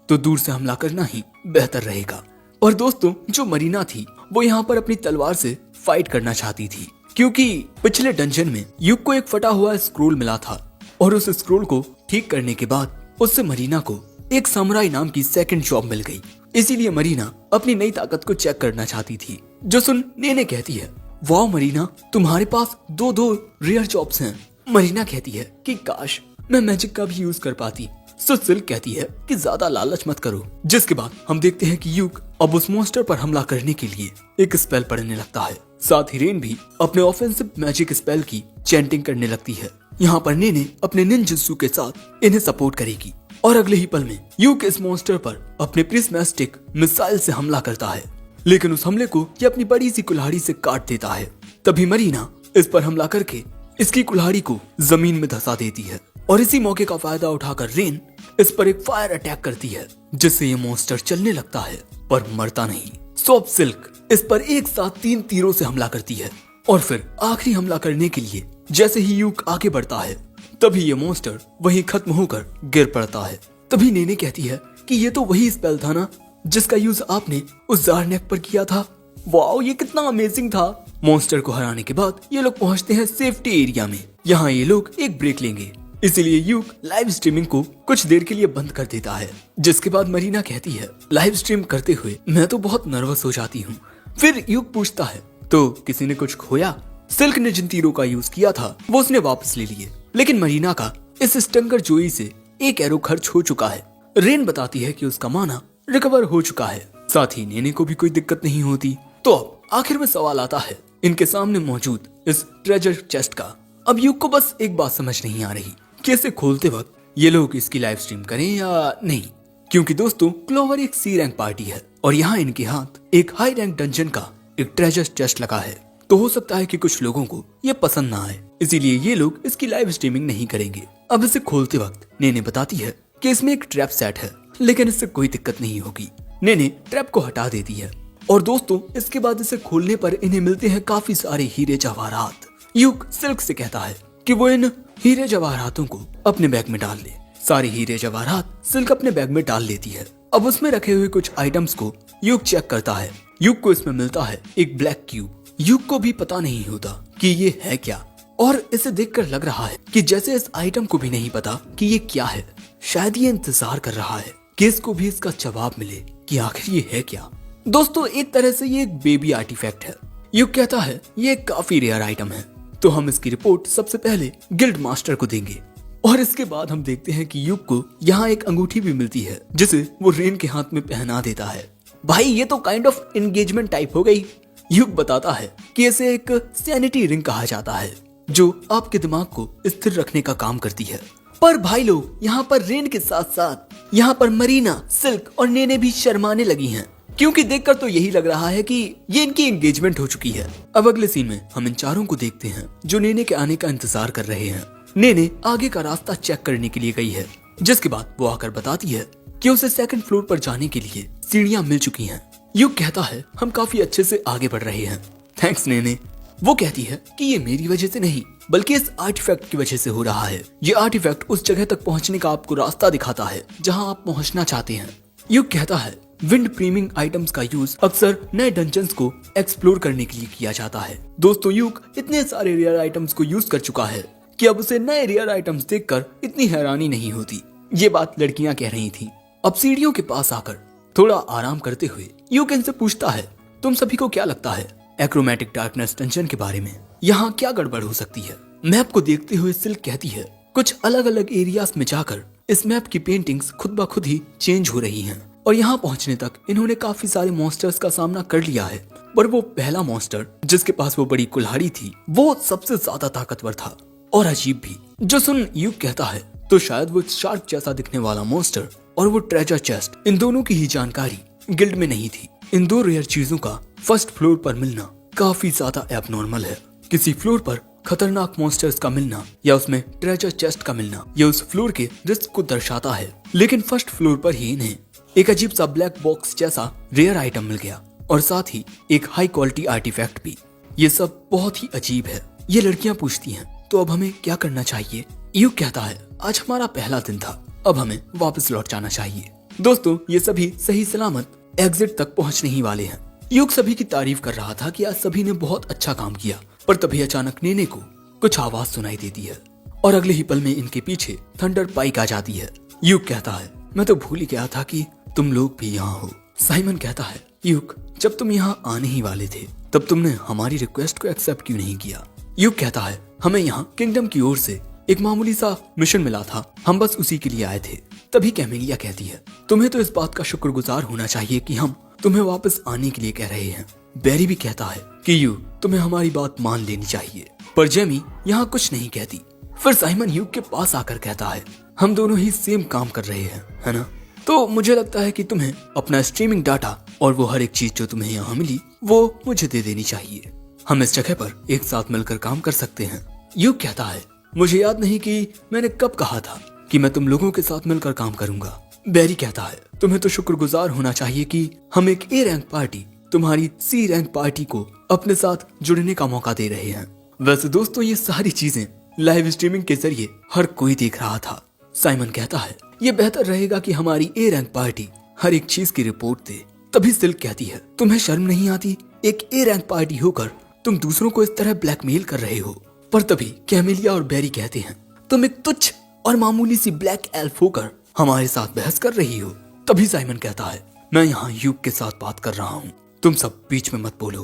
तो दूर से हमला करना ही बेहतर रहेगा। और दोस्तों जो मरीना थी वो यहाँ पर अपनी तलवार से फाइट करना चाहती थी, क्योंकि पिछले डंजन में यूक को एक फटा हुआ स्क्रोल मिला था और उस स्क्रोल को ठीक करने के बाद उससे मरीना को एक सामुराई नाम की सेकंड जॉब मिल गई। इसीलिए मरीना अपनी नई ताकत को चेक करना चाहती थी। जो सुन नेने कहती है, वाह मरीना, तुम्हारे पास दो रेयर जॉब्स हैं। मरीना कहती है कि काश मैं मैजिक का भी यूज कर पाती। सो सिल्क कहती है कि ज्यादा लालच मत करो। जिसके बाद हम देखते हैं कि यूक अब उस मॉन्स्टर पर हमला करने के लिए एक स्पेल पढ़ने लगता है। साथ ही रेन भी अपने ऑफेंसिव मैजिक स्पेल की चैंटिंग करने लगती है। यहाँ पर नेने अपने निंजुत्सु के साथ इन्हें सपोर्ट करेगी और अगले ही पल में यूक इस मॉन्स्टर पर अपने प्रिज्मेस्टिक मिसाइल से हमला करता है, लेकिन उस हमले को ये अपनी बड़ी सी कुल्हाड़ी से काट देता है। तभी मरीना इस पर हमला करके इसकी कुल्हाड़ी को जमीन में धंसा देती है और इसी मौके का फायदा उठाकर रेन इस पर एक फायर अटैक करती है, जिससे ये मॉन्स्टर चलने लगता है पर मरता नहीं। सॉफ्ट सिल्क इस पर एक साथ 3 तीरों से हमला करती है और फिर आखिरी हमला करने के लिए जैसे ही यूक आगे बढ़ता है तभी ये मॉन्स्टर वहीं खत्म होकर गिर पड़ता है। तभी नेने कहती है कि ये तो वही स्पेल था ना जिसका यूज आपने उस ज़ारनेक पर किया था। वाओ, ये कितना अमेजिंग था। मॉन्स्टर को हराने के बाद ये लोग पहुंचते हैं सेफ्टी एरिया में। यहाँ ये लोग एक ब्रेक लेंगे, इसीलिए यूक लाइव स्ट्रीमिंग को कुछ देर के लिए बंद कर देता है। जिसके बाद मरीना कहती है, लाइव स्ट्रीम करते हुए मैं तो बहुत नर्वस हो जाती हूँ। फिर यूक पूछता है, तो किसी ने कुछ खोया? सिल्क ने जिन तीरों का यूज किया था वो उसने वापस ले लिए, लेकिन मरीना का इस स्टंगर जोई से एक एरो खर्च हो चुका है। रेन बताती है कि उसका माना रिकवर हो चुका है, साथ ही नेने को भी कोई दिक्कत नहीं होती। तो अब आखिर में सवाल आता है इनके सामने मौजूद इस ट्रेजर चेस्ट का। अब यूक को बस एक बात समझ नहीं आ रही कि इसे खोलते वक्त ये लोग इसकी लाइव स्ट्रीम करें या नहीं, क्योंकि दोस्तों क्लोवर एक सी रैंक पार्टी है और यहाँ इनके हाथ एक हाई रैंक डंजन का एक ट्रेजर चेस्ट लगा है। तो हो सकता है कि कुछ लोगों को ये पसंद ना आए, इसीलिए ये लोग इसकी लाइव स्ट्रीमिंग नहीं करेंगे। अब इसे खोलते वक्त नेने बताती है कि इसमें एक ट्रैप सेट है, लेकिन इससे कोई दिक्कत नहीं होगी। नेने ट्रैप को हटा देती है और दोस्तों इसके बाद इसे खोलने पर इन्हें मिलते हैं काफी सारे हीरे जवाहरात। यूक सिल्क से कहता है कि वो इन हीरे जवाहरातों को अपने बैग में डाल ले। सारे हीरे जवाहरात सिल्क अपने बैग में डाल लेती है। अब उसमें रखे हुए कुछ आइटम्स को यूक चेक करता है। यूक को इसमें मिलता है एक ब्लैक क्यूब। यूक को भी पता नहीं होता कि ये है क्या, और इसे देखकर लग रहा है कि जैसे इस आइटम को भी नहीं पता कि ये क्या है। शायद ये इंतजार कर रहा है कि इसको भी इसका जवाब मिले कि आखिर ये है क्या। दोस्तों एक तरह से ये एक बेबी आर्टिफैक्ट है। यूक कहता है ये काफी रेयर आइटम है, तो हम इसकी रिपोर्ट सबसे पहले गिल्ड मास्टर को देंगे। और इसके बाद हम देखते हैं कि यूक को यहाँ एक अंगूठी भी मिलती है जिसे वो रेन के हाथ में पहना देता है। भाई ये तो काइंड ऑफ एंगेजमेंट टाइप हो गई। यूक बताता है कि इसे एक सैनिटी रिंग कहा जाता है जो आपके दिमाग को स्थिर रखने का काम करती है। पर भाई लोग यहाँ पर रेन के साथ साथ यहाँ पर मरीना, सिल्क और नेने भी शर्माने लगी हैं, क्योंकि देखकर तो यही लग रहा है कि ये इनकी एंगेजमेंट हो चुकी है। अब अगले सीन में हम इन चारों को देखते हैं जो नेने के आने का इंतजार कर रहे हैं। नेने आगे का रास्ता चेक करने के लिए गई है, जिसके बाद वो आकर बताती है कि उसे सेकंड फ्लोर पर जाने के लिए सीढ़ियां मिल चुकी हैं। यूक कहता है हम काफी अच्छे से आगे बढ़ रहे हैं, थैंक्स नेने। वो कहती है कि ये मेरी वजह से नहीं बल्कि इस आर्टिफैक्ट की वजह से हो रहा है। ये आर्टिफैक्ट उस जगह तक पहुंचने का आपको रास्ता दिखाता है जहां आप पहुंचना चाहते हैं। यूक कहता है विंड प्रीमिंग आइटम्स का यूज अक्सर नए डंजन्स को एक्सप्लोर करने के लिए किया जाता है। दोस्तों यूक इतने सारे रेयर आइटम्स को यूज कर चुका है कि अब उसे नए रेयर आइटम्स देखकर इतनी हैरानी नहीं होती। ये बात लड़कियां कह रही थी। अब सीढ़ियों के पास आकर थोड़ा आराम करते हुए यूक इनसे पूछता है तुम सभी को क्या लगता है एक्रोमैटिक डार्कनेस डंजन के बारे में, यहाँ क्या गड़बड़ हो सकती है? मैप को देखते हुए सिल्क कहती है कुछ अलग अलग एरियाज में जाकर इस मैप की पेंटिंग्स खुद ब खुद ही चेंज हो रही हैं और यहाँ पहुँचने तक इन्होंने काफी सारे मॉन्स्टर्स का सामना कर लिया है, पर वो पहला मॉन्स्टर जिसके पास वो बड़ी कुल्हाड़ी थी वो सबसे ज्यादा ताकतवर था और अजीब भी। जो सुन यूक कहता है तो शायद वो शार्क जैसा दिखने वाला मॉन्स्टर और वो ट्रेजर चेस्ट, इन दोनों की ही जानकारी गिल्ड में नहीं थी। इन दो रेयर चीजों का फर्स्ट फ्लोर पर मिलना काफी ज्यादा एबनॉर्मल है। किसी फ्लोर पर खतरनाक मॉन्स्टर्स का मिलना या उसमें ट्रेजर चेस्ट का मिलना यह उस फ्लोर के रिस्क को दर्शाता है, लेकिन फर्स्ट फ्लोर पर ही इन्हें एक अजीब सा ब्लैक बॉक्स जैसा रेयर आइटम मिल गया और साथ ही एक हाई क्वालिटी आर्टिफैक्ट भी। ये सब बहुत ही अजीब है। ये लड़कियां पूछती हैं तो अब हमें क्या करना चाहिए? यूक कहता है आज हमारा पहला दिन था, अब हमें वापस लौट जाना चाहिए। दोस्तों ये सभी सही सलामत एग्जिट तक पहुंचने ही वाले हैं। यूक सभी की तारीफ कर रहा था कि आज सभी ने बहुत अच्छा काम किया, पर तभी अचानक नेने को कुछ आवाज सुनाई देती है और अगले ही पल में इनके पीछे थंडर पाइक आ जाती है। यूक कहता है, मैं तो भूल ही गया था कि तुम लोग भी यहाँ हो। साइमन कहता है, यूक जब तुम यहाँ आने ही वाले थे तब तुमने हमारी रिक्वेस्ट को एक्सेप्ट क्यों नहीं किया। यूक कहता है, हमें यहाँ किंगडम की ओर से एक मामूली सा मिशन मिला था, हम बस उसी के लिए आए थे। तभी कैमेलिया कहती है, तुम्हें तो इस बात का शुक्रगुजार होना चाहिए कि हम तुम्हें वापस आने के लिए कह रहे हैं। बैरी भी कहता है कि यूक तुम्हें हमारी बात मान लेनी चाहिए, पर जेमी यहाँ कुछ नहीं कहती। फिर साइमन यूक के पास आकर कहता है, हम दोनों ही सेम काम कर रहे हैं, है ना? तो मुझे लगता है कि तुम्हें अपना स्ट्रीमिंग डाटा और वो हर एक चीज जो तुम्हें यहाँ मिली वो मुझे दे देनी चाहिए। हम इस जगह पर एक साथ मिलकर काम कर सकते हैं। यूक कहता है, मुझे याद नहीं कि मैंने कब कहा था कि मैं तुम लोगों के साथ मिलकर काम करूंगा। बैरी कहता है, तुम्हें तो शुक्रगुजार होना चाहिए कि हम एक ए रैंक पार्टी तुम्हारी सी रैंक पार्टी को अपने साथ जुड़ने का मौका दे रहे हैं। वैसे दोस्तों ये सारी चीजें लाइव स्ट्रीमिंग के जरिए हर कोई देख रहा था। साइमन कहता है, ये बेहतर रहेगा कि हमारी ए रैंक पार्टी हर एक चीज की रिपोर्ट दे। तभी सिल्क कहती है, तुम्हें शर्म नहीं आती? एक ए रैंक पार्टी होकर तुम दूसरों को इस तरह ब्लैकमेल कर रहे हो। पर तभी कैमेलिया और बैरी कहते हैं, तुम एक तुच्छ और मामूली सी ब्लैक एल्फ होकर हमारे साथ बहस कर रही हो। तभी साइमन कहता है, मैं यहाँ यूक के साथ बात कर रहा हूँ, तुम सब बीच में मत बोलो।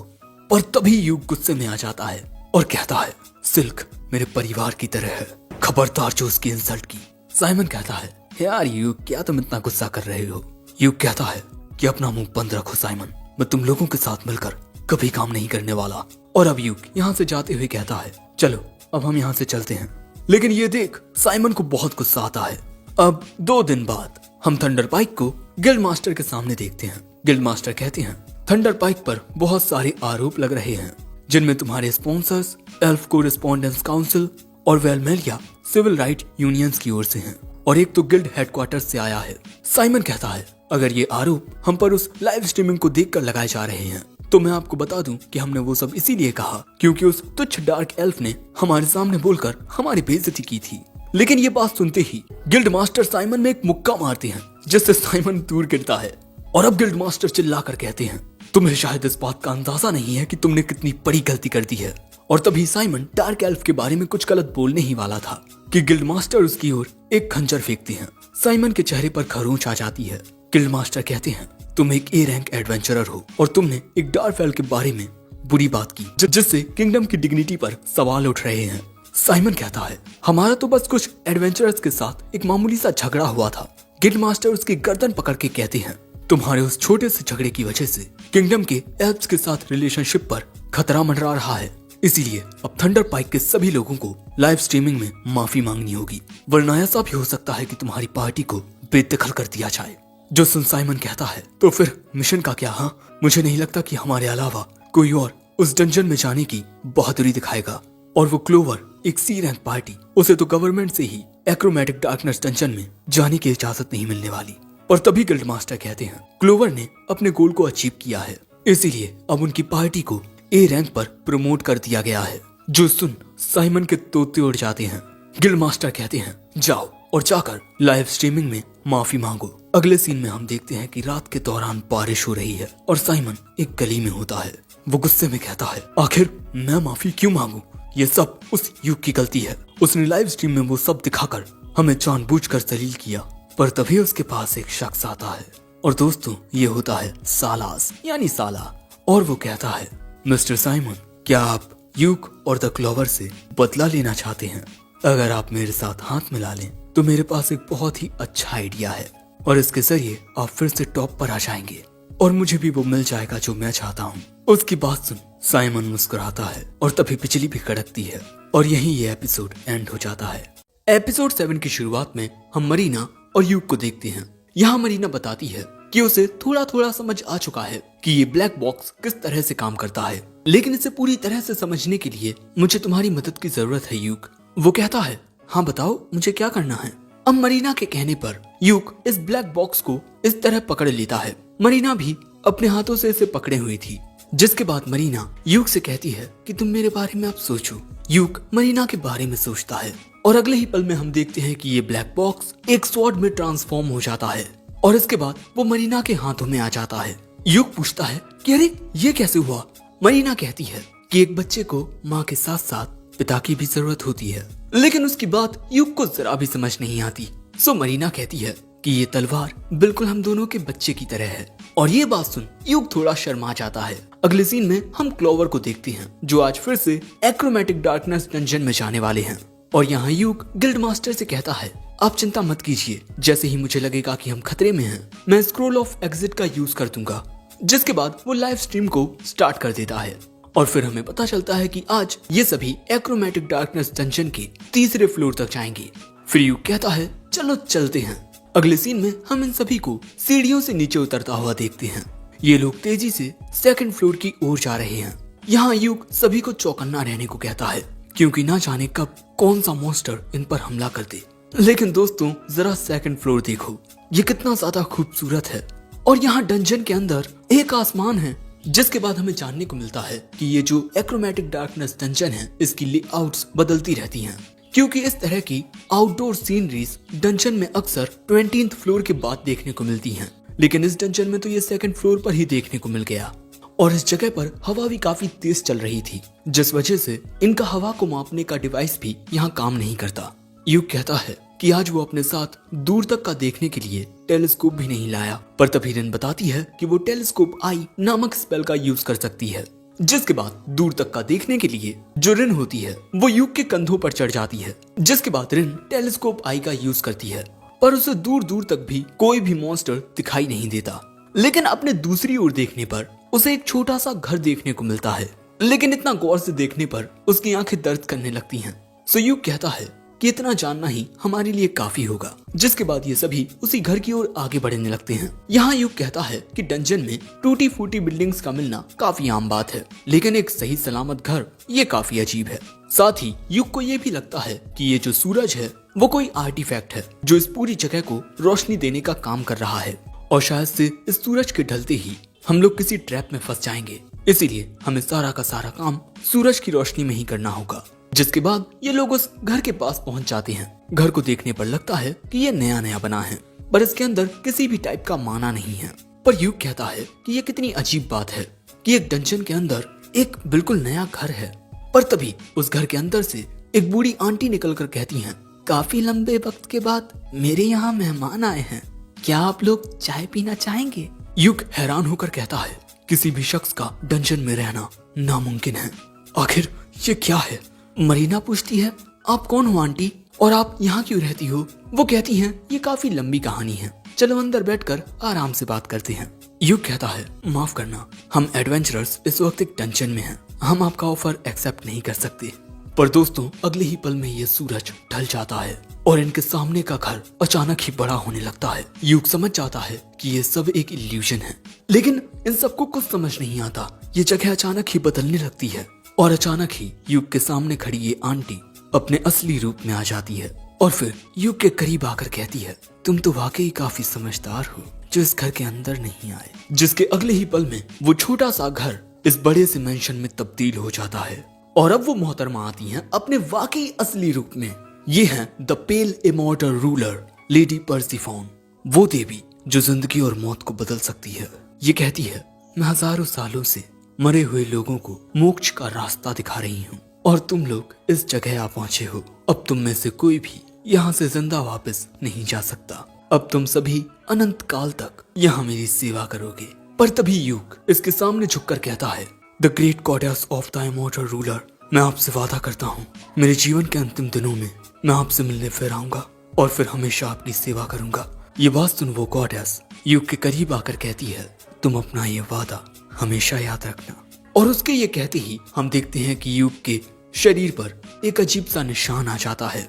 पर तभी यूक गुस्से में आ जाता है और कहता है, सिल्क मेरे परिवार की तरह है, खबरदार जो उसकी इंसल्ट की। साइमन कहता है, यार यूक क्या तुम इतना गुस्सा कर रहे हो। यूक कहता है कि अपना मुंह बंद रखो साइमन, मैं तुम लोगों के साथ मिलकर कभी काम नहीं करने वाला। और अब यूक यहाँ से जाते हुए कहता है, चलो अब हम यहाँ से चलते हैं। लेकिन ये देख साइमन को बहुत गुस्सा आता है। अब 2 दिन बाद हम थंडर पाइक को गिल्ड मास्टर के सामने देखते हैं। गिल्ड मास्टर कहते हैं, थंडर पाइक पर बहुत सारे आरोप लग रहे हैं, जिनमें तुम्हारे स्पॉन्सर्स एल्फ कोरेस्पोंडेंस काउंसिल और वेलमेलिया सिविल राइट यूनियंस की ओर से हैं, और एक तो गिल्ड हेडक्वार्टर से आया है। साइमन कहता है, अगर ये आरोप हम पर उस लाइव स्ट्रीमिंग को देखकर लगाए जा रहे हैं तो मैं आपको बता दूं कि हमने वो सब इसीलिए कहा क्योंकि उस तुच्छ डार्क एल्फ ने हमारे सामने बोलकर हमारी बेइज्जती की थी। लेकिन ये बात सुनते ही गिल्ड मास्टर साइमन में एक मुक्का मारते हैं, जिससे साइमन दूर गिरता है। और अब गिल्ड मास्टर चिल्लाकर कहते हैं, तुम्हें शायद इस बात का अंदाजा नहीं है कि तुमने कितनी बड़ी गलती कर दी है। और तभी साइमन डार्क एल्फ के बारे में कुछ गलत बोलने ही वाला था कि गिल्ड मास्टर उसकी ओर एक खंजर फेंकते हैं। साइमन के चेहरे पर खरोंच आ जाती है। गिल्ड मास्टर कहते हैं, तुम एक ए रैंक एडवेंचरर हो और तुमने एक डार्क एल्फ के बारे में बुरी बात की, जिससे किंगडम की डिग्निटी पर सवाल उठ रहे हैं। साइमन कहता है, हमारा तो बस कुछ एडवेंचरर्स के साथ एक मामूली सा झगड़ा हुआ था। गिल्ड मास्टर उसकी गर्दन पकड़ के कहते हैं, तुम्हारे उस छोटे से झगड़े की वजह से किंगडम के एल्फ्स के साथ रिलेशनशिप पर खतरा मंडरा रहा है, इसीलिए अब थंडर पाइक के सभी लोगों को लाइव स्ट्रीमिंग में माफी मांगनी होगी, वरना ऐसा भी हो सकता है कि तुम्हारी पार्टी को बेदखल कर दिया जाए। जो सुन साइमन कहता है, तो फिर मिशन का क्या? हाँ, मुझे नहीं लगता कि हमारे अलावा कोई और उस डंजन में जाने की बहादुरी दिखाएगा। और वो क्लोवर एक सी रैंक पार्टी, उसे तो गवर्नमेंट से ही एक्रोमेटिक डार्कनेस डंजन में जाने की इजाजत नहीं मिलने वाली। और तभी गिल्ड मास्टर कहते हैं, क्लोवर ने अपने गोल को अचीव किया है, इसीलिए अब उनकी पार्टी को ए रैंक पर प्रमोट कर दिया गया है। जो सुन साइमन के तोते उड़ जाते हैं। गिल्ड मास्टर कहते हैं, जाओ और जाकर लाइव स्ट्रीमिंग में माफी मांगो। अगले सीन में हम देखते हैं कि रात के दौरान बारिश हो रही है और साइमन एक गली में होता है। वो गुस्से में कहता है, आखिर मैं माफी क्यों मांगू? ये सब उस युग की गलती है। उसने लाइव स्ट्रीम में वो सब दिखाकर हमें जानबूझकर जलील किया। पर तभी उसके पास एक शख्स आता है और दोस्तों ये होता है सालास यानी साला। और वो कहता है, मिस्टर साइमन, क्या आप यूक और द क्लोवर से बदला लेना चाहते हैं? अगर आप मेरे साथ हाथ मिला लें तो मेरे पास एक बहुत ही अच्छा आइडिया है और इसके जरिए आप फिर से टॉप पर आ जाएंगे और मुझे भी वो मिल जाएगा जो मैं चाहता हूँ। उसकी बात सुन साइमन मुस्कुराता है और तभी बिजली भी कड़कती है और यहीं ये एपिसोड एंड हो जाता है। एपिसोड 7 की शुरुआत में हम मरीना और यूक को देखते हैं। यहाँ मरीना बताती है कि उसे थोड़ा थोड़ा समझ आ चुका है कि ये ब्लैक बॉक्स किस तरह से काम करता है, लेकिन इसे पूरी तरह से समझने के लिए मुझे तुम्हारी मदद की जरूरत है यूक। वो कहता है, हाँ बताओ मुझे क्या करना है। अब मरीना के कहने पर यूक इस ब्लैक बॉक्स को इस तरह पकड़ लेता है। मरीना भी अपने हाथों से इसे पकड़े हुई थी, जिसके बाद मरीना यूक से कहती है कि तुम मेरे बारे में अब सोचो। यूक मरीना के बारे में सोचता है और अगले ही पल में हम देखते हैं कि ये ब्लैक बॉक्स एक स्वॉर्ड में ट्रांसफॉर्म हो जाता है और इसके बाद वो मरीना के हाथों में आ जाता है। युग पूछता है कि अरे ये कैसे हुआ। मरीना कहती है कि एक बच्चे को माँ के साथ साथ पिता की भी जरूरत होती है, लेकिन उसकी बात युग को जरा भी समझ नहीं आती। सो मरीना कहती है कि ये तलवार बिल्कुल हम दोनों के बच्चे की तरह है। और ये बात सुन युग थोड़ा शर्मा जाता है। अगले सीन में हम क्लोवर को देखते हैं जो आज फिर से एक्रोमेटिक डार्कनेस डंजन में जाने वाले हैं। और यहाँ युग गिल्ड मास्टर से कहता है आप चिंता मत कीजिए, जैसे ही मुझे लगेगा कि हम खतरे में हैं, मैं स्क्रोल ऑफ एग्जिट का यूज कर दूंगा। जिसके बाद वो लाइव स्ट्रीम को स्टार्ट कर देता है और फिर हमें पता चलता है कि आज ये सभी एक्रोमेटिक डार्कनेस डंजन के तीसरे फ्लोर तक जाएंगे। फिर युग कहता है चलो चलते हैं। अगले सीन में हम इन सभी को सीढ़ियों से नीचे उतरता हुआ देखते हैं। ये लोग तेजी से सेकंड फ्लोर की ओर जा रहे हैं। यहाँ युग सभी को चौकन्ना रहने को कहता है क्योंकि ना जाने कब कौन सा मॉन्स्टर इन पर हमला कर दे। लेकिन दोस्तों जरा सेकंड फ्लोर देखो, ये कितना ज्यादा खूबसूरत है। और यहाँ डंजन के अंदर एक आसमान है। जिसके बाद हमें जानने को मिलता है कि ये जो एक्रोमेटिक डार्कनेस डंजन है इसकी लेआउट्स बदलती रहती हैं, क्योंकि इस तरह की आउटडोर सीनरीज डंजन में अक्सर 20th फ्लोर के बाद देखने को मिलती हैं। लेकिन इस डंजन में तो ये सेकंड फ्लोर पर ही देखने को मिल गया। और इस जगह पर हवा भी काफी तेज चल रही थी, जिस वजह से इनका हवा को मापने का डिवाइस भी यहाँ काम नहीं करता। युग कहता है कि आज वो अपने साथ दूर तक का देखने के लिए टेलीस्कोप भी नहीं लाया, पर तभी रिन बताती है कि वो टेलीस्कोप आई नामक स्पेल का यूज कर सकती है। जिसके बाद दूर तक का देखने के लिए जो रिन होती है वो युग के कंधों पर चढ़ जाती है। जिसके बाद रिन टेलीस्कोप आई का यूज करती है, पर उसे दूर दूर तक भी कोई भी मॉन्स्टर दिखाई नहीं देता। लेकिन अपने दूसरी ओर देखने पर उसे एक छोटा सा घर देखने को मिलता है, लेकिन इतना गौर से देखने पर उसकी आंखें दर्द करने लगती हैं। सो युग कहता है कि इतना जानना ही हमारे लिए काफी होगा। जिसके बाद ये सभी उसी घर की ओर आगे बढ़ने लगते हैं। यहाँ युग कहता है कि डंजन में टूटी फूटी बिल्डिंग्स का मिलना काफी आम बात है, लेकिन एक सही सलामत घर ये काफी अजीब है। साथ ही युग को ये भी लगता है कि ये जो सूरज है वो कोई आर्टिफैक्ट है जो इस पूरी जगह को रोशनी देने का काम कर रहा है। और शायद से इस सूरज के ढलते ही हम लोग किसी ट्रैप में फंस जाएंगे, इसीलिए हमें सारा का सारा काम सूरज की रोशनी में ही करना होगा। जिसके बाद ये लोग उस घर के पास पहुंच जाते हैं। घर को देखने पर लगता है कि ये नया नया बना है, पर इसके अंदर किसी भी टाइप का माना नहीं है। पर युग कहता है कि ये कितनी अजीब बात है कि एक डंजन के अंदर एक बिल्कुल नया घर है। पर तभी उस घर के अंदर से एक बूढ़ी आंटी निकल कर कहती हैं, काफी लंबे वक्त के बाद मेरे यहाँ मेहमान आए हैं, क्या आप लोग चाय पीना चाहेंगे? युग हैरान होकर कहता है किसी भी शख्स का डंजन में रहना नामुमकिन है, आखिर ये क्या है? मरीना पूछती है आप कौन हो आंटी और आप यहाँ क्यों रहती हो? वो कहती हैं ये काफी लंबी कहानी है, चलो अंदर बैठकर आराम से बात करते हैं। युग कहता है माफ करना, हम एडवेंचरर्स इस वक्त एक डंजन में हैं, हम आपका ऑफर एक्सेप्ट नहीं कर सकते। पर दोस्तों अगले ही पल में ये सूरज ढल जाता है और इनके सामने का घर अचानक ही बड़ा होने लगता है। युग समझ जाता है कि ये सब एक इल्यूजन है, लेकिन इन सबको कुछ समझ नहीं आता। ये जगह अचानक ही बदलने लगती है और अचानक ही युग के सामने खड़ी ये आंटी अपने असली रूप में आ जाती है और फिर युग के करीब आकर कहती है तुम तो वाकई काफी समझदार हो जो इस घर के अंदर नहीं आए। जिसके अगले ही पल में वो छोटा सा घर इस बड़े से मेंशन में तब्दील हो जाता है और अब वो मोहतरमा आती हैं अपने वाकई असली रूप में। ये हैं the pale immortal ruler lady Persephone, वो देवी जो जिंदगी और मौत को बदल सकती है। ये कहती है मैं हजारों सालों से मरे हुए लोगों को मोक्ष का रास्ता दिखा रही हूँ और तुम लोग इस जगह आ पहुंचे हो। अब तुम में से कोई भी यहाँ से जिंदा वापस नहीं जा सकता। अब तुम सभी अनंत काल तक यहाँ मेरी सेवा करोगे। पर तभी युग इसके सामने झुककर कहता है the great goddess of the immortal ruler, मैं आपसे वादा करता हूँ मेरे जीवन के अंतिम दिनों में मैं आपसे मिलने फिर आऊंगा और फिर हमेशा आपकी सेवा करूंगा। ये बात सुन वो गॉडेस युग के करीब आकर कहती है तुम अपना ये वादा हमेशा याद रखना। और उसके ये कहते ही हम देखते हैं कि युग के शरीर पर एक अजीब सा निशान आ जाता है।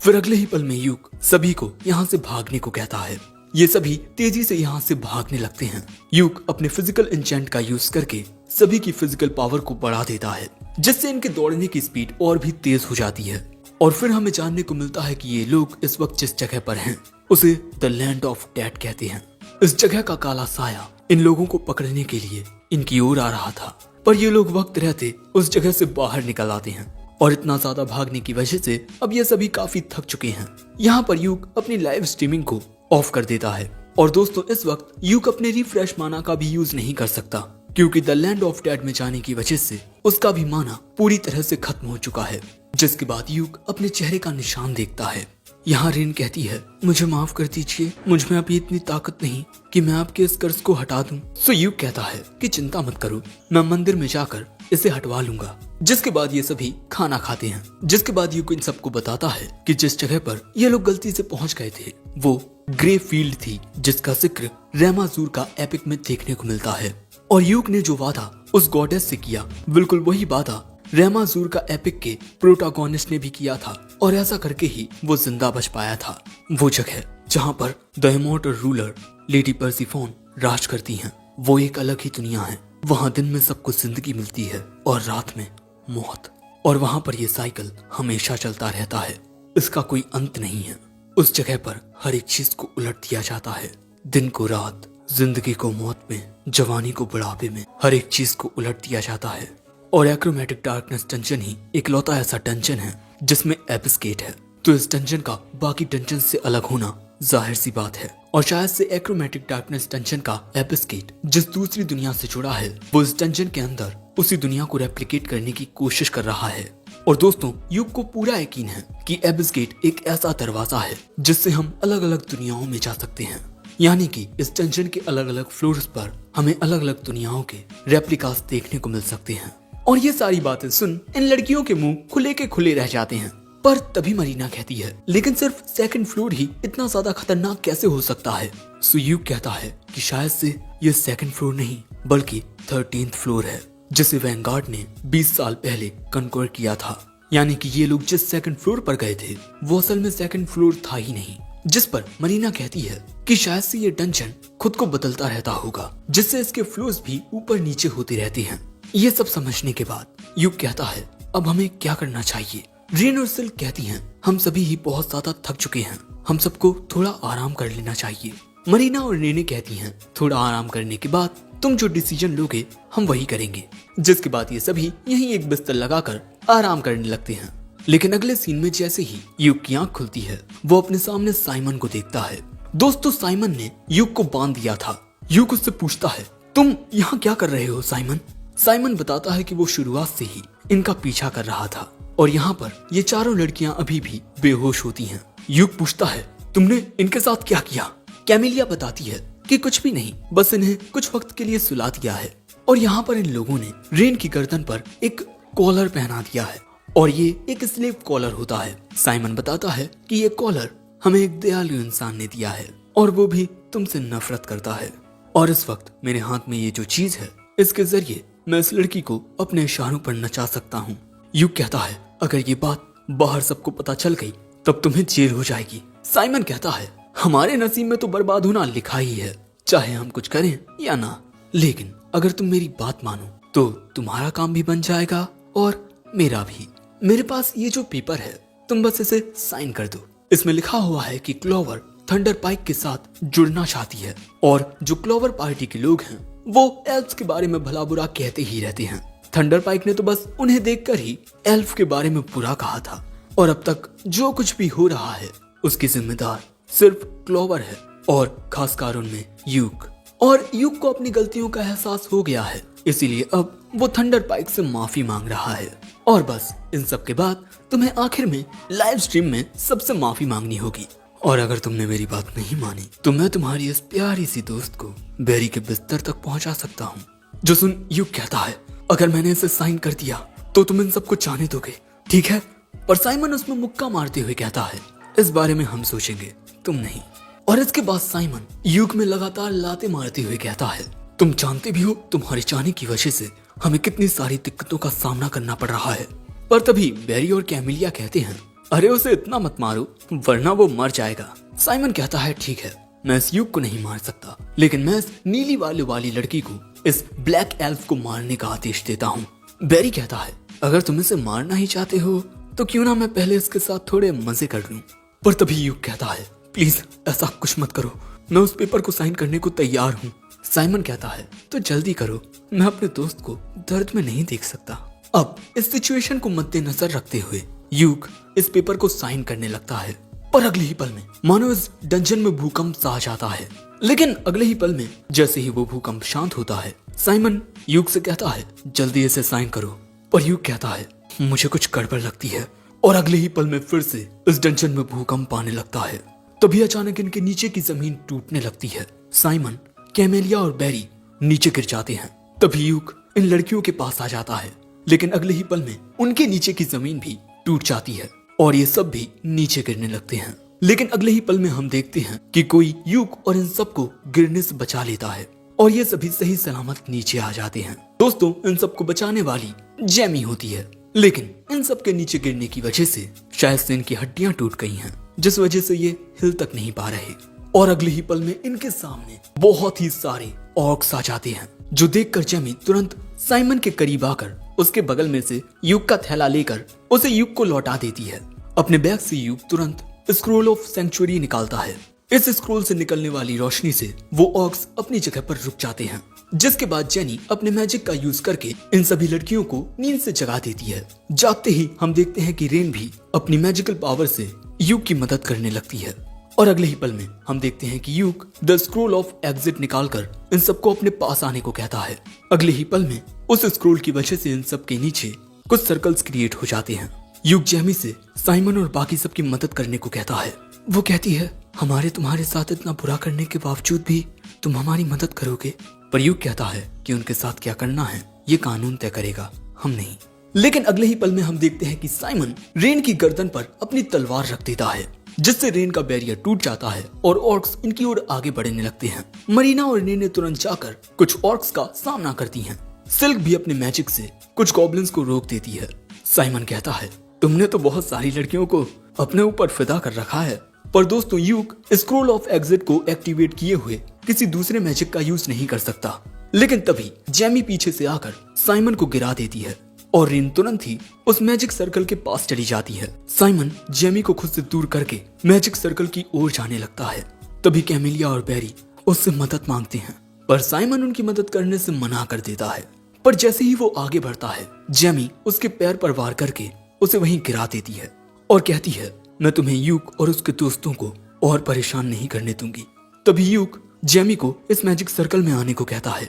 फिर अगले ही पल में युग सभी को यहाँ से भागने को कहता है। ये सभी तेजी से यहाँ से भागने लगते हैं। युग अपने फिजिकल इंचेंट का यूज करके सभी की फिजिकल पावर को बढ़ा देता है, जिससे इनके दौड़ने की स्पीड और भी तेज हो जाती है। और फिर हमें जानने को मिलता है कि ये लोग इस वक्त जिस जगह पर हैं उसे द लैंड ऑफ डेड कहते हैं। इस जगह का काला साया इन लोगों को पकड़ने के लिए इनकी ओर आ रहा था, पर ये लोग वक्त रहते उस जगह से बाहर निकल आते हैं और इतना ज्यादा भागने की वजह से अब ये सभी काफी थक चुके हैं। यहाँ पर युग अपनी लाइव स्ट्रीमिंग को ऑफ कर देता है और दोस्तों इस वक्त यूक अपने रिफ्रेश माना का भी यूज नहीं कर सकता, क्योंकि द लैंड ऑफ डेड में जाने की वजह से उसका भी माना पूरी तरह से खत्म हो चुका है। जिसके बाद यूक अपने चेहरे का निशान देखता है। यहाँ रेन कहती है, मुझे माफ कर दीजिए, मुझ में अभी इतनी ताकत नहीं कि मैं आपके इस कर्ज को हटा दूं। सो यूक कहता है कि चिंता मत करो, मैं मंदिर में जाकर इसे हटवा लूंगा। जिसके बाद ये सभी खाना खाते हैं। जिसके बाद यूक इन सबको बताता है कि जिस जगह पर ये लोग गलती से पहुंच गए थे वो ग्रे फील्ड थी, जिसका जिक्र रेमाजूर का एपिक में देखने को मिलता है। और यूक ने जो वादा उस गॉडेस से किया, बिल्कुल वही वादा रेमाजूर का एपिक के प्रोटागोनिस्ट ने भी किया था, और ऐसा करके ही वो जिंदा बच पाया था। वो जगह जहाँ पर द इमॉर्टल रूलर लेडी पर्सिफोन राज करती हैं, वो एक अलग ही दुनिया है। वहाँ दिन में सबको जिंदगी मिलती है और रात में मौत, और वहाँ पर ये साइकिल हमेशा चलता रहता है, इसका कोई अंत नहीं है। उस जगह पर हर एक चीज को उलट दिया जाता है, दिन को रात, जिंदगी को मौत में, जवानी को बुढ़ापे में, हर एक चीज को उलट दिया जाता है। और एक्रोमेटिक डार्कनेस डंजन ही इकलौता ऐसा डंजन है जिसमें एबिस गेट है। तो इस डंजन का बाकी डंजन से अलग होना जाहिर सी बात है, और शायद से एक्रोमेटिक डार्कनेस डंजन का एबिस गेट जिस दूसरी दुनिया से जुड़ा है वो इस डंजन के अंदर उसी दुनिया को रेप्लिकेट करने की कोशिश कर रहा है। और दोस्तों यूक को पूरा यकीन है कि एबिस गेट एक ऐसा दरवाजा है जिससे हम अलग अलग दुनियाओं में जा सकते हैं, यानी कि इस डंजन के अलग अलग फ्लोर्स पर हमें अलग अलग दुनियाओं के रेप्लिकास देखने को मिल सकते हैं। और ये सारी बातें सुन इन लड़कियों के मुंह खुले के खुले रह जाते हैं। पर तभी मरीना कहती है, लेकिन सिर्फ सेकंड फ्लोर ही इतना ज्यादा खतरनाक कैसे हो सकता है? सो यूक कहता है कि शायद से ये सेकंड फ्लोर नहीं बल्कि 13th फ्लोर है, जिसे वैनगार्ड ने 20 साल पहले कन्क्वर किया था। यानी कि ये लोग जिस सेकंड फ्लोर पर गए थे वो असल में सेकंड फ्लोर था ही नहीं। जिस पर मरीना कहती है कि शायद से ये डंजन खुद को बदलता रहता होगा, जिससे इसके फ्लोर्स भी ऊपर नीचे होते रहते हैं। ये सब समझने के बाद यूक कहता है, अब हमें क्या करना चाहिए? रेन और सिल्क कहती हैं, हम सभी ही बहुत ज्यादा थक चुके हैं, हम सबको थोड़ा आराम कर लेना चाहिए। मरीना और रेने कहती हैं, थोड़ा आराम करने के बाद तुम जो डिसीजन लोगे हम वही करेंगे। जिसके बाद ये सभी यहीं एक बिस्तर लगाकर आराम करने लगते हैं। लेकिन अगले सीन में जैसे ही यूक की आंख खुलती है वो अपने सामने साइमन को देखता है। दोस्तों साइमन ने यूक को बांध दिया था। यूक उससे पूछता है, तुम यहाँ क्या कर रहे हो साइमन? साइमन बताता है कि वो शुरुआत से ही इनका पीछा कर रहा था और यहाँ पर ये चारों लड़कियां अभी भी बेहोश होती हैं। यूक पूछता है, तुमने इनके साथ क्या किया? कैमिलिया बताती है कि कुछ भी नहीं, बस इन्हें कुछ वक्त के लिए सुला दिया है। और यहाँ पर इन लोगों ने रेन की गर्दन पर एक कॉलर पहना दिया है और ये एक स्लेव कॉलर होता है। साइमन बताता है कि ये कॉलर हमें एक दयालु इंसान ने दिया है और वो भी तुमसे नफरत करता है। और इस वक्त मेरे हाथ में ये जो चीज है, इसके जरिए मैं इस लड़की को अपने इशारों पर नचा सकता हूँ। यूक कहता है, अगर ये बात बाहर सबको पता चल गई तब तुम्हें जेल हो जाएगी। साइमन कहता है, हमारे नसीब में तो बर्बाद होना लिखा ही है, चाहे हम कुछ करें या ना। लेकिन अगर तुम मेरी बात मानो तो तुम्हारा काम भी बन जाएगा और मेरा भी। मेरे पास ये जो पेपर है, तुम बस इसे साइन कर दो। इसमें लिखा हुआ है कि क्लोवर थंडर पाइक के साथ जुड़ना चाहती है और जो क्लोवर पार्टी के लोग हैं वो एल्फ्स के बारे में भला बुरा कहते ही रहते हैं। थंडर पाइक ने तो बस उन्हें देखकर ही एल्फ के बारे में बुरा कहा था और अब तक जो कुछ भी हो रहा है उसकी जिम्मेदार सिर्फ क्लोवर है और खासकर उनमें यूक। और यूक को अपनी गलतियों का एहसास हो गया है, इसीलिए अब वो थंडर पाइक से माफी मांग रहा है। और बस इन सब के बाद तुम्हें आखिर में लाइव स्ट्रीम में सबसे माफी मांगनी होगी। और अगर तुमने मेरी बात नहीं मानी तो मैं तुम्हारी इस प्यारी सी दोस्त को बेरी के बिस्तर तक पहुंचा सकता हूँ। जो सुन यूक कहता है, अगर मैंने इसे साइन कर दिया तो तुम इन सबको जाने दोगे, ठीक है? पर साइमन उसमें मुक्का मारते हुए कहता है, इस बारे में हम सोचेंगे, तुम नहीं। और इसके बाद साइमन यूक में लगातार लाते मारते हुए कहता है, तुम जानते भी हो तुम्हारे जाने की वजह से हमें कितनी सारी दिक्कतों का सामना करना पड़ रहा है। पर तभी बेरी और कैमिलिया कहते हैं, अरे उसे इतना मत मारो वरना वो मर जाएगा। साइमन कहता है, ठीक है, मैं इस यूक को नहीं मार सकता, लेकिन मैं इस नीली बालों वाली लड़की को, इस ब्लैक एल्फ को मारने का आदेश देता हूँ। बेरी कहता है, अगर तुम इसे मारना ही चाहते हो तो क्यों ना मैं पहले इसके साथ थोड़े मजे कर लूं। पर तभी यूक कहता है, प्लीज ऐसा कुछ मत करो, मैं उस पेपर को साइन करने को तैयार हूँ। साइमन कहता है, तो जल्दी करो, मैं अपने दोस्त को दर्द में नहीं देख सकता। अब इस सिचुएशन को मद्देनजर रखते हुए यूक इस पेपर को साइन करने लगता है। पर अगले ही पल में मानो इस डंजन में भूकंप सा आ जाता है। लेकिन अगले ही पल में जैसे ही वो भूकंप शांत होता है, साइमन यूक से कहता है जल्दी इसे साइन करो। पर यूक कहता है मुझे कुछ गड़बड़ लगती है। और अगले ही पल में फिर से इस डंजन में भूकंप आने लगता है। तभी अचानक इनके नीचे की जमीन टूटने लगती है। साइमन, कैमेलिया और बैरी नीचे गिर जाते हैं। तभी यूक इन लड़कियों के पास आ जाता है, लेकिन अगले ही पल में उनके नीचे की जमीन भी टूट जाती है और ये सब भी नीचे गिरने लगते हैं। लेकिन अगले ही पल में हम देखते हैं कि कोई यूक और इन सबको गिरने से बचा लेता है और ये सभी सही सलामत नीचे आ जाते हैं। दोस्तों, इन सबको बचाने वाली जैमी होती है, लेकिन इन सब के नीचे गिरने की वजह से शायद से इनकी हड्डियां टूट गई हैं, जिस वजह से ये हिल तक नहीं पा रहे। और अगले ही पल में इनके सामने बहुत ही सारे ऑर्क्स आ जाते हैं, जो देखकर जैमी तुरंत साइमन के करीब आकर उसके बगल में से यूक का थैला लेकर उसे यूक को लौटा देती है। अपने बैग से यूक तुरंत स्क्रोल ऑफ सेंचुरी निकालता है। इस स्क्रोल से निकलने वाली रोशनी से वो ऑर्क्स अपनी जगह पर रुक जाते हैं, जिसके बाद जेनी अपने मैजिक का यूज करके इन सभी लड़कियों को नींद से जगा देती है। जागते ही हम देखते हैं कि रेन भी अपनी मैजिकल पावर से यूक की मदद करने लगती है। और अगले ही पल में हम देखते हैं कि यूक द स्क्रोल ऑफ एग्जिट निकालकर इन सबको अपने पास आने को कहता है। अगले ही पल में उस स्क्रोल की वजह से इन सब के नीचे कुछ सर्कल्स क्रिएट हो जाते हैं। यूक जेमी से साइमन और बाकी सबकी मदद करने को कहता है। वो कहती है हमारे तुम्हारे साथ इतना बुरा करने के बावजूद भी तुम हमारी मदद करोगे। पर यूक कहता है कि उनके साथ क्या करना है ये कानून तय करेगा, हम नहीं। लेकिन अगले ही पल में हम देखते हैं कि साइमन रेन की गर्दन पर अपनी तलवार रख देता है, जिससे रेन का बैरियर टूट जाता है और ऑर्क्स इनकी ओर आगे बढ़ने लगते हैं। मरीना और रेन ने तुरंत जाकर कुछ ऑर्क्स का सामना करती हैं। सिल्क भी अपने मैजिक से कुछ गॉब्लिन्स को रोक देती है। साइमन कहता है तुमने तो बहुत सारी लड़कियों को अपने ऊपर फिदा कर रखा है। पर दोस्तों, यूक स्क्रोल ऑफ एग्जिट को एक्टिवेट किए हुए किसी दूसरे मैजिक का यूज नहीं कर सकता। लेकिन तभी जैमी पीछे से आकर साइमन को गिरा देती है और रेन तुरंत ही उस मैजिक सर्कल के पास चली जाती है। साइमन जैमी को खुद से दूर करके मैजिक सर्कल की ओर जाने लगता है। तभी कैमेलिया और बैरी उससे मदद मांगते हैं, पर साइमन उनकी मदद करने से मना कर देता है। पर जैसे ही वो आगे बढ़ता है, जैमी उसके पैर पर वार करके उसे वहीं गिरा देती है और कहती है मैं तुम्हें यूक और उसके दोस्तों को और परेशान नहीं करने दूंगी। तभी यूक जैमी को इस मैजिक सर्कल में आने को कहता है,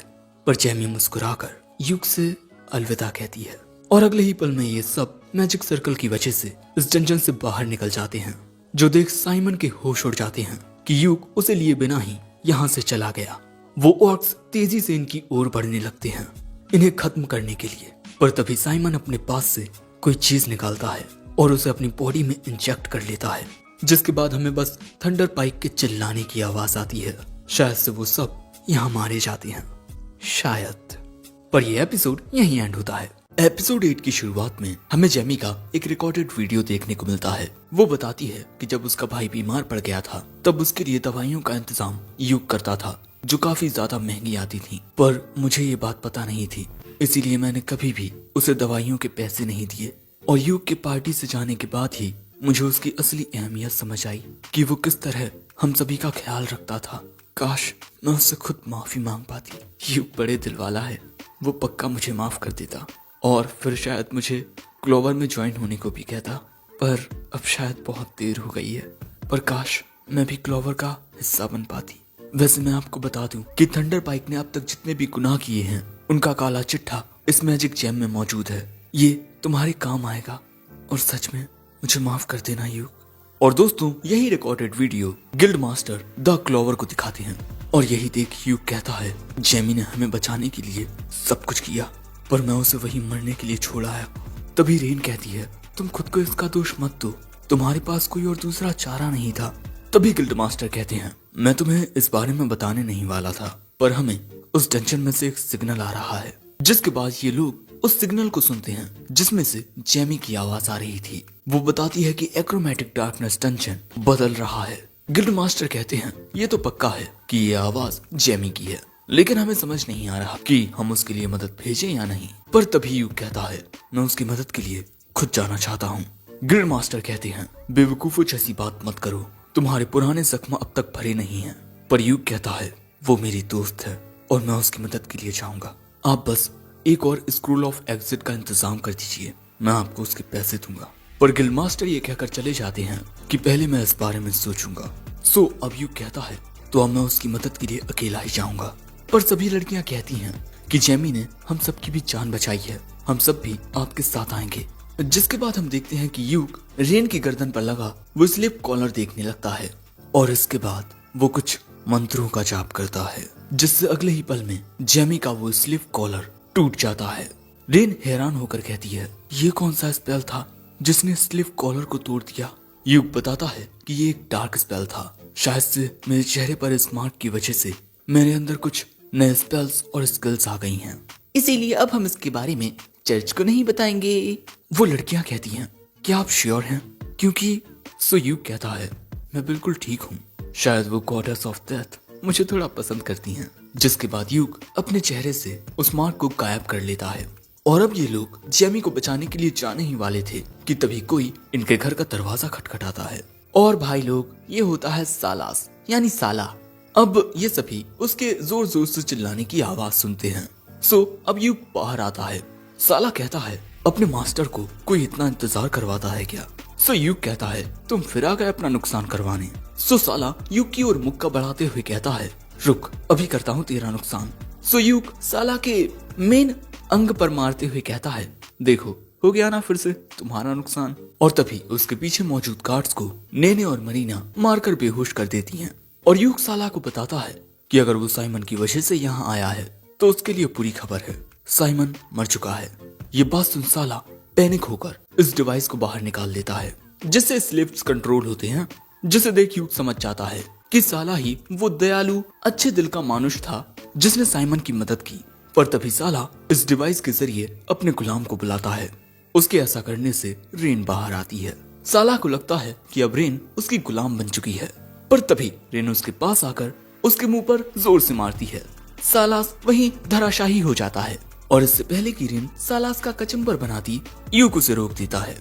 पर जैमी मुस्कुराकर यूक से अलविदा कहती है। और अगले ही पल में ये सब मैजिक सर्कल की वजह से इस डंजन से बाहर निकल जाते हैं, जो देख साइमन के होश उड़ जाते हैं कि यूक उसे लिए बिना ही यहाँ से चला गया। वो ऑर्क्स तेजी से इनकी ओर बढ़ने लगते हैं इन्हें खत्म करने के लिए। पर तभी साइमन अपने पास से कोई चीज निकालता है और उसे अपनी बॉडी में इंजेक्ट कर लेता है, जिसके बाद हमें बस थंडर पाइक के चिल्लाने की आवाज आती है। शायद से वो सब यहाँ मारे जाते हैं, शायद। पर ये एपिसोड यहीं एंड होता है। एपिसोड 8 की शुरुआत में हमें जेमी का एक रिकॉर्डेड वीडियो देखने को मिलता है। वो बताती है कि जब उसका भाई बीमार पड़ गया था तब उसके लिए दवाइयों का इंतजाम यूक करता था, जो काफी ज्यादा महंगी आती थी। पर मुझे ये बात पता नहीं थी, इसीलिए मैंने कभी भी उसे दवाइयों के पैसे नहीं दिए। और यूक के पार्टी से जाने के बाद ही मुझे उसकी असली अहमियत समझ आई कि वो किस तरह हम सभी का ख्याल रखता था। काश मैं उससे खुद माफी मांग पाती। यूक बड़े दिल वाला है, वो पक्का मुझे माफ कर देता और फिर शायद मुझे क्लोवर में ज्वाइन होने को भी कहता। पर अब शायद बहुत देर हो गई है। पर काश मैं भी क्लोवर का हिस्सा बन पाती। वैसे मैं आपको बता दूं कि थंडर पाइक ने अब तक जितने भी गुनाह किए हैं उनका काला चिट्ठा इस मैजिक जैम में मौजूद है। ये तुम्हारे काम आएगा और सच में मुझे माफ कर देना यूक। और दोस्तों, यही recorded video guild master the clover को दिखाते हैं और यही देख यूक कहता है जेमी ने हमें बचाने के लिए सब कुछ किया, पर मैं उसे वही मरने के लिए छोड़ आया। तभी रेन कहती है तुम खुद को इसका दोष मत दो, तुम्हारे पास कोई और दूसरा चारा नहीं था। तभी गिल्ड मास्टर कहते हैं मैं तुम्हें इस बारे में बताने नहीं वाला था, पर हमें उस डंजन में से एक सिग्नल आ रहा है। जिसके बाद ये लोग उस सिग्नल को सुनते हैं जिसमें से जेमी की आवाज आ रही थी। वो बताती है कि एक्रोमेटिक डार्कनेस डंजन बदल रहा है। गिल्ड मास्टर कहते हैं ये तो पक्का है कि ये आवाज जेमी की है, लेकिन हमें समझ नहीं आ रहा कि हम उसके लिए मदद भेजें या नहीं। पर तभी यूक कहता है मैं उसकी मदद के लिए खुद जाना चाहता हूँ। गिल्ड मास्टर कहते हैं बेवकूफों जैसी बात मत करो, तुम्हारे पुराने जख्म अब तक भरे नहीं हैं। पर यूक कहता है वो मेरी दोस्त है और मैं उसकी मदद के लिए जाऊंगा। आप बस एक और स्क्रोल ऑफ एग्जिट का इंतजाम कर दीजिए, मैं आपको उसके पैसे दूंगा। पर गिल्ड मास्टर ये कहकर चले जाते हैं कि पहले मैं इस बारे में सोचूंगा। सो अब यूक कहता है तो अब मैं उसकी मदद के लिए अकेला ही जाऊंगा। पर सभी लड़कियां कहती हैं कि जेमी ने हम सबकी भी जान बचाई है, हम सब भी आपके साथ आएंगे। जिसके बाद हम देखते हैं कि यूक रेन की गर्दन पर लगा वो स्लिप कॉलर देखने लगता है और इसके बाद वो कुछ मंत्रों का जाप करता है, जिससे अगले ही पल में जेमी का वो स्लिप कॉलर टूट जाता है। रेन हैरान होकर कहती है, ये कौन सा स्पेल था जिसने स्लिप कॉलर को तोड़ दिया? यूक बताता है कि ये एक डार्क स्पेल था, शायद से मेरे चेहरे पर इस मार्क की वजह से मेरे अंदर कुछ नए स्पेल्स और स्किल्स आ गई हैं, इसीलिए अब हम इसके बारे में चर्च को नहीं बताएंगे। वो लड़कियां कहती हैं, क्या आप श्योर हैं? क्योंकि सो यूक कहता है, मैं बिल्कुल ठीक हूँ, शायद वो गॉडेस ऑफ डेथ मुझे थोड़ा पसंद करती हैं। जिसके बाद यूक अपने चेहरे से उस मार्क को गायब कर लेता है और अब ये लोग जेमी को बचाने के लिए जाने ही वाले थे कि तभी कोई इनके घर का दरवाजा खटखटाता है और भाई लोग ये होता है सालास यानी साला। अब ये सभी उसके जोर जोर से चिल्लाने की आवाज सुनते हैं। सो अब यूक बाहर आता है। साला कहता है, अपने मास्टर को कोई इतना इंतजार करवाता है क्या? सो यूक कहता है, तुम फिर आ गए अपना नुकसान करवाने। सो साला यूक की ओर मुक्का बढ़ाते हुए कहता है, रुक अभी करता हूँ तेरा नुकसान। सो यूक साला के मेन अंग पर मारते हुए कहता है, देखो हो गया ना फिर से तुम्हारा नुकसान। और तभी उसके पीछे मौजूद गार्ड्स को नेने और मरीना मारकर बेहोश कर देती हैं और यूक साला को बताता है कि अगर वो साइमन की वजह से यहाँ आया है तो उसके लिए पूरी खबर है, साइमन मर चुका है। ये बात सुन साला पैनिक होकर इस डिवाइस को बाहर निकाल लेता है जिससे स्लिप्स कंट्रोल होते हैं, जिसे देख यूक समझ जाता है कि साला ही वो दयालु अच्छे दिल का मानुष था जिसने साइमन की मदद की। पर तभी साला इस डिवाइस के जरिए अपने गुलाम को बुलाता है। उसके ऐसा करने से रेन बाहर आती है। साला को लगता है कि अब रेन उसकी गुलाम बन चुकी है, पर तभी रेन उसके पास आकर उसके मुंह पर जोर से मारती है। सालास वहीं धराशाही हो जाता है और इससे पहले कि रेन सालास का कचंबर बनाती यूक उसे रोक देता है।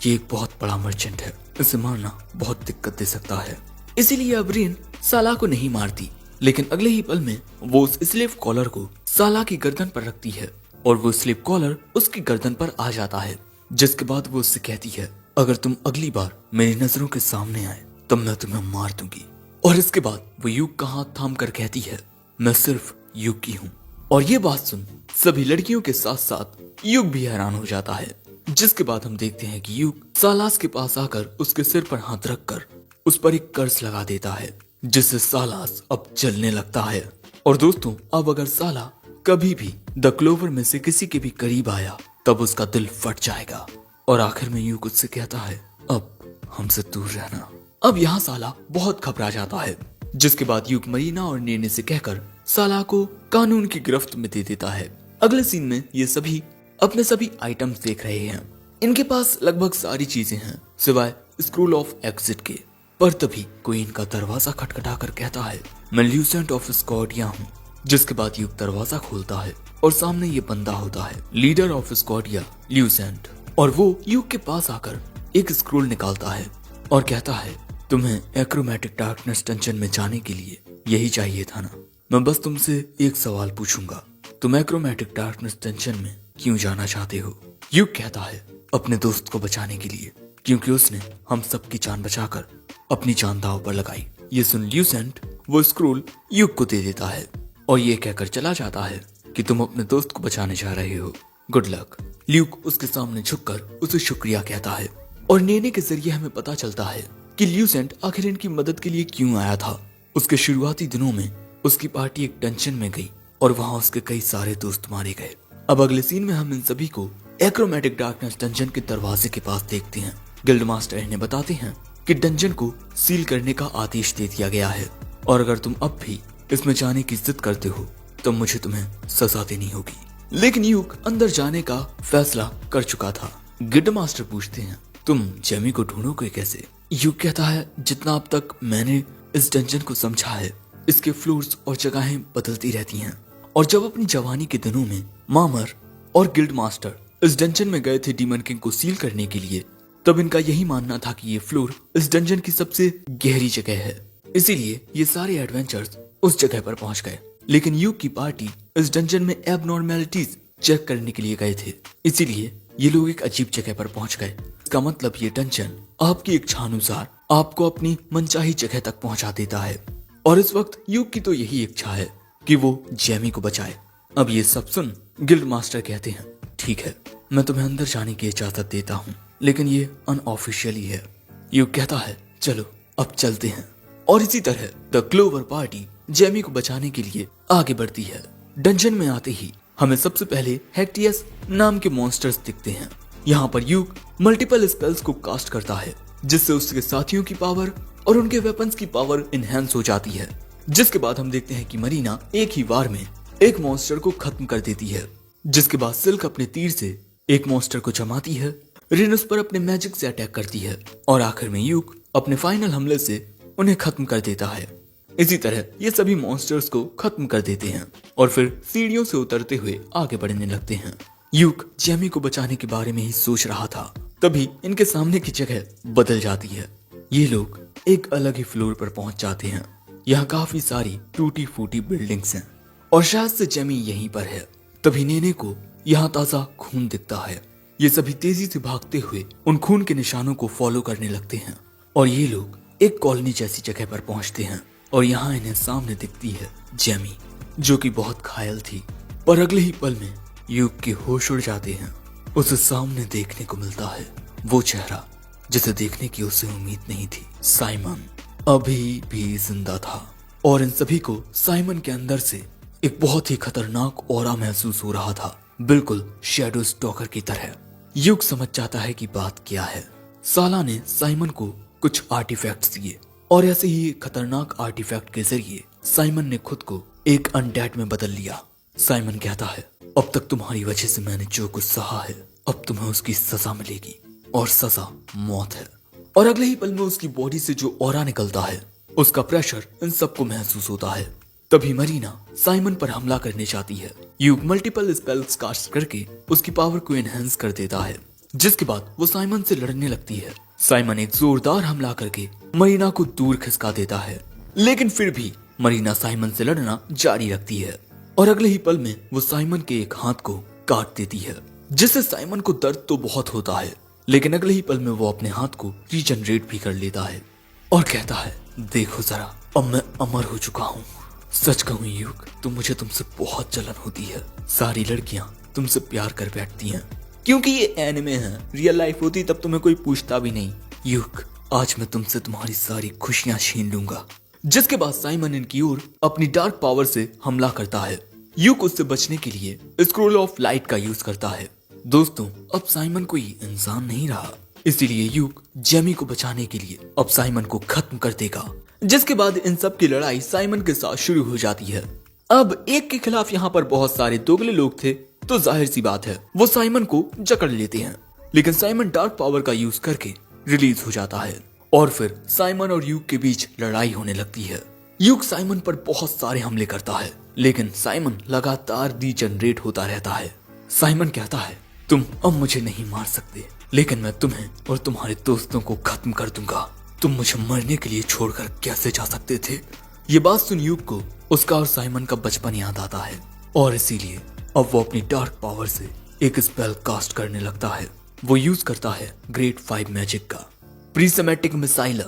ये एक बहुत बड़ा मर्चेंट है, इसे मारना बहुत दिक्कत दे सकता है, इसीलिए अब रेन साला को नहीं मारती। लेकिन अगले ही पल में वो उस स्लेव कॉलर को साला की गर्दन पर रखती है और वो स्लेव कॉलर उसकी गर्दन पर आ जाता है। जिसके बाद वो उससे कहती है, अगर तुम अगली बार मेरी नजरों के सामने आए तो मैं तुम्हें मार दूंगी। और इसके बाद वो यूक का हाथ थाम कर कहती है, मैं सिर्फ यूक की हूँ। और ये बात सुन सभी लड़कियों के साथ साथ यूक भी हैरान हो जाता है। जिसके बाद हम देखते हैं कि यूक सालास के पास आकर उसके सिर पर हाथ रखकर उस पर एक कर्ज लगा देता है, जिससे सालास अब जलने लगता है। और दोस्तों, अब अगर साला कभी भी द क्लोवर में से किसी के भी करीब आया तब उसका दिल फट जाएगा। और आखिर में यूक उससे कहता है, अब हमसे दूर रहना। अब यहाँ साला बहुत घबरा जाता है। जिसके बाद यूक मरीना और नेने से कहकर साला को कानून की गिरफ्त में दे देता है। अगले सीन में ये सभी अपने सभी आइटम्स देख रहे हैं। इनके पास लगभग सारी चीजें हैं सिवाय स्क्रूल ऑफ एग्जिट के। पर तभी कोई इनका दरवाजा खटखटा कर कहता है, मैं ल्यूसेंट ऑफ स्कॉटिया हूँ। जिसके बाद यूक दरवाजा खोलता है और सामने ये बंदा होता है, लीडर ऑफ स्कॉटिया ल्यूसेंट। और वो यूक के पास आकर एक स्क्रूल निकालता है और कहता है, तुम्हें एक्रोमैटिक डार्कनेस डंजन में जाने के लिए यही चाहिए था ना? मैं बस तुमसे एक सवाल पूछूंगा, तुम एक्रोमैटिक डार्कनेस डंजन में क्यों जाना चाहते हो? यूक कहता है, अपने दोस्त को बचाने के लिए, क्योंकि उसने हम सबकी जान बचाकर अपनी जान दांव पर लगाई। ये सुन ल्यूसेंट वो स्क्रूल यूक को दे देता है और ये कहकर चला जाता है कि तुम अपने दोस्त को बचाने जा रहे हो, गुड लक। ल्यूक उसके सामने झुककर उसे शुक्रिया कहता है और नेने के जरिए हमें पता चलता है कि ल्यूसेंट आखिर इनकी मदद के लिए क्यों आया था। उसके शुरुआती दिनों में उसकी पार्टी एक डंजन में गई और वहां उसके कई सारे दोस्त मारे गए। अब अगले सीन में हम इन सभी को एक्रोमैटिक डार्कनेस डंजन के दरवाजे के पास देखते हैं। गिल्ड मास्टर इन्हें बताते हैं कि डंजन को सील करने का आदेश दे दिया गया है और अगर तुम अब भी इसमें जाने की जिद करते हो तो मुझे तुम्हें सजा देनी होगी। लेकिन यूक अंदर जाने का फैसला कर चुका था। गिल्ड मास्टर पूछते हैं, तुम जेमी को ढूंढोगे कैसे? यूक कहता है, जितना अब तक मैंने इस डंजन को समझा है, इसके फ्लोर्स और जगहें बदलती रहती हैं। और जब अपनी जवानी के दिनों में मामर और गिल्ड मास्टर इस डंजन में गए थे डीमन किंग को सील करने के लिए, तब इनका यही मानना था कि ये फ्लोर इस डंजन की सबसे गहरी जगह है, इसीलिए ये सारे एडवेंचर्स उस जगह पर पहुंच गए। लेकिन यूक की पार्टी इस डंजन में एबनॉर्मेलिटीज चेक करने के लिए गए थे, इसीलिए ये लोग एक अजीब जगह पर पहुंच गए। इसका मतलब ये डंजन आपकी इच्छा अनुसार आपको अपनी मनचाही जगह तक पहुंचा देता है। और इस वक्त यूक की तो यही इच्छा है कि वो जेमी को बचाए। अब ये सब सुन गिल्ड मास्टर कहते हैं, ठीक है, मैं तुम्हें अंदर जाने की इजाजत देता हूँ, लेकिन ये अनऑफिशियली है। यूक कहता है, चलो अब चलते हैं। और इसी तरह द क्लोवर पार्टी जेमी को बचाने के लिए आगे बढ़ती है। डंजन में आते ही हमें सबसे पहले हेक्टियस नाम के मॉन्स्टर्स दिखते हैं। यहाँ पर यूक मल्टीपल स्पेल्स को कास्ट करता है, जिससे उसके साथियों की पावर और उनके वेपन्स की पावर इनहेंस हो जाती है। जिसके बाद हम देखते हैं कि मरीना एक ही वार में एक मॉन्स्टर को खत्म कर देती है। जिसके बाद सिल्क अपने तीर से एक मॉन्स्टर को जमाती है, रिन उस पर अपने मैजिक से अटैक करती है और आखिर में यूक अपने फाइनल हमले से उन्हें खत्म कर देता है। इसी तरह ये सभी मॉन्स्टर्स को खत्म कर देते हैं और फिर सीढ़ियों से उतरते हुए आगे बढ़ने लगते हैं। यूक जेमी को बचाने के बारे में ही सोच रहा था, तभी इनके सामने की जगह बदल जाती है। ये लोग एक अलग ही फ्लोर पर पहुंच जाते हैं। यहाँ काफी सारी टूटी फूटी बिल्डिंग्स हैं और शायद से जेमी यहीं पर है। तभी नेने को यहाँ ताजा खून दिखता है। ये सभी तेजी से भागते हुए उन खून के निशानों को फॉलो करने लगते हैं और ये लोग एक कॉलोनी जैसी जगह पर पहुंचते हैं और यहाँ इन्हें सामने दिखती है जेमी, जो कि बहुत घायल थी। पर अगले ही पल में यूक के होश उड़ जाते हैं। उसे सामने देखने को मिलता है वो चेहरा जिसे देखने की उसे उम्मीद नहीं थी। साइमन अभी भी जिंदा था और इन सभी को साइमन के अंदर से एक बहुत ही खतरनाक ऑरा महसूस हो रहा था, बिल्कुल शैडो स्टॉकर की तरह। यूक समझ जाता है कि बात क्या है। साला ने साइमन को कुछ आर्टिफैक्ट्स दिए और ऐसे ही खतरनाक आर्टिफैक्ट के जरिए साइमन ने खुद को एक अनडेड में बदल लिया। साइमन कहता है, अब तक तुम्हारी वजह से मैंने जो कुछ सहा है, अब तुम्हें उसकी सजा मिलेगी और सजा मौत है। और अगले ही पल में उसकी बॉडी से जो ऑरा निकलता है, उसका प्रेशर इन सबको महसूस होता है। तभी मरीना साइमन पर हमला करने चाहती है। यूक मल्टीपल स्पेल्स कास्ट करके उसकी पावर को एनहेंस कर देता है, जिसके बाद वो साइमन से लड़ने लगती है। साइमन एक जोरदार हमला करके मरीना को दूर खिसका देता है, लेकिन फिर भी मरीना साइमन से लड़ना जारी रखती है और अगले ही पल में वो साइमन के एक हाथ को काट देती है, जिससे साइमन को दर्द तो बहुत होता है, लेकिन अगले ही पल में वो अपने हाथ को रीजनरेट भी कर लेता है और कहता है, देखो जरा, अब मैं अमर हो चुका हूँ। सच कहूँ यूक, तो मुझे तुमसे बहुत जलन होती है। सारी लड़कियां तुमसे प्यार कर बैठती हैं, क्योंकि ये एनिमे है। रियल लाइफ होती तब तुम्हें कोई पूछता भी नहीं। यूक, आज मैं तुमसे तुम्हारी सारी खुशियां छीन लूंगा। जिसके बाद साइमन इनकी ओर अपनी डार्क पावर से हमला करता है। यूक उससे बचने के लिए स्क्रोल ऑफ लाइट का यूज करता है। दोस्तों, अब साइमन कोई इंसान नहीं रहा, इसीलिए यूक जेमी को बचाने के लिए अब साइमन को खत्म कर देगा। जिसके बाद इन सब की लड़ाई साइमन के साथ शुरू हो जाती है। अब एक के खिलाफ यहाँ पर बहुत सारे दोगले लोग थे, तो जाहिर सी बात है वो साइमन को जकड़ लेते हैं, लेकिन साइमन डार्क पावर का यूज करके रिलीज हो जाता है और फिर साइमन और यूक के बीच लड़ाई होने लगती है। यूक साइमन पर बहुत सारे हमले करता है, लेकिन साइमन लगातार डीजनरेट होता रहता है। साइमन कहता है, तुम अब मुझे नहीं मार सकते, लेकिन मैं तुम्हें और तुम्हारे दोस्तों को खत्म कर दूंगा। तुम मुझे मरने के लिए छोड़कर कैसे जा सकते थे? ये बात सुन यूक को उसका और साइमन का बचपन याद आता है और इसीलिए अब वो अपनी डार्क पावर से एक स्पेल कास्ट करने लगता है। वो यूज करता है ग्रेट 5 मैजिक का प्रीसेमेटिक मिसाइल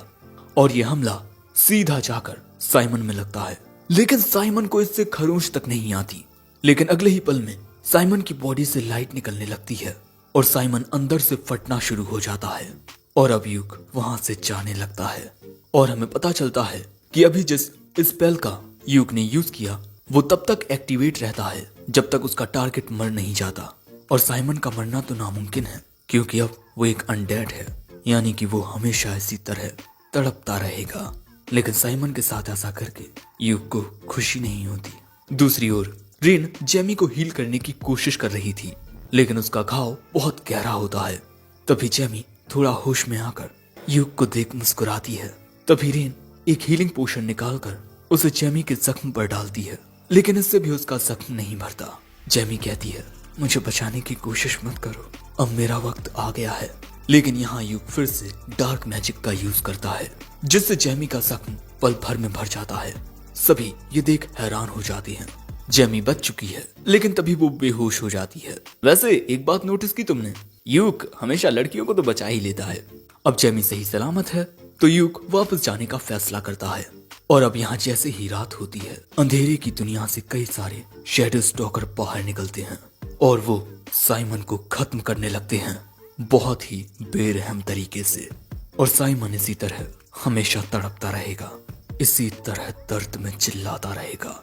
और ये हमला सीधा जाकर साइमन में लगता है, लेकिन साइमन को इससे खरोंच तक नहीं आती। लेकिन अगले ही पल में साइमन की बॉडी से लाइट निकलने लगती है और साइमन अंदर से फटना शुरू हो जाता है और अब यूक वहां से जाने लगता है और हमें पता चलता है कि अभी जिस स्पेल का यूक ने यूज किया वो तब तक एक्टिवेट रहता है जब तक उसका टारगेट मर नहीं जाता। और साइमन का मरना तो नामुमकिन है, क्योंकि अब वो एक अनडेड है, यानी कि वो हमेशा इसी तरह तड़पता रहेगा। लेकिन साइमन के साथ ऐसा करके यूक को खुशी नहीं होती। दूसरी ओर रिन जेमी को हील करने की कोशिश कर रही थी, लेकिन उसका घाव बहुत गहरा होता है। तभी जेमी थोड़ा होश में आकर यूक को देख मुस्कुराती है। तभी रिन एक हीलिंग पोशन निकालकर उसे जेमी के जख्म पर डालती है, लेकिन इससे भी उसका जख्म नहीं भरता। जेमी कहती है, मुझे बचाने की कोशिश मत करो, अब मेरा वक्त आ गया है। लेकिन यहाँ यूक फिर से डार्क मैजिक का यूज करता है, जिससे जेमी का जख्म पल भर में भर जाता है। सभी ये देख हैरान हो जाते हैं। जेमी बच चुकी है, लेकिन तभी वो बेहोश हो जाती है। वैसे एक बात नोटिस की तुमने, यूक हमेशा लड़कियों को तो बचा ही लेता है। अब जेमी सही सलामत है तो यूक वापस जाने का फैसला करता है और अब यहाँ जैसे ही रात होती है, अंधेरे की दुनिया से कई सारे शैडो स्टॉकर बाहर निकलते हैं और वो साइमन को खत्म करने लगते हैं, बहुत ही बेरहम तरीके से। और साइमन इसी तरह हमेशा तड़पता रहेगा, इसी तरह दर्द में चिल्लाता रहेगा।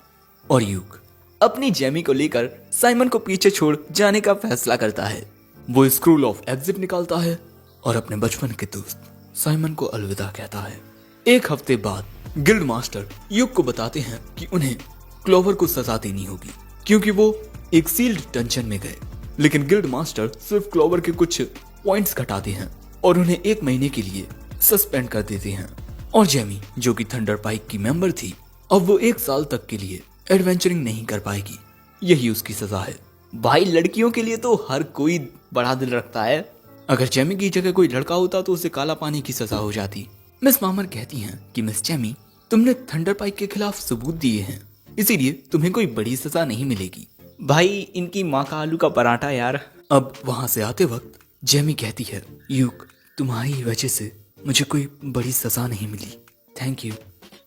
और यूक अपनी जेमी को लेकर साइमन को पीछे छोड़ जाने का फैसला करता है। वो स्क्रूल ऑफ एग्जिट निकालता है और अपने बचपन के दोस्त साइमन को अलविदा कहता है। एक हफ्ते बाद गिल्ड मास्टर यूक को बताते हैं कि उन्हें क्लोवर को सजा देनी होगी क्योंकि वो एक सील्ड डंजन में गए। लेकिन गिल्ड मास्टर सिर्फ क्लोवर के कुछ पॉइंट्स घटाते हैं और उन्हें 1 महीने के लिए सस्पेंड कर देते हैं। और जेमी जो कि थंडर पाइक की मेंबर थी, अब वो 1 साल तक के लिए एडवेंचरिंग नहीं कर पाएगी। यही उसकी सजा है। भाई लड़कियों के लिए तो हर कोई बड़ा दिल रखता है। अगर जेमी की जगह कोई लड़का होता तो उसे काला पानी की सजा हो जाती। मिस मामर कहती हैं कि मिस जेमी, तुमने थंडर पाइक के खिलाफ सबूत दिए हैं, इसीलिए तुम्हें कोई बड़ी सजा नहीं मिलेगी। भाई इनकी माँ का आलू का पराठा यार। अब वहां से आते वक्त जेमी कहती है, यूक तुम्हारी वजह से मुझे कोई बड़ी सजा नहीं मिली, थैंक यू।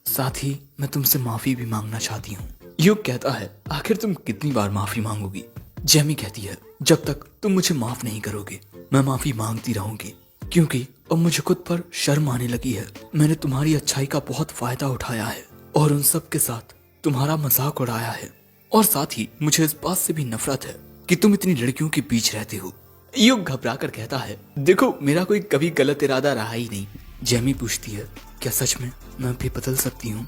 साथ ही मैं तुमसे माफी भी मांगना चाहती हूँ। यूक कहता है, आखिर तुम कितनी बार माफी मांगोगी? जेमी कहती है, जब तक तुम मुझे माफ नहीं करोगे मैं माफी मांगती रहूंगी, क्योंकि अब मुझे खुद पर शर्म आने लगी है। मैंने तुम्हारी अच्छाई का बहुत फायदा उठाया है और उन सब के साथ तुम्हारा मजाक उड़ाया है, और साथ ही मुझे इस बात से भी नफरत है कि तुम इतनी लड़कियों के बीच रहते हो। युग घबरा कर कहता है, देखो मेरा कोई कभी गलत इरादा रहा ही नहीं। जेमी पूछती है, क्या सच में मैं भी बदल सकती हूँ?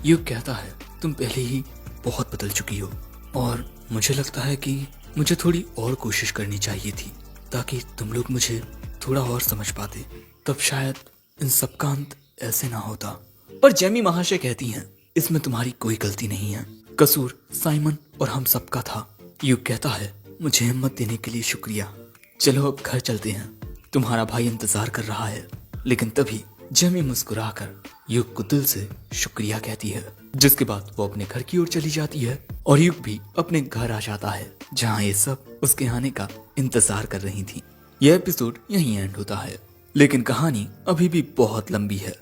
युग कहता है, तुम पहले ही बहुत बदल चुकी हो और मुझे लगता है कि मुझे थोड़ी और कोशिश करनी चाहिए थी ताकि तुम लोग मुझे थोड़ा और समझ पाते, तब शायद इन सब का अंत ऐसे ना होता। पर जेमी महाशय कहती हैं, इसमें तुम्हारी कोई गलती नहीं है, कसूर साइमन और हम सबका था। युग कहता है, मुझे हिम्मत देने के लिए शुक्रिया, चलो अब घर चलते हैं, तुम्हारा भाई इंतजार कर रहा है। लेकिन तभी जेमी मुस्कुराकर युग को दिल से शुक्रिया कहती है, जिसके बाद वो अपने घर की ओर चली जाती है और युग भी अपने घर आ जाता है जहाँ ये सब उसके आने का इंतजार कर रही थी। यह एपिसोड यहीं एंड होता है, लेकिन कहानी अभी भी बहुत लंबी है,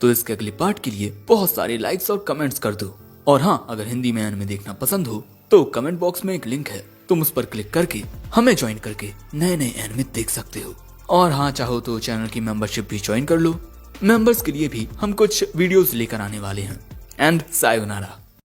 तो इसके अगले पार्ट के लिए बहुत सारे लाइक्स और कमेंट्स कर दो। और हाँ, अगर हिंदी में एनिमे देखना पसंद हो तो कमेंट बॉक्स में एक लिंक है, तुम उस पर क्लिक करके हमें ज्वाइन करके नए नए एनिमे देख सकते हो। और हाँ, चाहो तो चैनल की मेंबरशिप भी ज्वाइन कर लो। मेंबर्स के लिए भी हम कुछ वीडियोस लेकर आने वाले हैं। And sayonara.